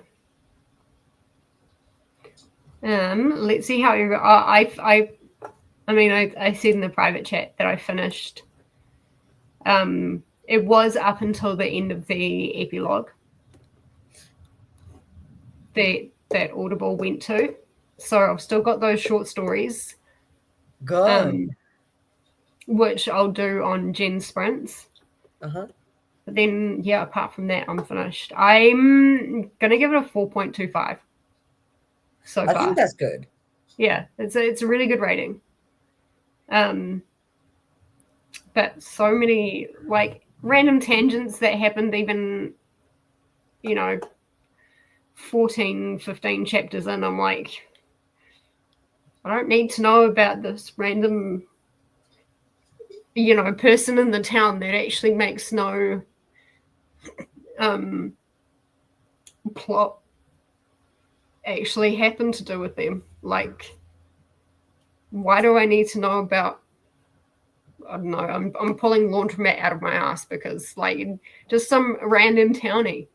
A: Let's see how you're. I mean, I said in the private chat that I finished. It was up until the end of the epilogue that Audible went to, so I've still got those short stories.
B: Good.
A: Which I'll do on Gen Sprints. But then, yeah, apart from that, I'm finished. I'm gonna give it a 4.25. So far,
B: I think that's good.
A: Yeah, it's a really good rating. But so many like random tangents that happened even, 14, 15 chapters in. I'm like, I don't need to know about this random, person in the town that actually makes no plot actually happen to do with them. Like, why do I need to know about? I don't know. I'm pulling laundromat out of my ass because, like, just some random townie.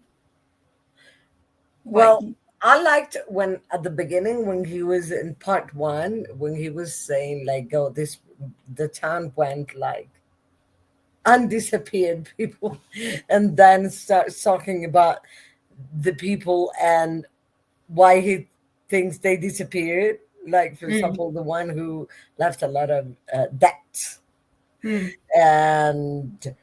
B: Well, I liked when at the beginning when he was in part 1 when he was saying like, "Oh, the town went like undisappeared people," and then starts talking about the people and why he thinks they disappeared. Like, for example, the one who left a lot of debt. And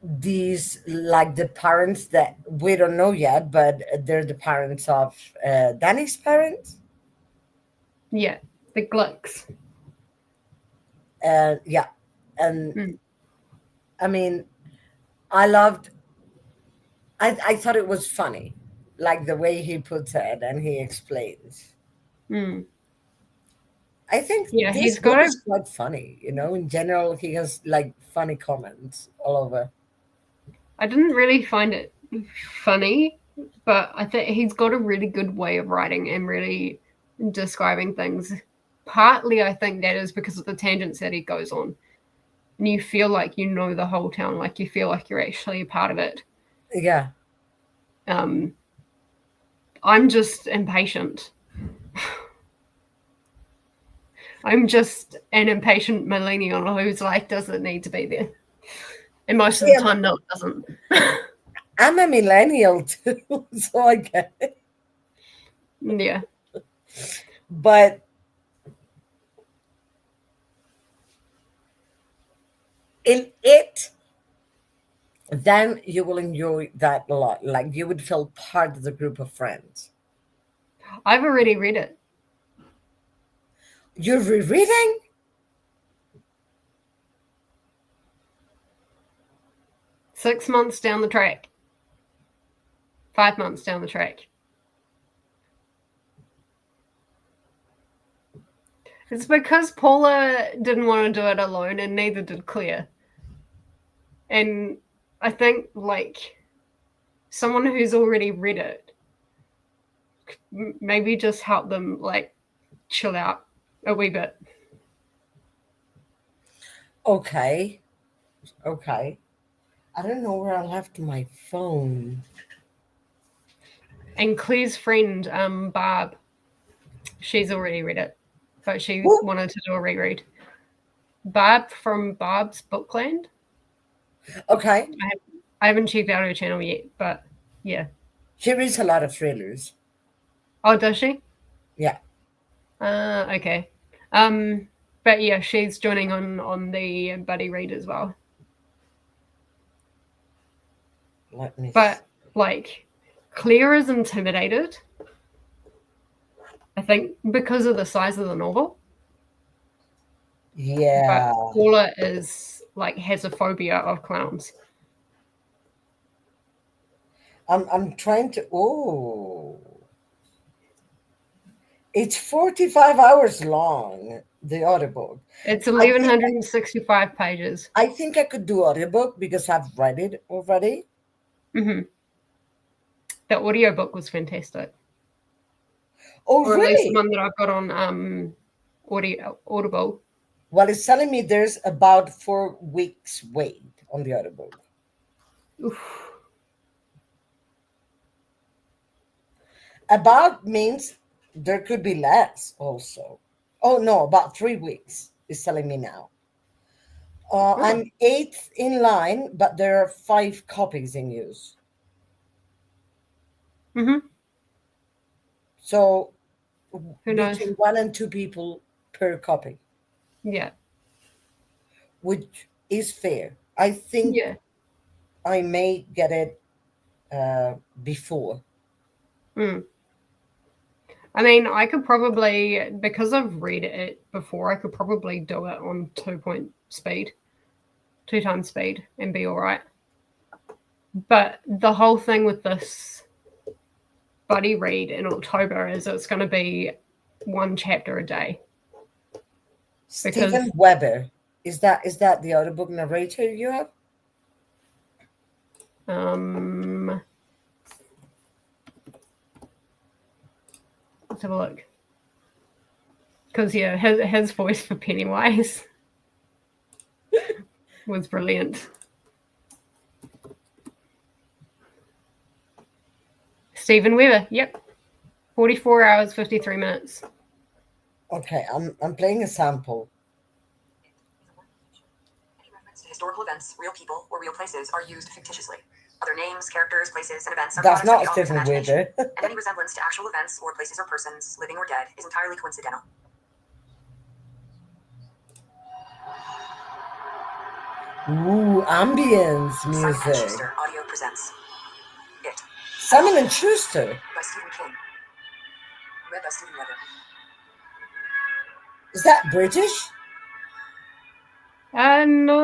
B: these, like the parents that we don't know yet, but they're the parents of Danny's parents.
A: Yeah, the Glicks.
B: Yeah. And I mean, I thought it was funny, like the way he puts it and he explains. I think this book is quite funny, in general. He has like funny comments all over.
A: I didn't really find it funny, but I think he's got a really good way of writing and really describing things. Partly, I think that is because of the tangents that he goes on. And you feel like you know the whole town, like you feel like you're actually a part of it.
B: Yeah.
A: I'm just impatient. I'm just an impatient millennial whose life doesn't need to be there. And most of the time, no, it doesn't.
B: I'm a millennial too, so I get it.
A: Yeah.
B: But in it, then you will enjoy that a lot. Like you would feel part of the group of friends.
A: I've already read it.
B: You're rereading?
A: 6 months down the track. 5 months down the track. It's because Paula didn't want to do it alone, and neither did Claire. And I think, like, someone who's already read it, maybe just help them, like, chill out a wee bit.
B: Okay. I don't know where I left my phone.
A: And Claire's friend, Barb, she's already read it, but she
B: Who?
A: wanted to do a reread. Barb from Barb's Bookland.
B: Okay.
A: I haven't checked out her channel yet, but yeah.
B: She reads a lot of thrillers.
A: Oh, does she?
B: Yeah.
A: Okay. But yeah, she's joining on the buddy read as well.
B: Let me
A: But like, Claire is intimidated, I think, because of the size of the novel.
B: Yeah.
A: But Paula is like has a phobia of clowns.
B: I'm trying to it's 45 hours long, the audiobook.
A: It's 1,165 pages.
B: I think I could do audiobook because I've read it already.
A: Mm-hmm. The audiobook was fantastic.
B: Oh,
A: or at least the
B: really?
A: one that I've got on Audible.
B: Well, it's telling me there's about 4 weeks wait on the audiobook.
A: Oof.
B: About means there could be less also. Oh, no, about 3 weeks is telling me now. I'm 8th in line, but there are 5 copies in use.
A: Mm-hmm.
B: So
A: Who knows?
B: between 1 and 2 people per copy,
A: Yeah.
B: which is fair. I think
A: Yeah.
B: I may get it before.
A: Mm. I mean, I could probably, because I've read it before, I could probably do it on 2 times speed, and be all right. But the whole thing with this buddy read in October is it's going to be 1 chapter a day.
B: Stephen Weber, is that the audiobook narrator you have?
A: Let's have a look. Because yeah, his voice for Pennywise was brilliant. Stephen Weber, yep. 44 hours, 53 minutes.
B: Okay, I'm playing a sample.
D: Any reference to historical events, real people, or real places are used fictitiously. Other names, characters, places, and events are
B: That's
D: products
B: not
D: of the author's
B: Stephen
D: imagination,
B: Weber.
D: and any resemblance to actual events or places or persons, living or dead, is entirely coincidental.
B: Ooh, ambience
D: Simon and
B: music.
D: Schuster Audio presents It
B: Simon and Schuster.
D: by Stephen King. Read by Stephen Weber.
B: Is that British?
A: No,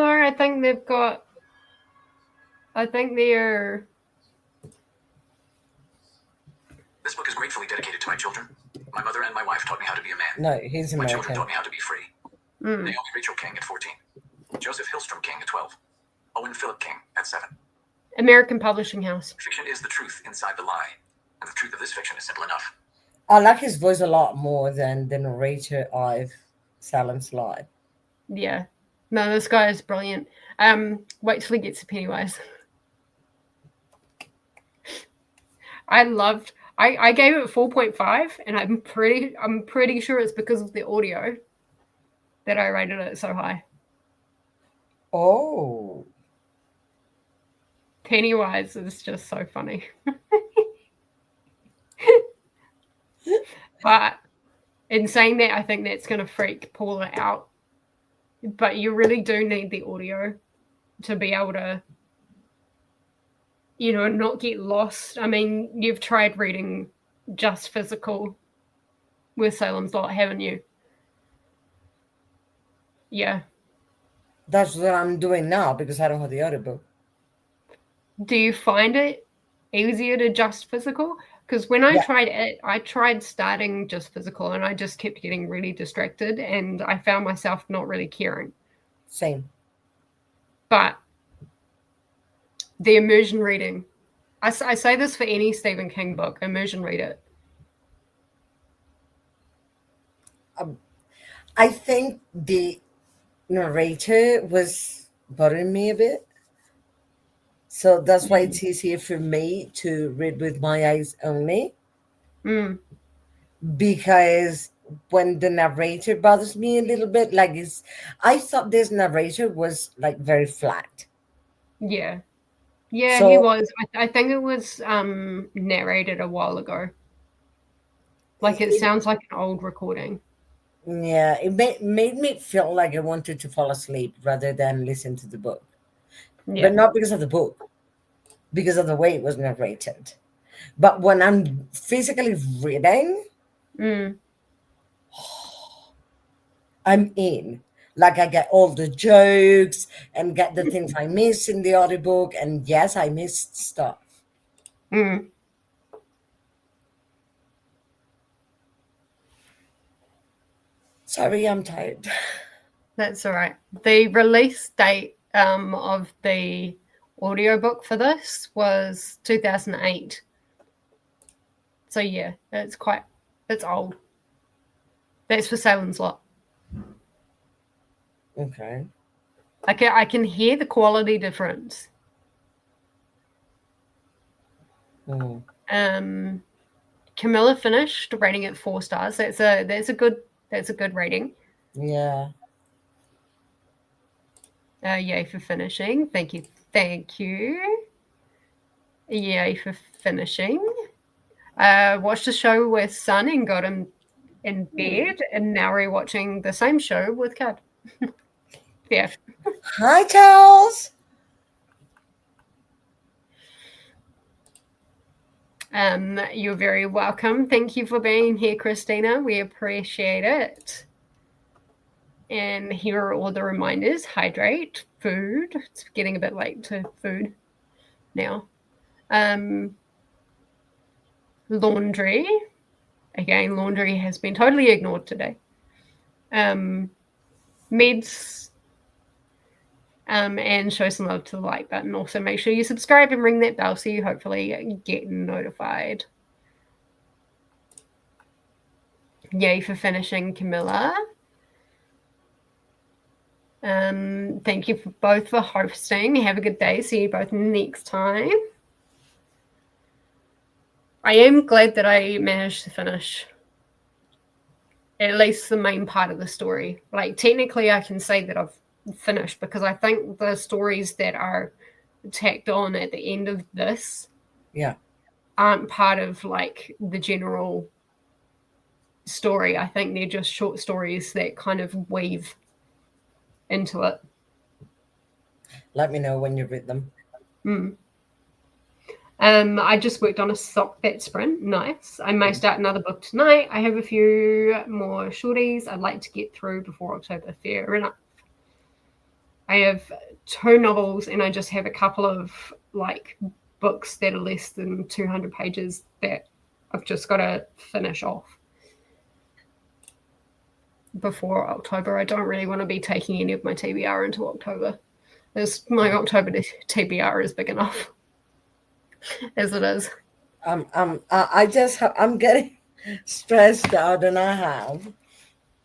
A: I think they're.
D: This book is gratefully dedicated to my children. My mother and my wife taught me how to be a man.
B: No, he's
D: My children
B: American.
D: taught me how to be free. Naomi Rachel King at 14. Joseph Hillstrom King at 12. Owen Philip King at 7.
A: American Publishing House.
D: Fiction is the truth inside the lie. And the truth of this fiction is simple enough.
B: I like his voice a lot more than the narrator of Salem's Lie.
A: Yeah. No, this guy is brilliant. Wait till he gets to Pennywise. I gave it 4.5, and I'm pretty sure it's because of the audio that I rated it so high.
B: Oh,
A: Pennywise is just so funny. But in saying that, I think that's going to freak Paula out. But you really do need the audio to be able to, not get lost. I mean, you've tried reading just physical with Salem's Lot, haven't you? Yeah.
B: that's what I'm doing now because I don't have the audiobook.
A: Do you find it easier to just physical? Because when I tried it, I tried starting just physical and I just kept getting really distracted and I found myself not really caring.
B: Same.
A: But the immersion reading, I say this for any Stephen King book, immersion read it.
B: I think the narrator was bothering me a bit. So that's why it's easier for me to read with my eyes only.
A: Mm.
B: Because when the narrator bothers me a little bit, I thought this narrator was like very flat.
A: Yeah. Yeah,
B: So
A: he was. I think it was narrated a while ago. Like it sounds like an old recording.
B: yeah, it made me feel like I wanted to fall asleep rather than listen to the book.
A: Yeah.
B: But not because of the book, because of the way it was narrated. But when I'm physically reading,
A: Mm.
B: I'm in. Like I get all the jokes and get the things I miss in the audiobook. And yes, I missed stuff.
A: Mm.
B: Sorry, I'm tired.
A: That's all right. The release date of the audiobook for this was 2008. So yeah, it's old. That's for Salem's Lot.
B: Okay.
A: I can hear the quality difference.
B: Mm.
A: Camilla finished rating it 4 stars. That's a good rating.
B: Yeah.
A: Yay for finishing. Thank you. Yay for finishing. Watched a show with Son and got him in bed, and now we're watching the same show with Cad. Yeah.
B: Hi, Charles.
A: You're very welcome. Thank you for being here, Christina. We appreciate it. And here are all the reminders: hydrate, food. It's getting a bit late to food now. Laundry. Again, laundry has been totally ignored today. Meds. And show some love to the like button. Also, make sure you subscribe and ring that bell so you hopefully get notified. Yay for finishing, Camilla. Thank you both for hosting. Have a good day. See you both next time. I am glad that I managed to finish at least the main part of the story. Like, technically, I can say that I've finished because I think the stories that are tacked on at the end of this aren't part of like the general story. I think they're just short stories that kind of weave into it.
B: Let me know when you read them.
A: I just worked on a sock that sprint. Nice. I may start another book tonight. I have a few more shorties I'd like to get through before October. Fair enough. I have 2 novels and I just have a couple of like books that are less than 200 pages that I've just got to finish off before October. I don't really want to be taking any of my TBR into October. My October TBR is big enough as it is.
B: I'm getting stressed out, and I have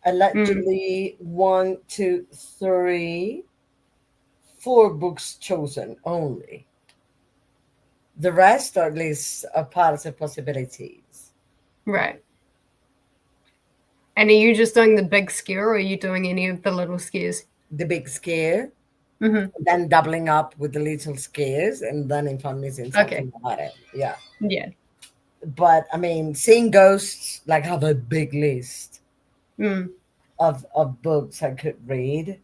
B: allegedly 1, 2, 3, 4 books chosen only. The rest, or at least a part of possibilities.
A: Right. And are you just doing the big scare, or are you doing any of the little scares?
B: The big scare,
A: Mm-hmm.
B: then doubling up with the little scares, and then if I'm missing
A: Okay.
B: something about it, yeah.
A: Yeah.
B: But I mean, seeing ghosts, like, have a big list
A: Mm.
B: of books I could read.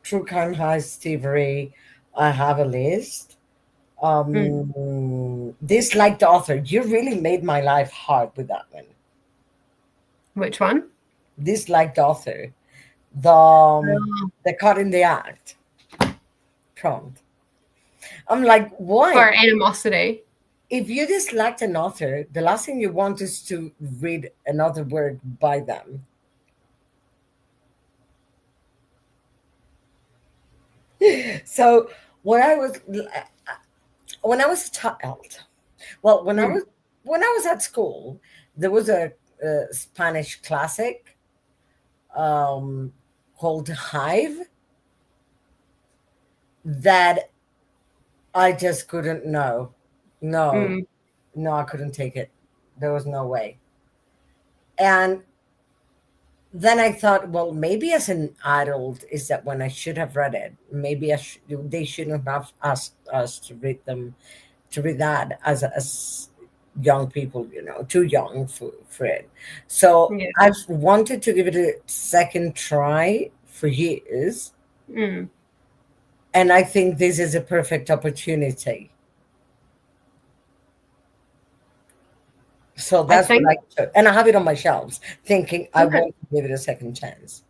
B: True crime heist thievery, I have a list. Dislike the author. You really made my life hard with that one.
A: Which one?
B: Dislike the author. The caught in the act prompt. I'm like, why?
A: For animosity.
B: If you dislike an author, the last thing you want is to read another work by them. So when I was a child, well, when I was at school, there was a Spanish classic um, called Hive that I just couldn't know. No,
A: Mm.
B: no, I couldn't take it. There was no way. And then I thought, well, maybe as an adult, is that when I should have read it? Maybe they shouldn't have asked us to read them, to read that as young people, too young for it. So
A: Yeah.
B: I've wanted to give it a second try for years.
A: Mm.
B: And I think this is a perfect opportunity. So that's
A: think-
B: what I took. And I have it on my shelves, thinking I
A: Okay.
B: want to give it a second chance.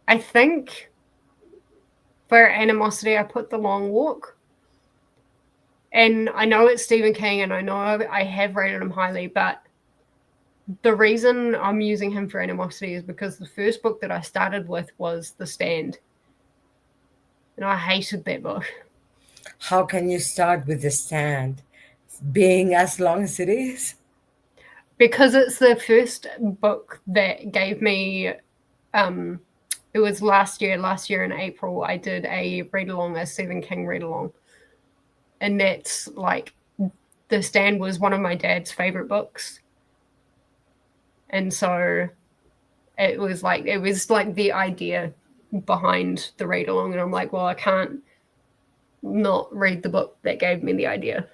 A: I think for animosity, I put The Long Walk. And I know it's Stephen King, and I know I have rated him highly, but the reason I'm using him for animosity is because the first book that I started with was The Stand. And I hated that book.
B: How can you start with The Stand being as long as it is?
A: Because it's the first book that gave me it was last year in April, I did a read along, a Stephen King read along. And that's like, The Stand was one of my dad's favorite books. And so it was like the idea behind the read along. And I'm like, well, I can't not read the book that gave me the idea.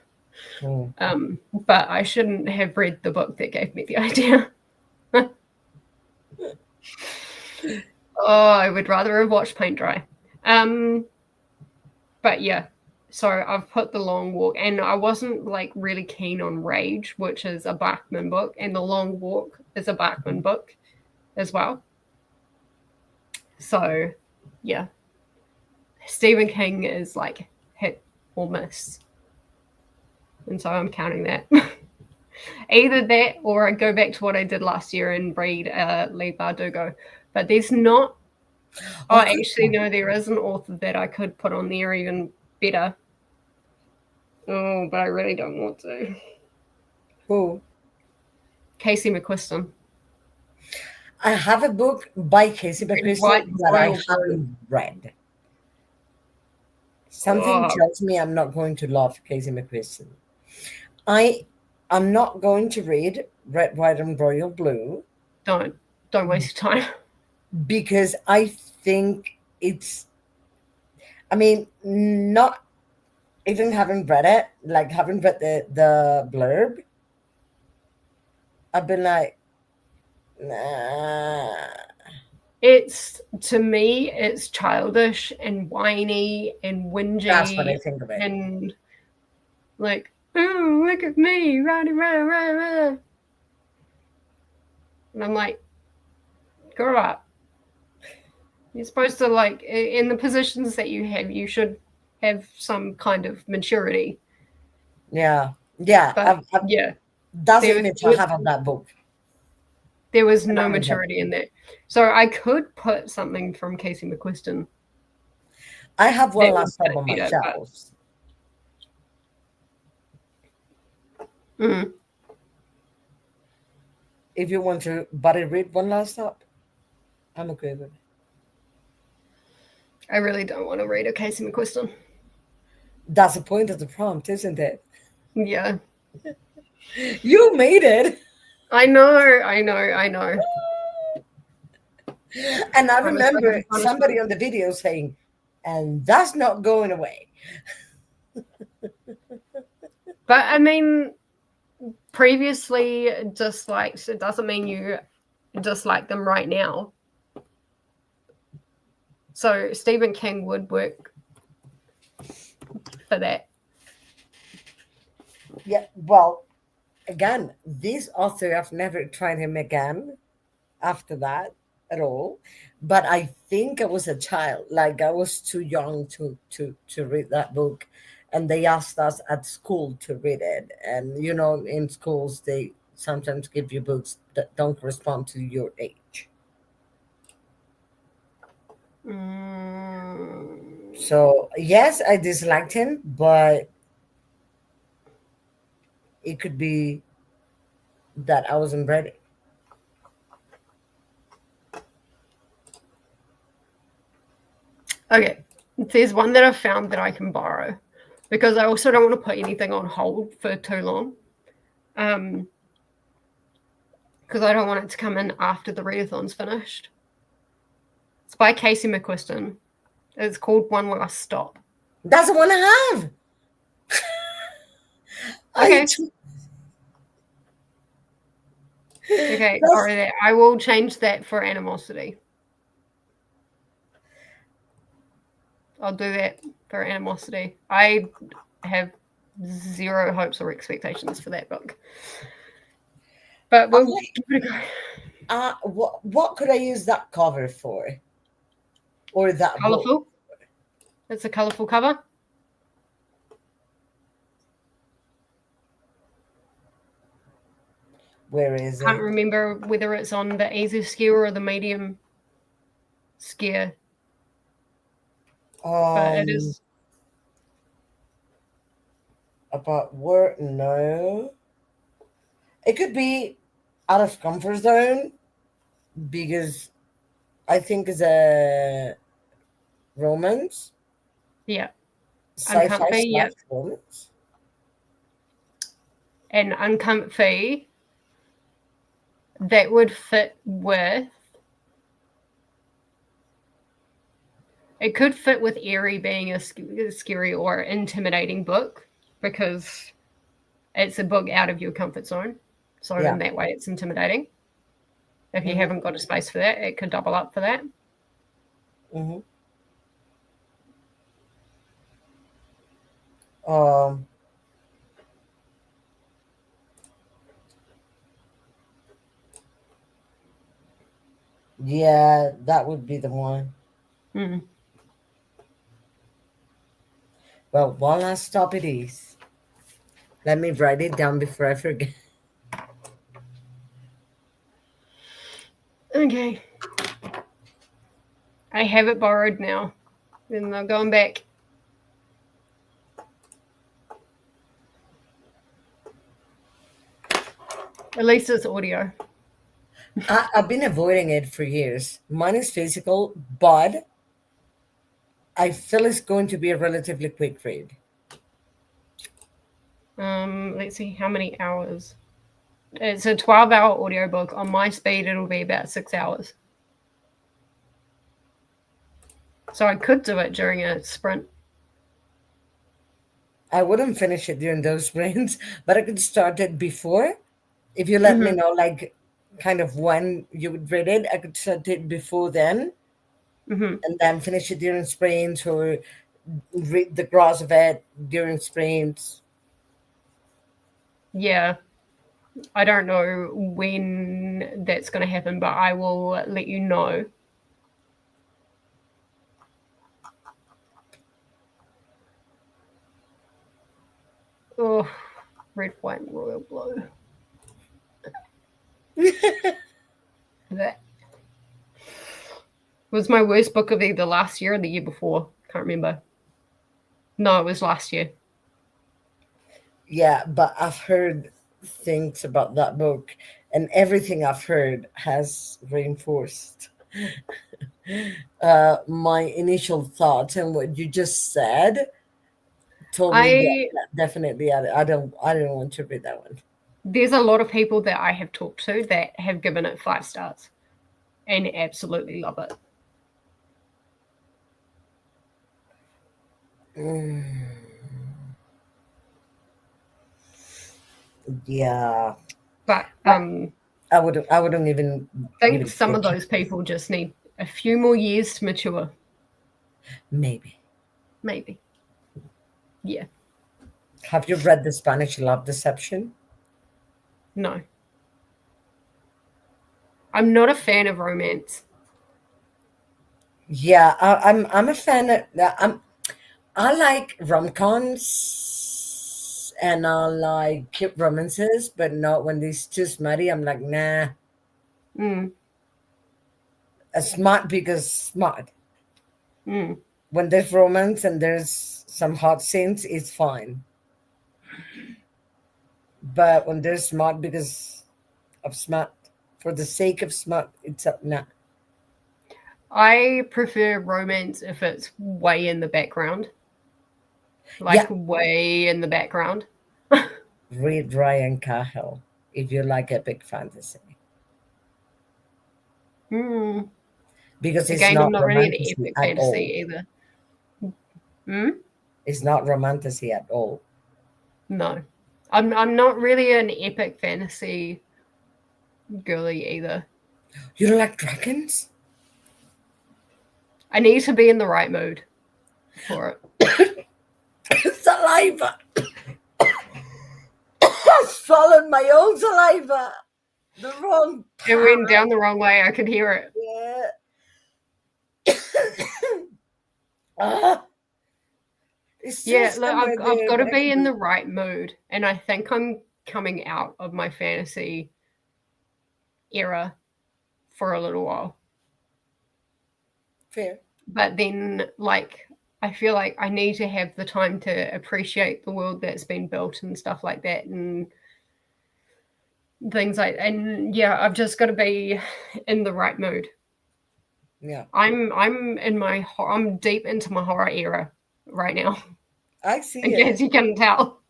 A: But I shouldn't have read the book that gave me the idea. Oh, I would rather have watched paint dry. But yeah, so I've put The Long Walk, and I wasn't like really keen on Rage, which is a Bachman book, and The Long Walk is a Bachman book as well. So yeah, Stephen King is like hit or miss, and so I'm counting that. Either that, or I go back to what I did last year and read Leigh Bardugo. But there's not. Oh, actually, no, there is an author that I could put on there even better. Oh, but I really don't want to.
B: Who?
A: Casey McQuiston.
B: I have a book by Casey McQuiston that I haven't read. Something tells me I'm not going to love Casey McQuiston. I'm not going to read Red, White, and Royal Blue.
A: Don't waste your time.
B: Because I think it's, I mean, not even having read it, like having read the blurb, I've been like, nah.
A: It's, to me, it's childish and whiny and whingy.
B: That's what I think of it.
A: And like, oh, look at me, rah, rah, rah, rah. And I'm like, grow up. You're supposed to, like, in the positions that you have, you should have some kind of maturity.
B: Yeah.
A: But, yeah.
B: That's the image I have of that book.
A: There was no maturity in that. So I could put something from Casey McQuiston.
B: I have one last time on my shelves. If you want to buddy read one last up, I'm okay with it.
A: I really don't want to read a Casey McQuiston.
B: That's the point of the prompt, isn't it?
A: Yeah.
B: You made it.
A: I know.
B: And I
A: I'm a sucker
B: remember
A: for
B: somebody
A: punishment.
B: on the video saying, and that's not going away.
A: But I mean, previously disliked, it doesn't mean you dislike them right now. So Stephen King would work for that.
B: Yeah, well, again, this author, I've never tried him again after that at all. But I think I was a child, like I was too young to read that book. And they asked us at school to read it. And you know, in schools they sometimes give you books that don't correspond to your age. So yes, I disliked him, but it could be that I wasn't ready.
A: Okay, there's one that I've found that I can borrow because I also don't want to put anything on hold for too long. Because I don't want it to come in after the readathon's finished. It's by Casey McQuiston. It's called One Last Stop.
B: That's the one I have.
A: Okay. Okay, borrow that. I will change that for animosity. I'll do that for animosity. I have zero hopes or expectations for that book. But we'll give it a go.
B: What could I use that cover for? Or that
A: Colourful.
B: book?
A: It's a colourful cover.
B: Where is it?
A: I can't remember whether it's on the easy scale or the medium scale. But it is.
B: About word? No. It could be out of comfort zone because I think it's a romance.
A: Yeah.
B: Sci-fi
A: Uncomfy,
B: slash romance.
A: And uncomfy that would fit with. It could fit with eerie being a scary or intimidating book because it's a book out of your comfort zone. So in that way, it's intimidating. If you haven't got a space for that, it could double up for that.
B: Yeah, that would be the one. Well, one last stop it is. Let me write it down before I forget.
A: Okay. I have it borrowed now. And I'm going back. At least it's audio.
B: I've been avoiding it for years. Mine is physical, but I feel it's going to be a relatively quick read.
A: Let's see how many hours. It's a 12-hour audiobook. On my speed, it'll be about 6 hours. So I could do it during a sprint.
B: I wouldn't finish it during those sprints, but I could start it before. If you let me know, like, kind of when you would read it, I could start it before then, and then finish it during sprints or read the gross of it during sprints.
A: Yeah. I don't know when that's going to happen, but I will let you know. Oh, red, white, and royal blue. That was my worst book of either last year or the year before. Can't remember. No, it was last year.
B: Yeah, but I've heard things about that book, and everything I've heard has reinforced my initial thoughts. And what you just said told me that definitely I don't want to read that one.
A: There's a lot of people that I have talked to that have given it 5 stars and absolutely love it.
B: Yeah,
A: But
B: I wouldn't even
A: think some of those people just need a few more years to mature.
B: Maybe.
A: Yeah.
B: Have you read The Spanish Love Deception?
A: No. I'm not a fan of romance.
B: Yeah, I'm a fan of I like rom-coms and I like cute romances, but not when these too smutty. I'm like, nah. Smart because smart. When there's romance and there's some hot scenes, it's fine. But when there's smart because of smart, for the sake of smart, it's up nah.
A: I prefer romance if it's way in the background. Way in the background.
B: Read Ryan Cahill if you like epic fantasy. Because it's
A: Again,
B: not
A: I'm not really an
B: romantasy
A: epic
B: at
A: fantasy
B: all.
A: either.
B: It's not romantasy at all.
A: No. I'm not really an epic fantasy girly either.
B: You don't like dragons?
A: I need to be in the right mood for
B: it. Saliva. I swallowed my own saliva. The wrong part.
A: It went down the wrong way. I could hear it.
B: Yeah.
A: Look, I've got to be in the right mood. And I think I'm coming out of my fantasy era for a little while.
B: Fair.
A: But then, I feel like I need to have the time to appreciate the world that's been built and stuff like that, and things and I've just got to be in the right mood.
B: Yeah,
A: I'm deep into my horror era right now.
B: I see.
A: I guess you can tell.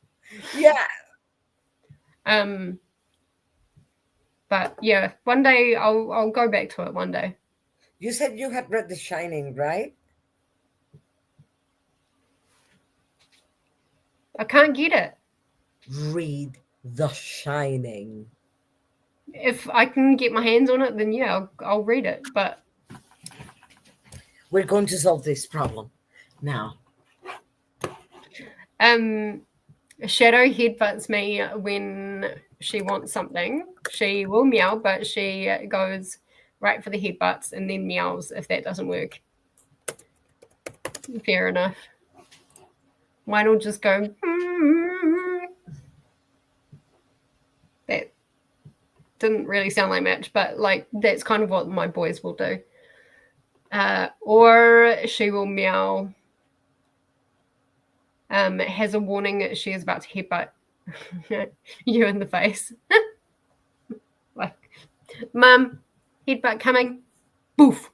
B: Yeah.
A: But yeah, one day I'll go back to it one day.
B: You said you had read The Shining, right?
A: I can't get it.
B: Read The Shining.
A: If I can get my hands on it, then yeah, I'll read it. But
B: we're going to solve this problem now.
A: Shadow headbutts me when she wants something. She will meow, but she goes right for the headbutts and then meows if that doesn't work. Fair enough. Mine will just go. That didn't really sound like much, but that's kind of what my boys will do. Or she will meow. Has a warning that she is about to headbutt you in the face. Mum, headbutt coming. Boof.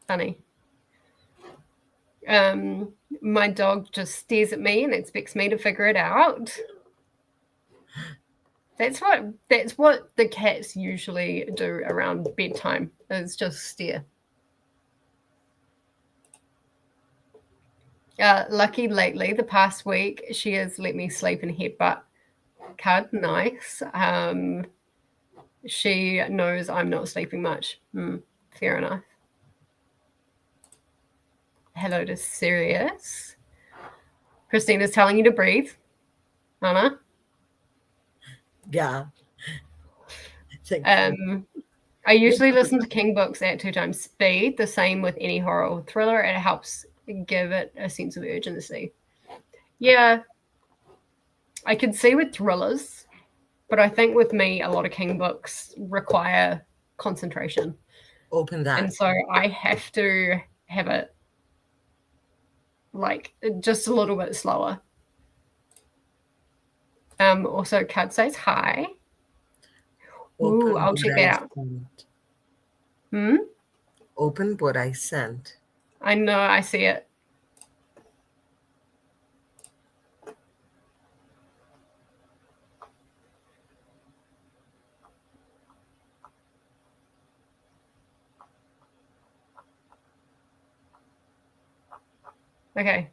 A: Funny. My dog just stares at me and expects me to figure it out. That's what the cats usually do around bedtime, is just stare. Lucky lately, the past week, she has let me sleep in headbutt. Cud, nice. She knows I'm not sleeping much. Fair enough. Hello to Sirius. Christina's telling you to breathe. Anna?
B: Yeah.
A: I usually listen to King books at 2 times speed. The same with any horror or thriller. It helps give it a sense of urgency. Yeah. I could see with thrillers, but I think with me, a lot of King books require concentration.
B: Open that.
A: And so I have to have it just a little bit slower. Also, Cud says hi. Ooh, I'll check that out.
B: Open what I sent.
A: I know, I see it. Okay.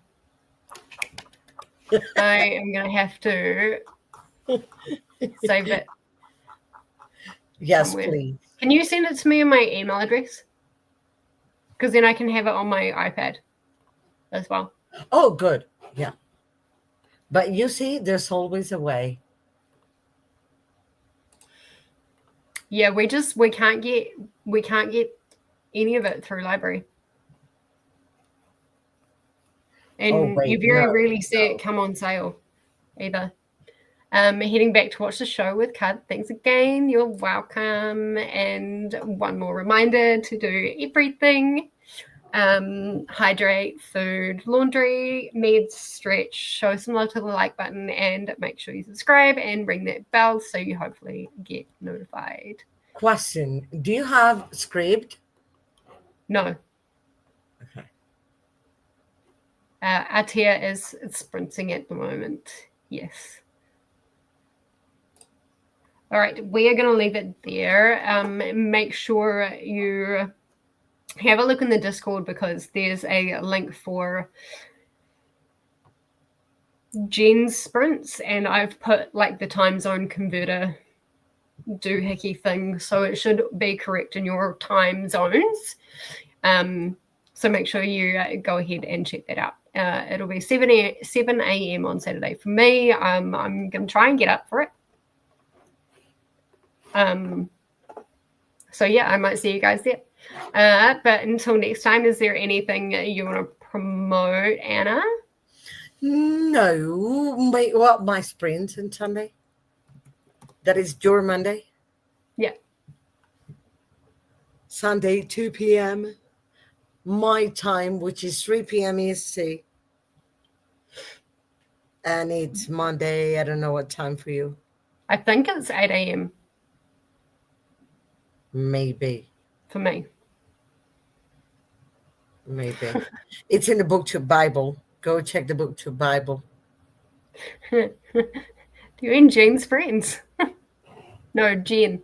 A: I am going to have to save it
B: Yes,
A: somewhere.
B: please.
A: Can you send it to me in my email address? Because then I can have it on my iPad as well.
B: Oh, good. Yeah. But you see, there's always a way.
A: Yeah, we can't get any of it through library. And
B: wait,
A: you very
B: no,
A: rarely see it come on sale either. Heading back to watch the show with Kat. Thanks again. You're welcome. And one more reminder to do everything. Hydrate, food, laundry, meds, stretch, show some love to the like button, and make sure you subscribe and ring that bell so you hopefully get notified.
B: Question. Do you have script?
A: No.
B: Okay.
A: Atia is sprinting at the moment. Yes. All right, we are going to leave it there. Make sure you have a look in the Discord because there's a link for Jen's sprints, and I've put like the time zone converter doohickey thing, so it should be correct in your time zones. So make sure you go ahead and check that out. It'll be 7 a.m. on Saturday for me. I'm going to try and get up for it. So yeah, I might see you guys there. But until next time, is there anything you want to promote, Anna?
B: No. Wait, what? My sprint on Sunday? That is your Monday?
A: Yeah.
B: Sunday, 2 p.m. my time, which is 3 p.m. EST. And it's Monday. I don't know what time for you.
A: I think it's 8 a.m.
B: Maybe.
A: for me.
B: Maybe. It's in the book to Bible. Go check the book to Bible.
A: Do you mean Jean's friends? No, Jen.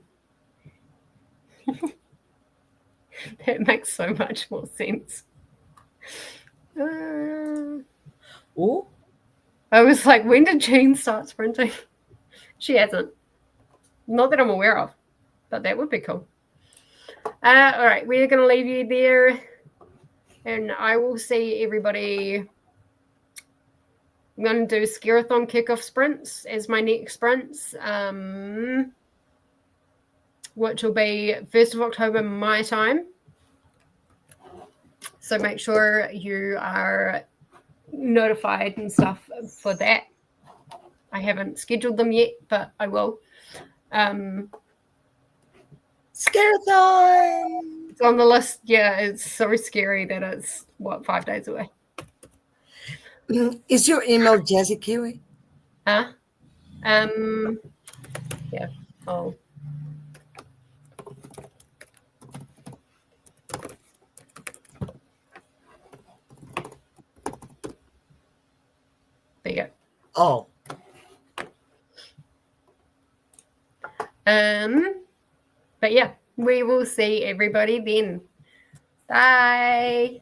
A: That makes so much more sense.
B: Oh,
A: I was like, when did Jean start sprinting? She hasn't. Not that I'm aware of, but that would be cool. All right, we're going to leave you there, and I will see everybody. I'm going to do Scarathon kickoff sprints as my next sprints, which will be 1st of October my time. So make sure you are notified and stuff for that. I haven't scheduled them yet, but I will.
B: Scarathon!
A: It's on the list. Yeah, it's so scary that it's, 5 days away.
B: Is your email Jessie Kiwi?
A: Huh? Yeah. Oh. There you go.
B: Oh.
A: But yeah, we will see everybody then. Bye.